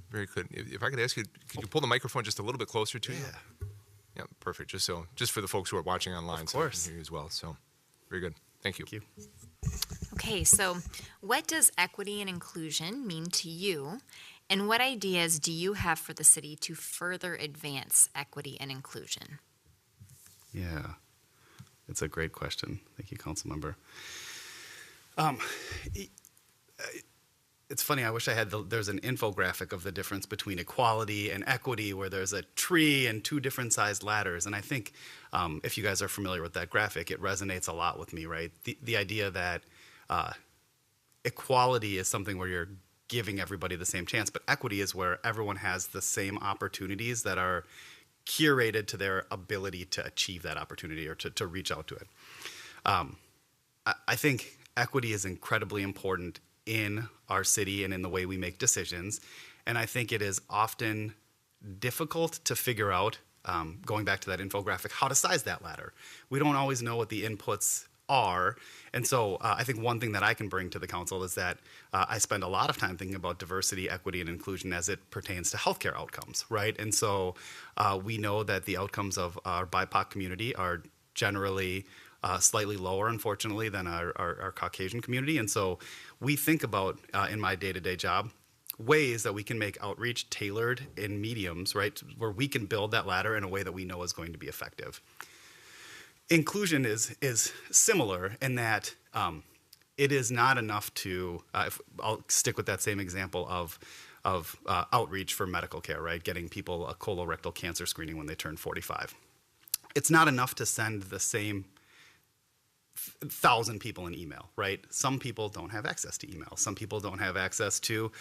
Very good. If I could ask you, could you pull the microphone just a little bit closer to you? Yeah, perfect. Just for the folks who are watching online, Of so they course. can hear you as well. So, very good. Thank you. Thank you. Okay, so what does equity and inclusion mean to you? And what ideas do you have for the city to further advance equity and inclusion? Yeah, it's a great question. Thank you, council member. It's funny, I wish I had there's an infographic of the difference between equality and equity where there's a tree and 2 different sized ladders. And I think if you guys are familiar with that graphic, it resonates a lot with me, right? The idea that equality is something where you're giving everybody the same chance, but equity is where everyone has the same opportunities that are curated to their ability to achieve that opportunity or to reach out to it. I think equity is incredibly important in our city and in the way we make decisions. And I think it is often difficult to figure out, going back to that infographic, how to size that ladder. We don't always know what the inputs are. And so I think one thing that I can bring to the council is that I spend a lot of time thinking about diversity, equity, and inclusion as it pertains to healthcare outcomes, right? And so we know that the outcomes of our BIPOC community are generally slightly lower, unfortunately, than our Caucasian community. And so we think about, in my day-to-day job, ways that we can make outreach tailored in mediums, right, where we can build that ladder in a way that we know is going to be effective. Inclusion is similar in that it is not enough to, I'll stick with that same example of outreach for medical care, right, getting people a colorectal cancer screening when they turn 45. It's not enough to send the same 1,000 people in email, right? Some people don't have access to email. Some people don't have access to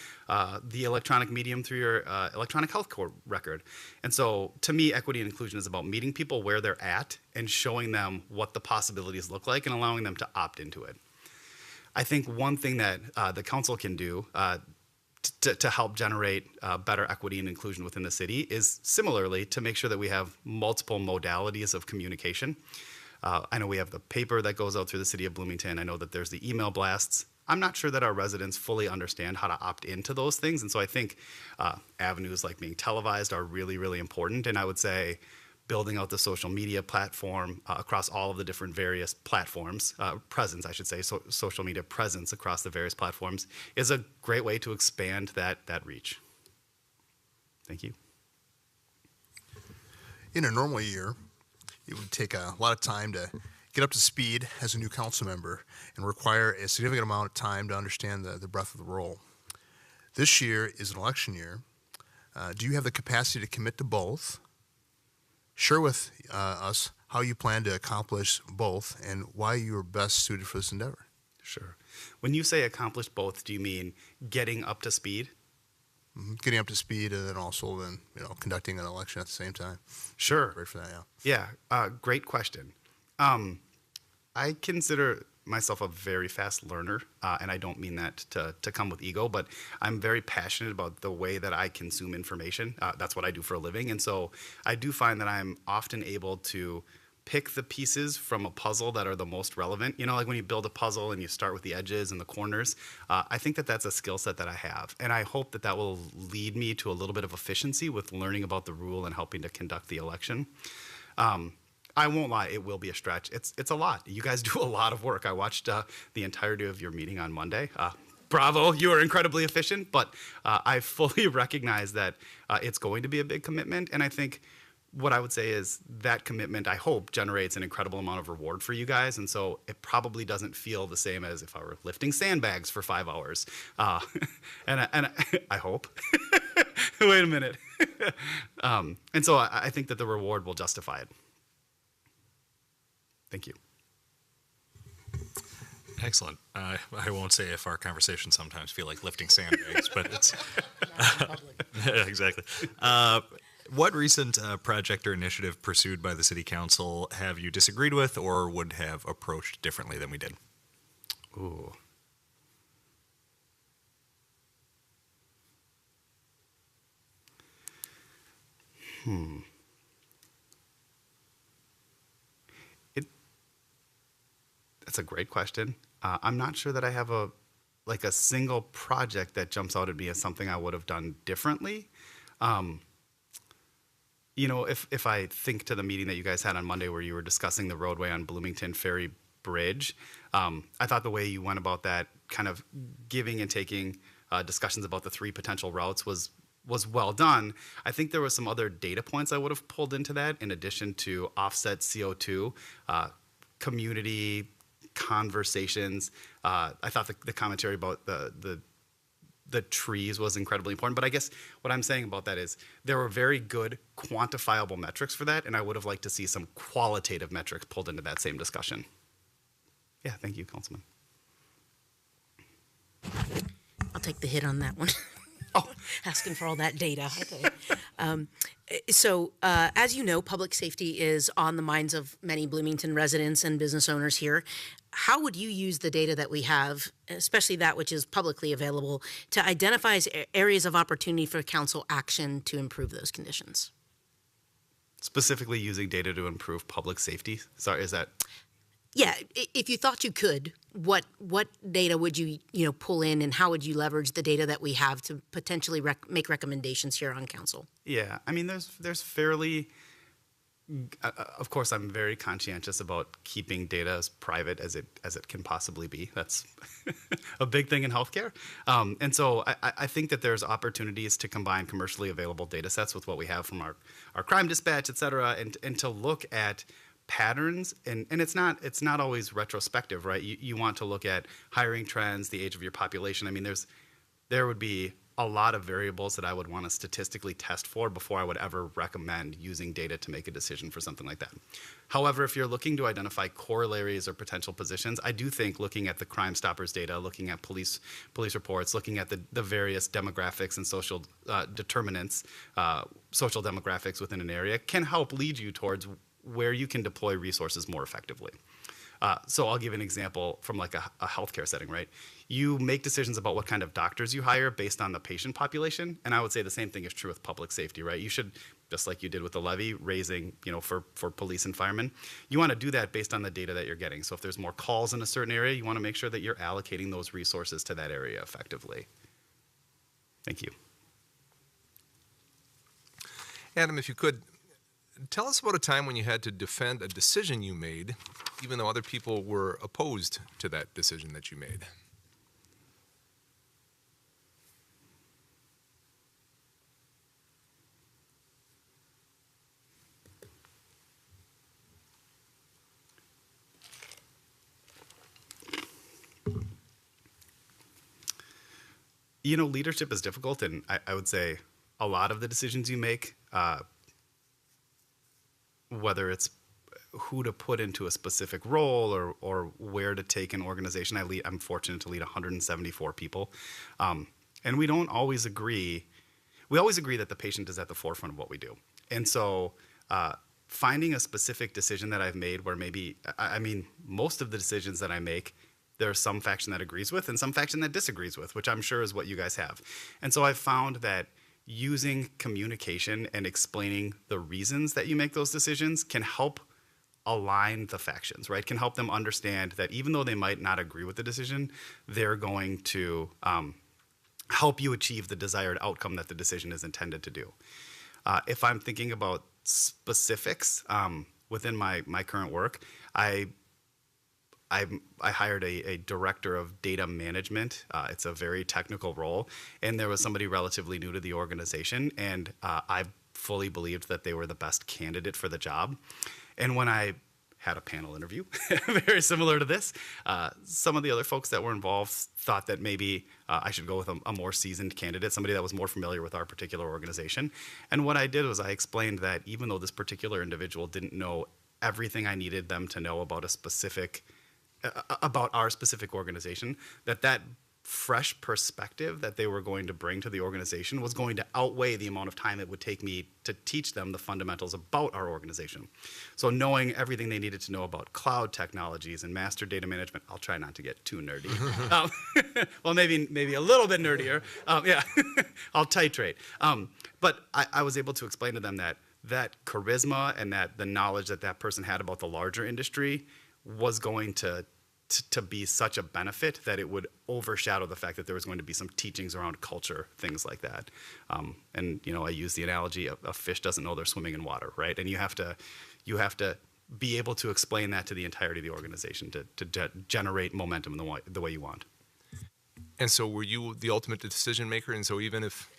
the electronic medium through your electronic health record. And so to me, equity and inclusion is about meeting people where they're at and showing them what the possibilities look like and allowing them to opt into it. I think one thing that the council can do to help generate better equity and inclusion within the city is similarly to make sure that we have multiple modalities of communication. I know we have the paper that goes out through the city of Bloomington. I know that there's the email blasts. I'm not sure that our residents fully understand how to opt into those things. And so I think avenues like being televised are really, really important. And I would say building out the social media platform across all of the different various platforms, presence, I should say, social media presence across the various platforms is a great way to expand that reach. Thank you. In a normal year, it would take a lot of time to get up to speed as a new council member and require a significant amount of time to understand the breadth of the role. This year is an election year. Do you have the capacity to commit to both? Share with us how you plan to accomplish both and why you are best suited for this endeavor. Sure. When you say accomplish both, do you mean getting up to speed? Getting up to speed and then also conducting an election at the same time. Sure. Great for that, yeah. Yeah, great question. I consider myself a very fast learner, and I don't mean that to come with ego, but I'm very passionate about the way that I consume information. That's what I do for a living, and so I do find that I'm often able to pick the pieces from a puzzle that are the most relevant. Like when you build a puzzle and you start with the edges and the corners, I think that that's a skill set that I have. And I hope that that will lead me to a little bit of efficiency with learning about the rule and helping to conduct the election. I won't lie, it will be a stretch. It's a lot. You guys do a lot of work. I watched the entirety of your meeting on Monday. Bravo, you are incredibly efficient, but I fully recognize that it's going to be a big commitment. And I think what I would say is that commitment, I hope, generates an incredible amount of reward for you guys. And so it probably doesn't feel the same as if I were lifting sandbags for 5 hours. And I hope. Wait a minute. And so I think that the reward will justify it. Thank you. Excellent. I won't say if our conversations sometimes feel like lifting sandbags, but it's yeah, exactly. What recent project or initiative pursued by the City Council have you disagreed with or would have approached differently than we did? Ooh. That's a great question. I'm not sure that I have a single project that jumps out at me as something I would have done differently. If I think to the meeting that you guys had on Monday where you were discussing the roadway on Bloomington Ferry Bridge, I thought the way you went about that, kind of giving and taking discussions about the 3 potential routes was well done. I think there were some other data points I would have pulled into that in addition to offset CO2, community conversations. I thought the commentary about the trees was incredibly important. But I guess what I'm saying about that is there were very good quantifiable metrics for that, and I would have liked to see some qualitative metrics pulled into that same discussion. Yeah, thank you, Councilman. I'll take the hit on that one. Asking for all that data. Okay. So, as you know, public safety is on the minds of many Bloomington residents and business owners here. How would you use the data that we have, especially that which is publicly available, to identify areas of opportunity for council action to improve those conditions? Specifically using data to improve public safety? Sorry, is that... Yeah, if you thought you could, what data would you pull in, and how would you leverage the data that we have to potentially make recommendations here on council? Yeah, I mean, there's fairly. Of course, I'm very conscientious about keeping data as private as it can possibly be. That's a big thing in healthcare, and so I think that there's opportunities to combine commercially available data sets with what we have from our crime dispatch, et cetera, and to look at patterns, and it's not always retrospective, right? You want to look at hiring trends, the age of your population. I mean, there would be a lot of variables that I would want to statistically test for before I would ever recommend using data to make a decision for something like that. However, if you're looking to identify corollaries or potential positions, I do think looking at the Crime Stoppers data, looking at police reports, looking at the various demographics and social determinants, social demographics within an area can help lead you towards where you can deploy resources more effectively. So I'll give an example from like a healthcare setting, right? You make decisions about what kind of doctors you hire based on the patient population, and I would say the same thing is true with public safety, right? You should, just like you did with the levy, raising, for police and firemen, you want to do that based on the data that you're getting. So if there's more calls in a certain area, you want to make sure that you're allocating those resources to that area effectively. Thank you. Adam, if you could, tell us about a time when you had to defend a decision you made, even though other people were opposed to that decision that you made. Leadership is difficult, and I would say a lot of the decisions you make, whether it's who to put into a specific role or where to take an organization. I'm fortunate to lead 174 people. And we don't always agree. We always agree that the patient is at the forefront of what we do. And so finding a specific decision that I've made where most of the decisions that I make, there's some faction that agrees with and some faction that disagrees with, which I'm sure is what you guys have. And so I've found that using communication and explaining the reasons that you make those decisions can help align the factions, right? Can help them understand that even though they might not agree with the decision, they're going to help you achieve the desired outcome that the decision is intended to do. If I'm thinking about specifics within my current work, I hired a director of data management. It's a very technical role, and there was somebody relatively new to the organization, and I fully believed that they were the best candidate for the job. And when I had a panel interview, very similar to this, some of the other folks that were involved thought that maybe I should go with a more seasoned candidate, somebody that was more familiar with our particular organization. And what I did was I explained that even though this particular individual didn't know everything I needed them to know about our specific organization, that fresh perspective that they were going to bring to the organization was going to outweigh the amount of time it would take me to teach them the fundamentals about our organization. So knowing everything they needed to know about cloud technologies and master data management, I'll try not to get too nerdy. Well, maybe a little bit nerdier. Yeah, I'll titrate. But I was able to explain to them that charisma and that the knowledge that person had about the larger industry was going to be such a benefit that it would overshadow the fact that there was going to be some teachings around culture, things like that. And I use the analogy of a fish doesn't know they're swimming in water, right? And you have to be able to explain that to the entirety of the organization to generate momentum in the way you want. And so were you the ultimate decision maker? And so even if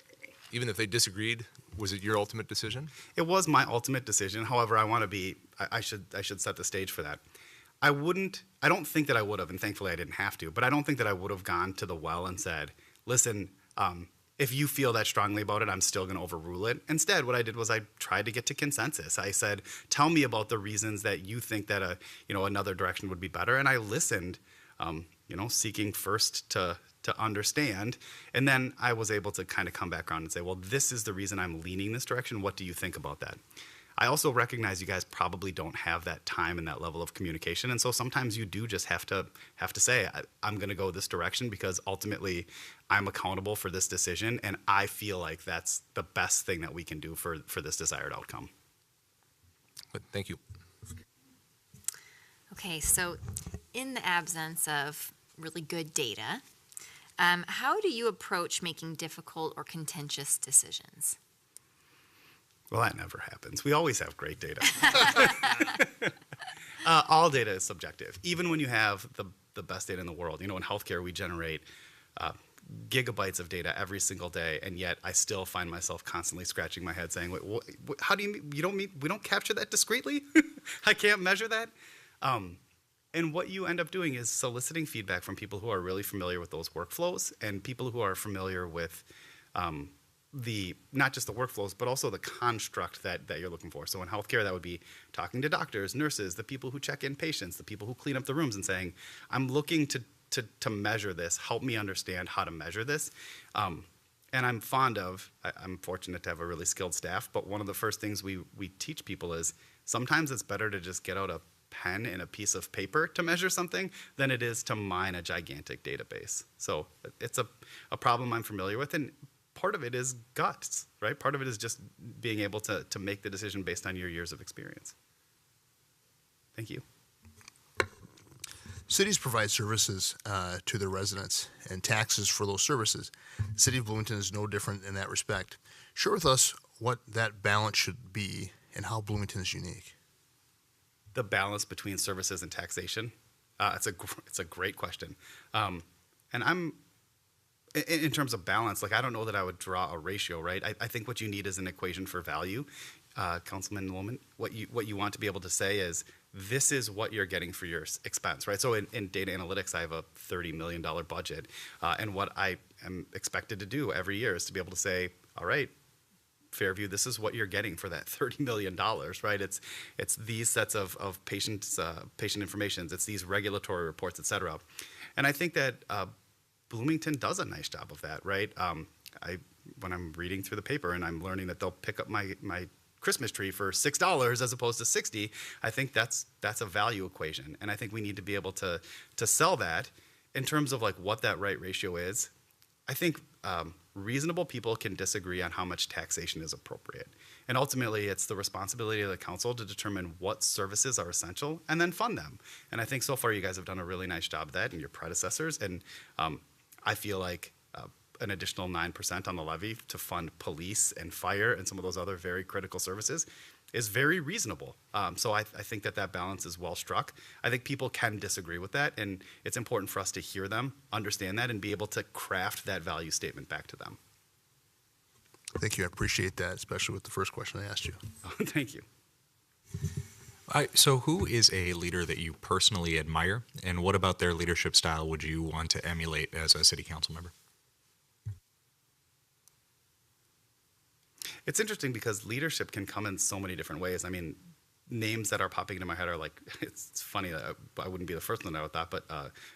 they disagreed, was it your ultimate decision? It was my ultimate decision. However, I should set the stage for that. I don't think that I would have, and thankfully I didn't have to, but I don't think that I would have gone to the well and said, listen, if you feel that strongly about it, I'm still going to overrule it. Instead, what I did was I tried to get to consensus. I said, tell me about the reasons that you think that another direction would be better. And I listened, seeking first to understand. And then I was able to kind of come back around and say, well, this is the reason I'm leaning this direction. What do you think about that? I also recognize you guys probably don't have that time and that level of communication. And so sometimes you do just have to say, I'm going to go this direction because ultimately I'm accountable for this decision. And I feel like that's the best thing that we can do for this desired outcome. Good. Thank you. Okay, so in the absence of really good data, how do you approach making difficult or contentious decisions? Well, that never happens. We always have great data. All data is subjective. Even when you have the best data in the world. In healthcare, we generate gigabytes of data every single day, and yet I still find myself constantly scratching my head saying, wait, how do you mean we don't capture that discreetly? I can't measure that? And what you end up doing is soliciting feedback from people who are really familiar with those workflows and people who are familiar with the not just the workflows, but also the construct that you're looking for. So in healthcare, that would be talking to doctors, nurses, the people who check in patients, the people who clean up the rooms, and saying, I'm looking to measure this. Help me understand how to measure this. And I'm I'm fortunate to have a really skilled staff, but one of the first things we teach people is sometimes it's better to just get out a pen and a piece of paper to measure something than it is to mine a gigantic database. So it's a problem I'm familiar with, and part of it is guts, right? Part of it is just being able to make the decision based on your years of experience. Thank you. Cities provide services to their residents and taxes for those services. The city of Bloomington is no different in that respect. Share with us what that balance should be and how Bloomington is unique. The balance between services and taxation? It's a great question. And I'm, in terms of balance, like I don't know that I would draw a ratio, right? I think what you need is an equation for value. Councilman Lohman, what you want to be able to say is, this is what you're getting for your expense, right? So in data analytics, I have a $30 million budget. And what I am expected to do every year is to be able to say, all right, Fairview, this is what you're getting for that $30 million, right? It's these sets of patient information, it's these regulatory reports, et cetera. And I think that Bloomington does a nice job of that, right? When I'm reading through the paper and I'm learning that they'll pick up my Christmas tree for $6 as opposed to $60, I think that's a value equation. And I think we need to be able to sell that in terms of like what that right ratio is. I think reasonable people can disagree on how much taxation is appropriate. And ultimately, it's the responsibility of the council to determine what services are essential and then fund them. And I think so far you guys have done a really nice job of that and your predecessors. And I feel like an additional 9% on the levy to fund police and fire and some of those other very critical services is very reasonable. So I think that balance is well struck. I think people can disagree with that, and it's important for us to hear them, understand that, and be able to craft that value statement back to them. Thank you. I appreciate that, especially with the first question I asked you. Thank you. So who is a leader that you personally admire, and what about their leadership style would you want to emulate as a city council member? It's interesting because leadership can come in so many different ways. I mean, names that are popping into my head are like, it's funny that I wouldn't be the first one I would thought, but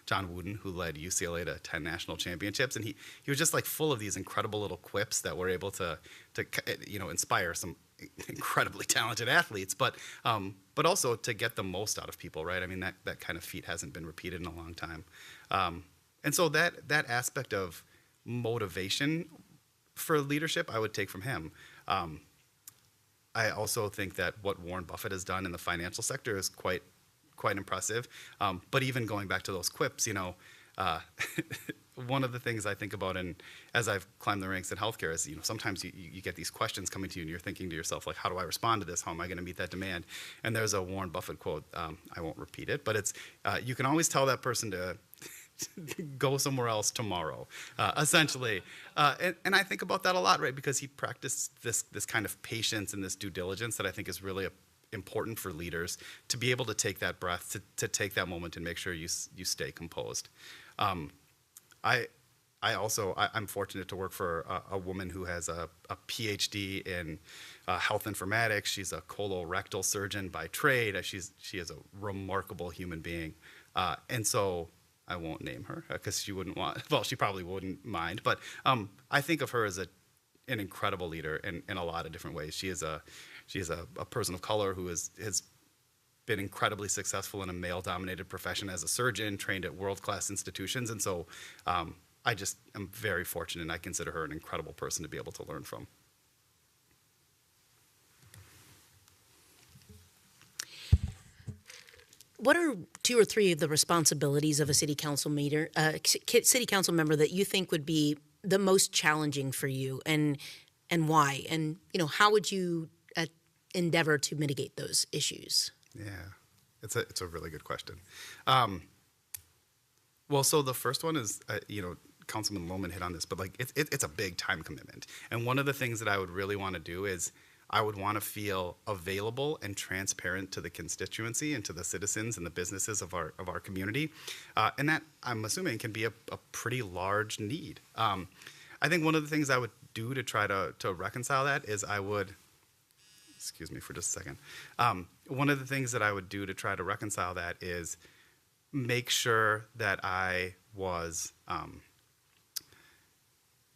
John Wooden, who led UCLA to 10 national championships, and he was just like full of these incredible little quips that were able to inspire some incredibly talented athletes, but also to get the most out of people, right? I mean, that kind of feat hasn't been repeated in a long time. And so that aspect of motivation for leadership, I would take from him. I also think that what Warren Buffett has done in the financial sector is quite impressive. But even going back to those quips, one of the things I think about, and as I've climbed the ranks in healthcare, is sometimes you get these questions coming to you, and you're thinking to yourself, like, how do I respond to this? How am I going to meet that demand? And there's a Warren Buffett quote. I won't repeat it, but it's you can always tell that person to go somewhere else tomorrow, essentially. And I think about that a lot, right? Because he practiced this kind of patience and this due diligence that I think is really important for leaders to be able to take that breath, to take that moment and make sure you stay composed. I'm fortunate to work for a woman who has a PhD in health informatics. She's a colorectal surgeon by trade. She is a remarkable human being. And so I won't name her because she wouldn't want, well, she probably wouldn't mind, but I think of her as an incredible leader in a lot of different ways. She is a person of color who has been incredibly successful in a male-dominated profession as a surgeon, trained at world-class institutions, and so I just am very fortunate, and I consider her an incredible person to be able to learn from. What are 2 or 3 of the responsibilities of a city council member that you think would be the most challenging for you, and why? And how would you endeavor to mitigate those issues? Yeah, it's a really good question. Well, so the first one is Councilman Lohman hit on this, but like it's a big time commitment, and one of the things that I would really want to do is I would want to feel available and transparent to the constituency and to the citizens and the businesses of our community. And that, I'm assuming, can be a pretty large need. I think one of the things I would do to try to reconcile that is I would, excuse me for just a second. One of the things that I would do to try to reconcile that is make sure that I was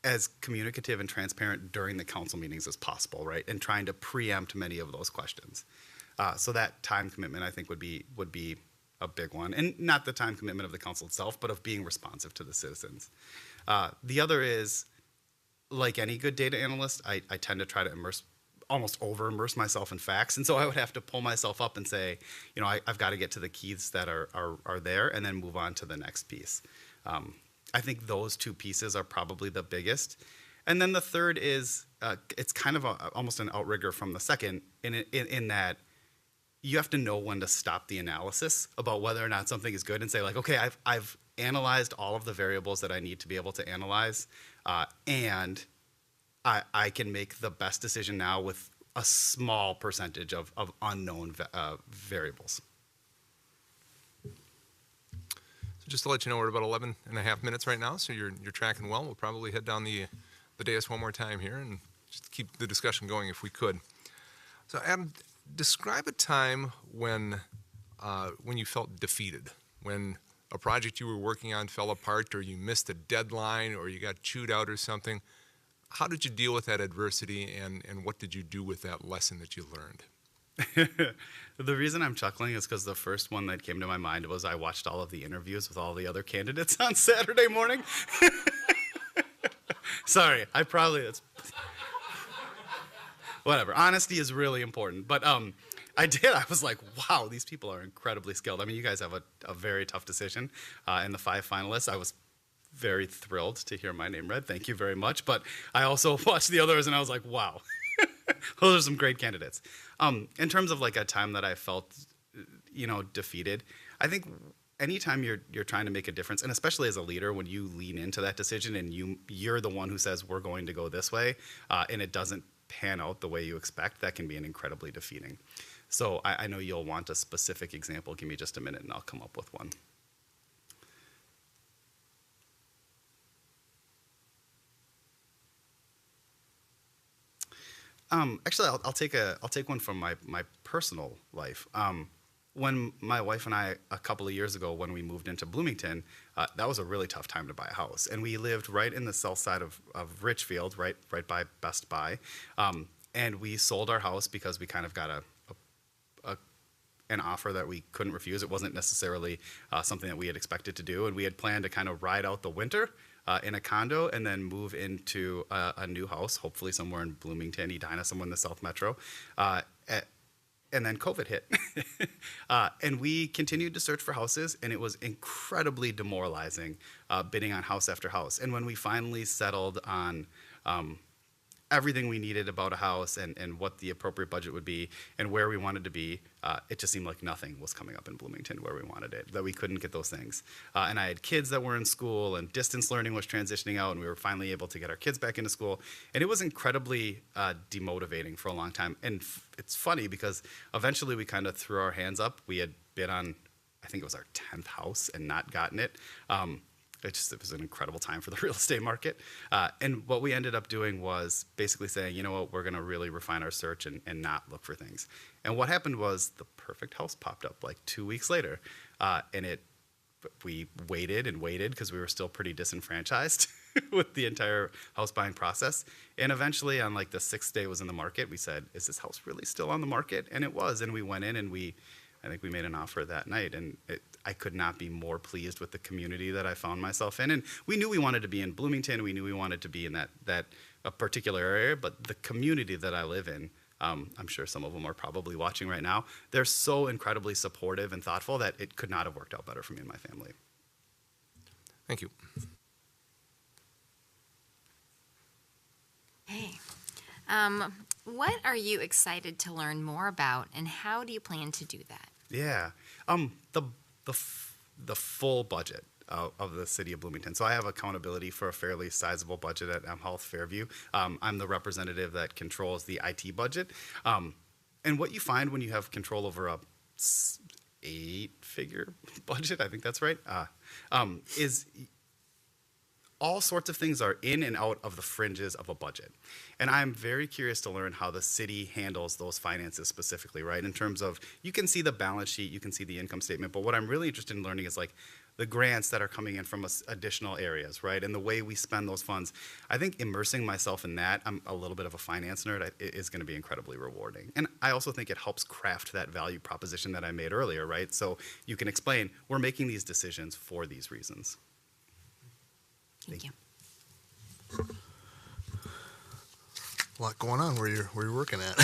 as communicative and transparent during the council meetings as possible, right? And trying to preempt many of those questions. So that time commitment, I think, would be a big one. And not the time commitment of the council itself, but of being responsive to the citizens. The other is, like any good data analyst, I tend to try to almost over-immerse myself in facts. And so I would have to pull myself up and say, you know, I've got to get to the keys that are there and then move on to the next piece. I think those two pieces are probably the biggest. And then the third is, it's kind of almost an outrigger from the second in that you have to know when to stop the analysis about whether or not something is good and say, like, okay, I've analyzed all of the variables that I need to be able to analyze, and I can make the best decision now with a small percentage of unknown variables. So just to let you know, we're about 11 and a half minutes right now, so you're tracking well. We'll probably head down the dais one more time here and just keep the discussion going if we could. So Adam, describe a time when you felt defeated, when a project you were working on fell apart, or you missed a deadline, or you got chewed out or something. How did you deal with that adversity, and what did you do with that lesson that you learned? The reason I'm chuckling is because the first one that came to my mind was I watched all of the interviews with all the other candidates on Saturday morning. Sorry, that's whatever. Honesty is really important. But I was like, wow, these people are incredibly skilled. I mean, you guys have a very tough decision. In the 5 finalists, I was very thrilled to hear my name read. Thank you very much. But I also watched the others and I was like, wow, those are some great candidates. In terms of like a time that I felt, defeated, I think anytime you're trying to make a difference, and especially as a leader, when you lean into that decision and you're the one who says we're going to go this way, and it doesn't pan out the way you expect, that can be an incredibly defeating. So I know you'll want a specific example. Give me just a minute and I'll come up with one. Actually, I'll take one from my personal life. When my wife and I, a couple of years ago, when we moved into Bloomington, that was a really tough time to buy a house. And we lived right in the south side of Richfield, right by Best Buy. And we sold our house because we kind of got an offer that we couldn't refuse. It wasn't necessarily something that we had expected to do. And we had planned to kind of ride out the winter in a condo and then move into a new house, hopefully somewhere in Bloomington, Edina, somewhere in the South Metro. And then COVID hit. And we continued to search for houses, and it was incredibly demoralizing bidding on house after house. And when we finally settled on everything we needed about a house and what the appropriate budget would be and where we wanted to be, it just seemed like nothing was coming up in Bloomington where we wanted it, that we couldn't get those things. And I had kids that were in school, and distance learning was transitioning out, and we were finally able to get our kids back into school. And it was incredibly demotivating for a long time. And it's funny because eventually we kind of threw our hands up. We had bid on, I think it was our 10th house and not gotten it. It was an incredible time for the real estate market. And what we ended up doing was basically saying, you know what, we're going to really refine our search and not look for things. And what happened was the perfect house popped up like 2 weeks later. And we waited and waited because we were still pretty disenfranchised with the entire house buying process. And eventually on like the 6th day it was in the market, we said, is this house really still on the market? And it was. And we went in and I think we made an offer that night, and I could not be more pleased with the community that I found myself in. And we knew we wanted to be in Bloomington. We knew we wanted to be in that a particular area, but the community that I live in, I'm sure some of them are probably watching right now, they're so incredibly supportive and thoughtful that it could not have worked out better for me and my family. Thank you. Hey. What are you excited to learn more about, and how do you plan to do that? Yeah, the full budget of the city of Bloomington. So I have accountability for a fairly sizable budget at M Health Fairview. I'm the representative that controls the IT budget. And what you find when you have control over a 8-figure budget, I think that's right, is all sorts of things are in and out of the fringes of a budget. And I'm very curious to learn how the city handles those finances specifically, right? In terms of, you can see the balance sheet, you can see the income statement, but what I'm really interested in learning is like the grants that are coming in from additional areas, right? And the way we spend those funds. I think immersing myself in that, I'm a little bit of a finance nerd, is going to be incredibly rewarding. And I also think it helps craft that value proposition that I made earlier, right? So you can explain, we're making these decisions for these reasons. Thank you. A lot going on where you're working at.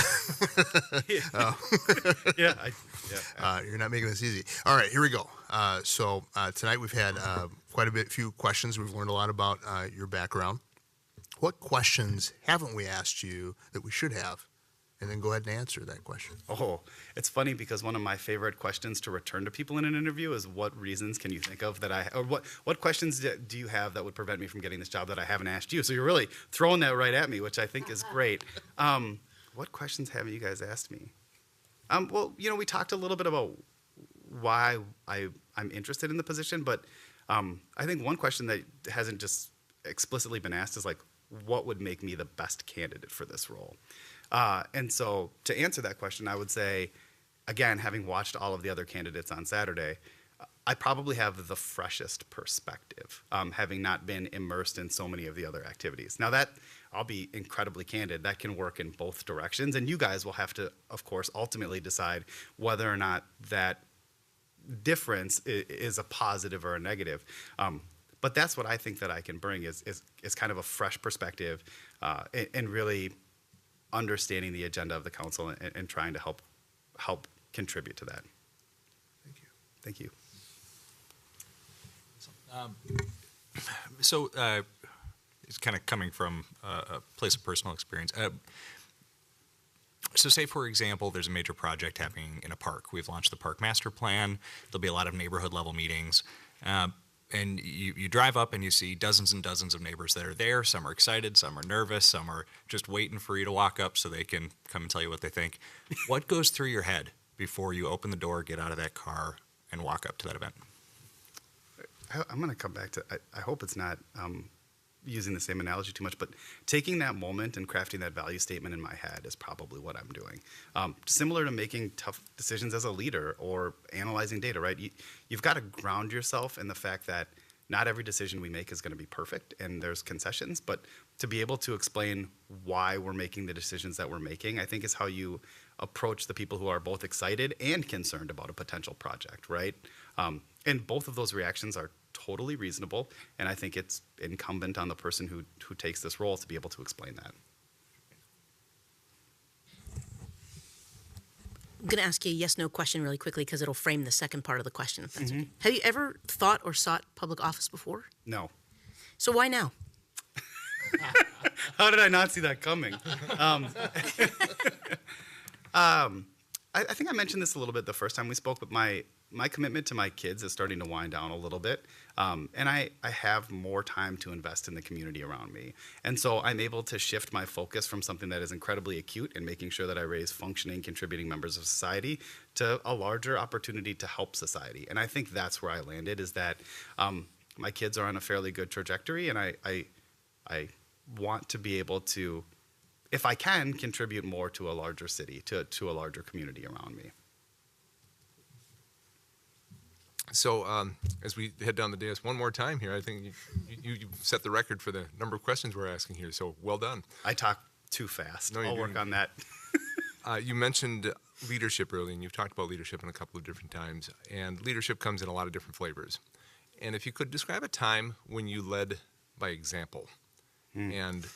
You're not making this easy. All right, here we go. So tonight we've had quite a few questions. We've learned a lot about your background. What questions haven't we asked you that we should have? And then go ahead and answer that question. Oh, it's funny because one of my favorite questions to return to people in an interview is, what reasons can you think of that or what questions do you have that would prevent me from getting this job that I haven't asked you? So you're really throwing that right at me, which I think is great. What questions haven't you guys asked me? Well, we talked a little bit about why I'm interested in the position, but I think one question that hasn't just explicitly been asked is like, what would make me the best candidate for this role? And so to answer that question, I would say, again, having watched all of the other candidates on Saturday, I probably have the freshest perspective, having not been immersed in so many of the other activities. Now that, I'll be incredibly candid, that can work in both directions, and you guys will have to, of course, ultimately decide whether or not that difference is a positive or a negative. But that's what I think that I can bring is kind of a fresh perspective, and really understanding the agenda of the council and trying to help contribute to that. Thank you. Thank you. So it's kind of coming from a place of personal experience. So say, for example, there's a major project happening in a park. We've launched the park master plan. There'll be a lot of neighborhood level meetings. And you drive up and you see dozens and dozens of neighbors that are there. Some are excited, some are nervous, some are just waiting for you to walk up so they can come and tell you what they think. What goes through your head before you open the door, get out of that car, and walk up to that event? I'm going to come back to, I hope it's not using the same analogy too much, but taking that moment and crafting that value statement in my head is probably what I'm doing. Similar to making tough decisions as a leader or analyzing data, right? You've got to ground yourself in the fact that not every decision we make is going to be perfect and there's concessions, but to be able to explain why we're making the decisions that we're making, I think is how you approach the people who are both excited and concerned about a potential project, right? And both of those reactions are totally reasonable, and I think it's incumbent on the person who takes this role to be able to explain that. I'm going to ask you a yes/no question really quickly because it'll frame the second part of the question. If that's okay. Have you ever thought or sought public office before? No. So why now? How did I not see that coming? I think I mentioned this a little bit the first time we spoke, but my commitment to my kids is starting to wind down a little bit. And I have more time to invest in the community around me. And so I'm able to shift my focus from something that is incredibly acute and making sure that I raise functioning, contributing members of society to a larger opportunity to help society. And I think that's where I landed, is that my kids are on a fairly good trajectory, and I want to be able to, if I can, contribute more to a larger city, to a larger community around me. So as we head down the dais one more time here, I think you set the record for the number of questions we're asking here, so well done. I talk too fast. No, I'll work on that. You mentioned leadership earlier, and you've talked about leadership in a couple of different times, and leadership comes in a lot of different flavors. And if you could describe a time when you led by example, and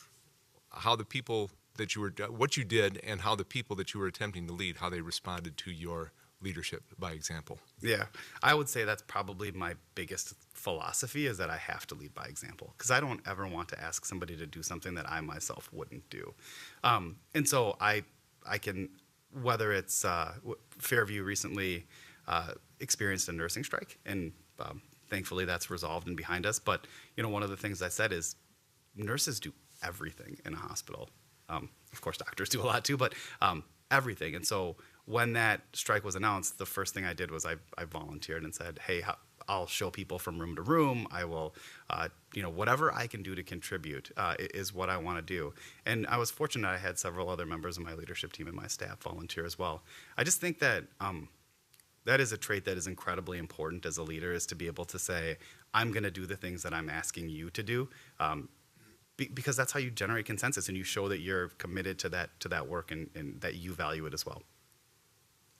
how the people that you were, what you did, and how the people that you were attempting to lead, how they responded to your leadership by example. Yeah, I would say that's probably my biggest philosophy, is that I have to lead by example, because I don't ever want to ask somebody to do something that I myself wouldn't do. And so I can, whether it's Fairview recently experienced a nursing strike, and thankfully that's resolved and behind us. But one of the things I said is nurses do everything in a hospital. Of course, doctors do a lot too, but everything. And so when that strike was announced, the first thing I did was I volunteered and said, hey, I'll show people from room to room. I will, whatever I can do to contribute is what I want to do. And I was fortunate I had several other members of my leadership team and my staff volunteer as well. I just think that that is a trait that is incredibly important as a leader, is to be able to say, I'm going to do the things that I'm asking you to do. Because that's how you generate consensus, and you show that you're committed to that work and that you value it as well.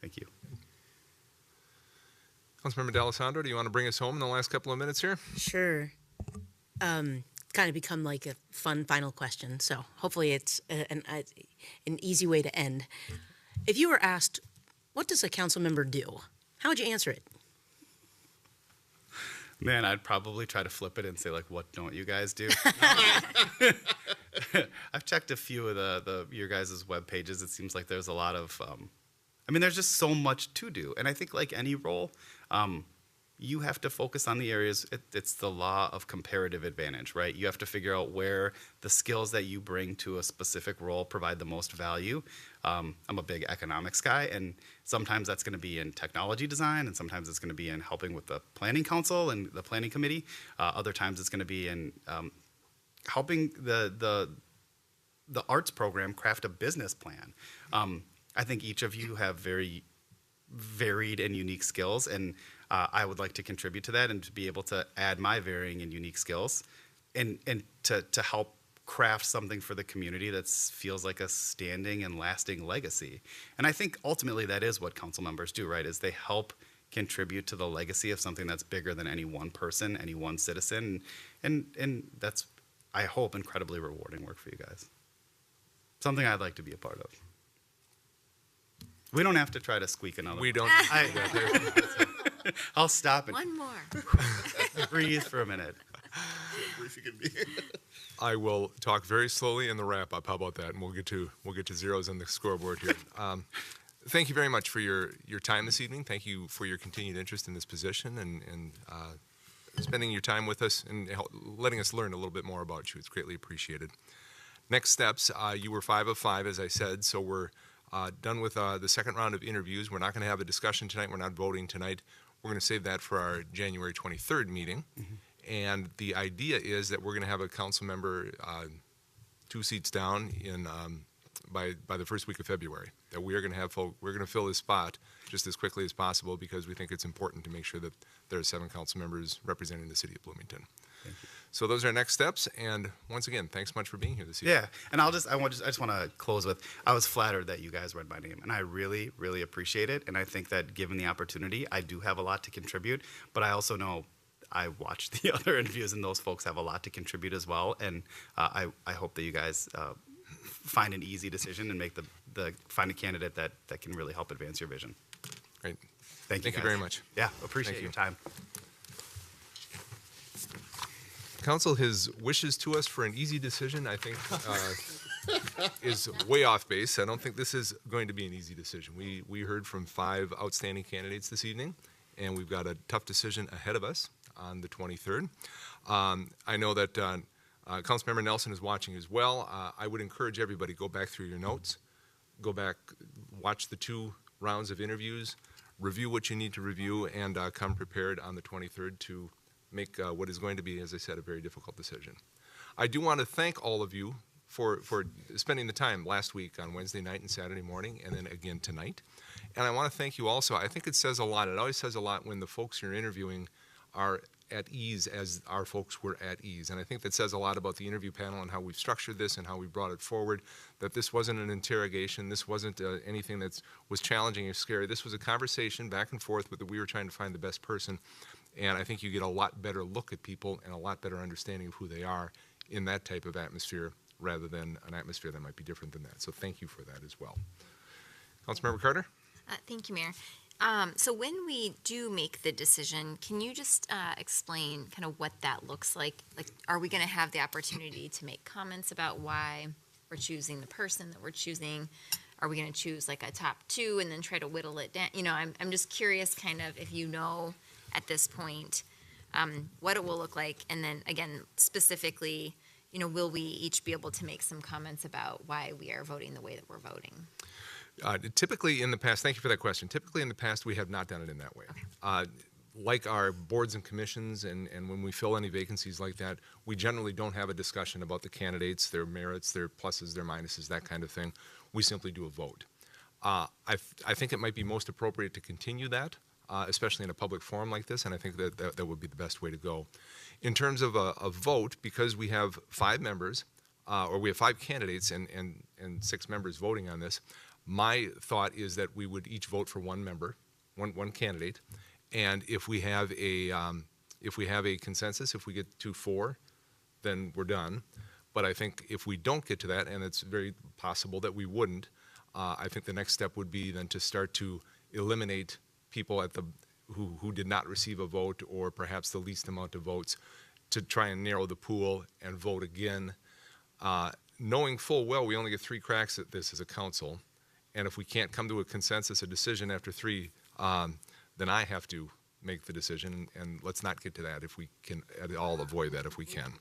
Thank you. Councilmember D'Alessandro, do you want to bring us home in the last couple of minutes here? Sure. Kind of become like a fun final question, so hopefully it's an easy way to end. If you were asked, what does a council member do? How would you answer it? Man, I'd probably try to flip it and say, like, what don't you guys do? I've checked a few of your guys' web pages. It seems like there's a lot of, there's just so much to do. And I think like any role, you have to focus on the areas, it's the law of comparative advantage, right? You have to figure out where the skills that you bring to a specific role provide the most value. I'm a big economics guy, and sometimes that's going to be in technology design, and sometimes it's going to be in helping with the planning council and the planning committee. Other times it's going to be in helping the arts program craft a business plan. I think each of you have very varied and unique skills, and I would like to contribute to that and to be able to add my varying and unique skills and to help craft something for the community that feels like a standing and lasting legacy. And I think ultimately that is what council members do, right? Is they help contribute to the legacy of something that's bigger than any one person, any one citizen. And that's, I hope, incredibly rewarding work for you guys. Something I'd like to be a part of. We don't have to try to squeak another We one. don't. I'll stop and One more. breathe for a minute. Brief you can be. I will talk very slowly in the wrap up. How about that? And we'll get to zeros on the scoreboard here. Thank you very much for your time this evening. Thank you for your continued interest in this position and spending your time with us and letting us learn a little bit more about you. It's greatly appreciated. Next steps, you were 5 of 5, as I said, so we're done with the second round of interviews. We're not going to have a discussion tonight. We're not voting tonight. We're going to save that for our January 23rd meeting. Mm-hmm. And the idea is that we're going to have a council member 2 seats down in by the first week of February. That we are going to have we're going to fill this spot just as quickly as possible because we think it's important to make sure that there are 7 council members representing the city of Bloomington. Thank you. So those are our next steps, and once again, thanks much for being here this evening. Yeah, and I just want to close with, I was flattered that you guys read my name, and I really, really appreciate it, and I think that given the opportunity, I do have a lot to contribute, but I also know I watched the other interviews, and those folks have a lot to contribute as well, and I hope that you guys find an easy decision and find a candidate that can really help advance your vision. Great. Thank you Thank you very much. Yeah, appreciate your time. Council, his wishes to us for an easy decision, I think, is way off base. I don't think this is going to be an easy decision. We heard from 5 outstanding candidates this evening, and we've got a tough decision ahead of us on the 23rd. I know that Councilmember Nelson is watching as well. I would encourage everybody, go back through your notes, go back, watch the 2 rounds of interviews, review what you need to review, and come prepared on the 23rd to make what is going to be, as I said, a very difficult decision. I do want to thank all of you for spending the time last week on Wednesday night and Saturday morning, and then again tonight. And I want to thank you also. I think it says a lot. It always says a lot when the folks you're interviewing are at ease as our folks were at ease. And I think that says a lot about the interview panel and how we've structured this and how we brought it forward, that this wasn't an interrogation. This wasn't anything that was challenging or scary. This was a conversation back and forth, but we were trying to find the best person. And I think you get a lot better look at people and a lot better understanding of who they are in that type of atmosphere rather than an atmosphere that might be different than that. So thank you for that as well. Councilmember Carter? Thank you, Mayor. So when we do make the decision, can you just explain kind of what that looks like? Like, are we going to have the opportunity to make comments about why we're choosing the person that we're choosing? Are we going to choose like a top 2 and then try to whittle it down? You know, I'm just curious kind of if you know at this point what it will look like. And then again, specifically, you know, will we each be able to make some comments about why we are voting the way that we're voting? Typically in the past, thank you for that question. Typically in the past, we have not done it in that way. Okay. like our boards and commissions, and when we fill any vacancies like that, we generally don't have a discussion about the candidates, their merits, their pluses, their minuses, that kind of thing. We simply do a vote. I think it might be most appropriate to continue that, especially in a public forum like this, and I think that would be the best way to go. In terms of a vote, because we have 5 members, or we have 5 candidates and 6 members voting on this, my thought is that we would each vote for one member, one candidate, and if we have a consensus, if we get to 4, then we're done. But I think if we don't get to that, and it's very possible that we wouldn't, I think the next step would be then to start to eliminate people who did not receive a vote, or perhaps the least amount of votes, to try and narrow the pool and vote again, knowing full well we only get 3 cracks at this as a council, and if we can't come to a consensus, a decision after 3, then I have to make the decision, and let's not get to that if we can at all avoid that if we can.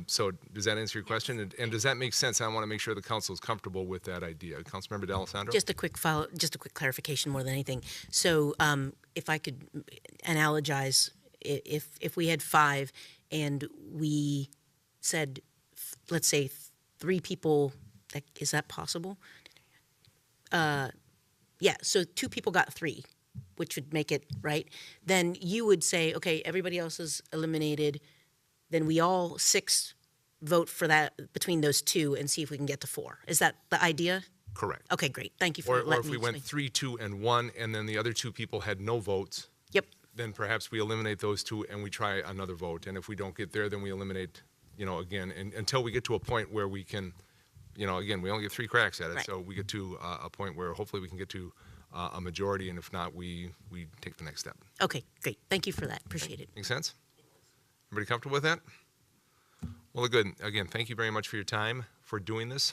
So does that answer your question? And does that make sense? I want to make sure the council is comfortable with that idea. Councilmember D'Alessandro? Just a quick clarification more than anything. So if I could analogize, if we had 5 and we said, let's say 3 people, is that possible? Yeah, so 2 people got 3, which would make it, right? Then you would say, okay, everybody else is eliminated. Then we all 6 vote for that between those 2 and see if we can get to 4. Is that the idea? Correct. Okay, great. Thank you for letting me Or if we explain. went 3, 2, and 1, and then the other 2 people had no votes, Yep. then perhaps we eliminate those 2 and we try another vote. And if we don't get there, then we eliminate, again, until we get to a point where we can, again, we only get 3 cracks at it. Right. So we get to a point where hopefully we can get to a majority, and if not, we take the next step. Okay, great. Thank you for that. Appreciate it. Make sense? Everybody comfortable with that? Well, good. Again, thank you very much for your time for doing this.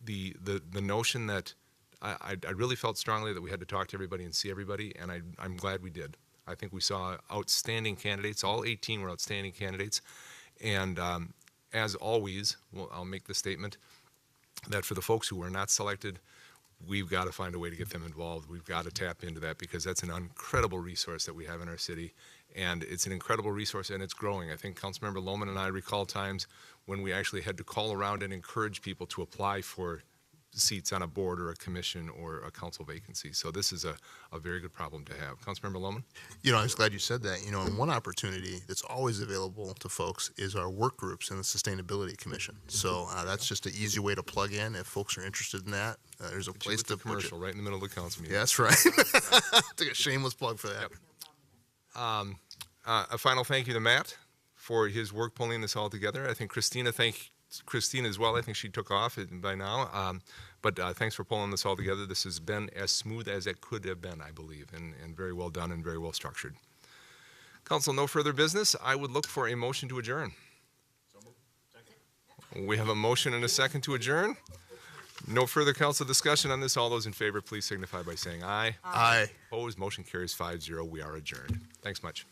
The notion that I really felt strongly that we had to talk to everybody and see everybody, and I'm glad we did. I think we saw outstanding candidates. All 18 were outstanding candidates. And as always, I'll make the statement that for the folks who were not selected, we've got to find a way to get them involved. We've got to tap into that, because that's an incredible resource that we have in our city. And it's an incredible resource, and it's growing. I think Councilmember Lohman and I recall times when we actually had to call around and encourage people to apply for seats on a board or a commission or a council vacancy. So this is a very good problem to have. Councilmember Lohman? I was glad you said that. And one opportunity that's always available to folks is our work groups in the Sustainability Commission. So that's just an easy way to plug in if folks are interested in that. There's a place to commercial right in the middle of the council meeting. Yeah, that's right. Take a shameless plug for that. Yep. A final thank you to Matt for his work pulling this all together. I think Christina as well. I think she took off by now. But thanks for pulling this all together. This has been as smooth as it could have been, I believe, and very well done and very well structured. Council, no further business. I would look for a motion to adjourn. We have a motion and a second to adjourn. No further council discussion on this. All those in favor, please signify by saying aye. Aye. Opposed, motion carries 5-0. We are adjourned. Thanks much.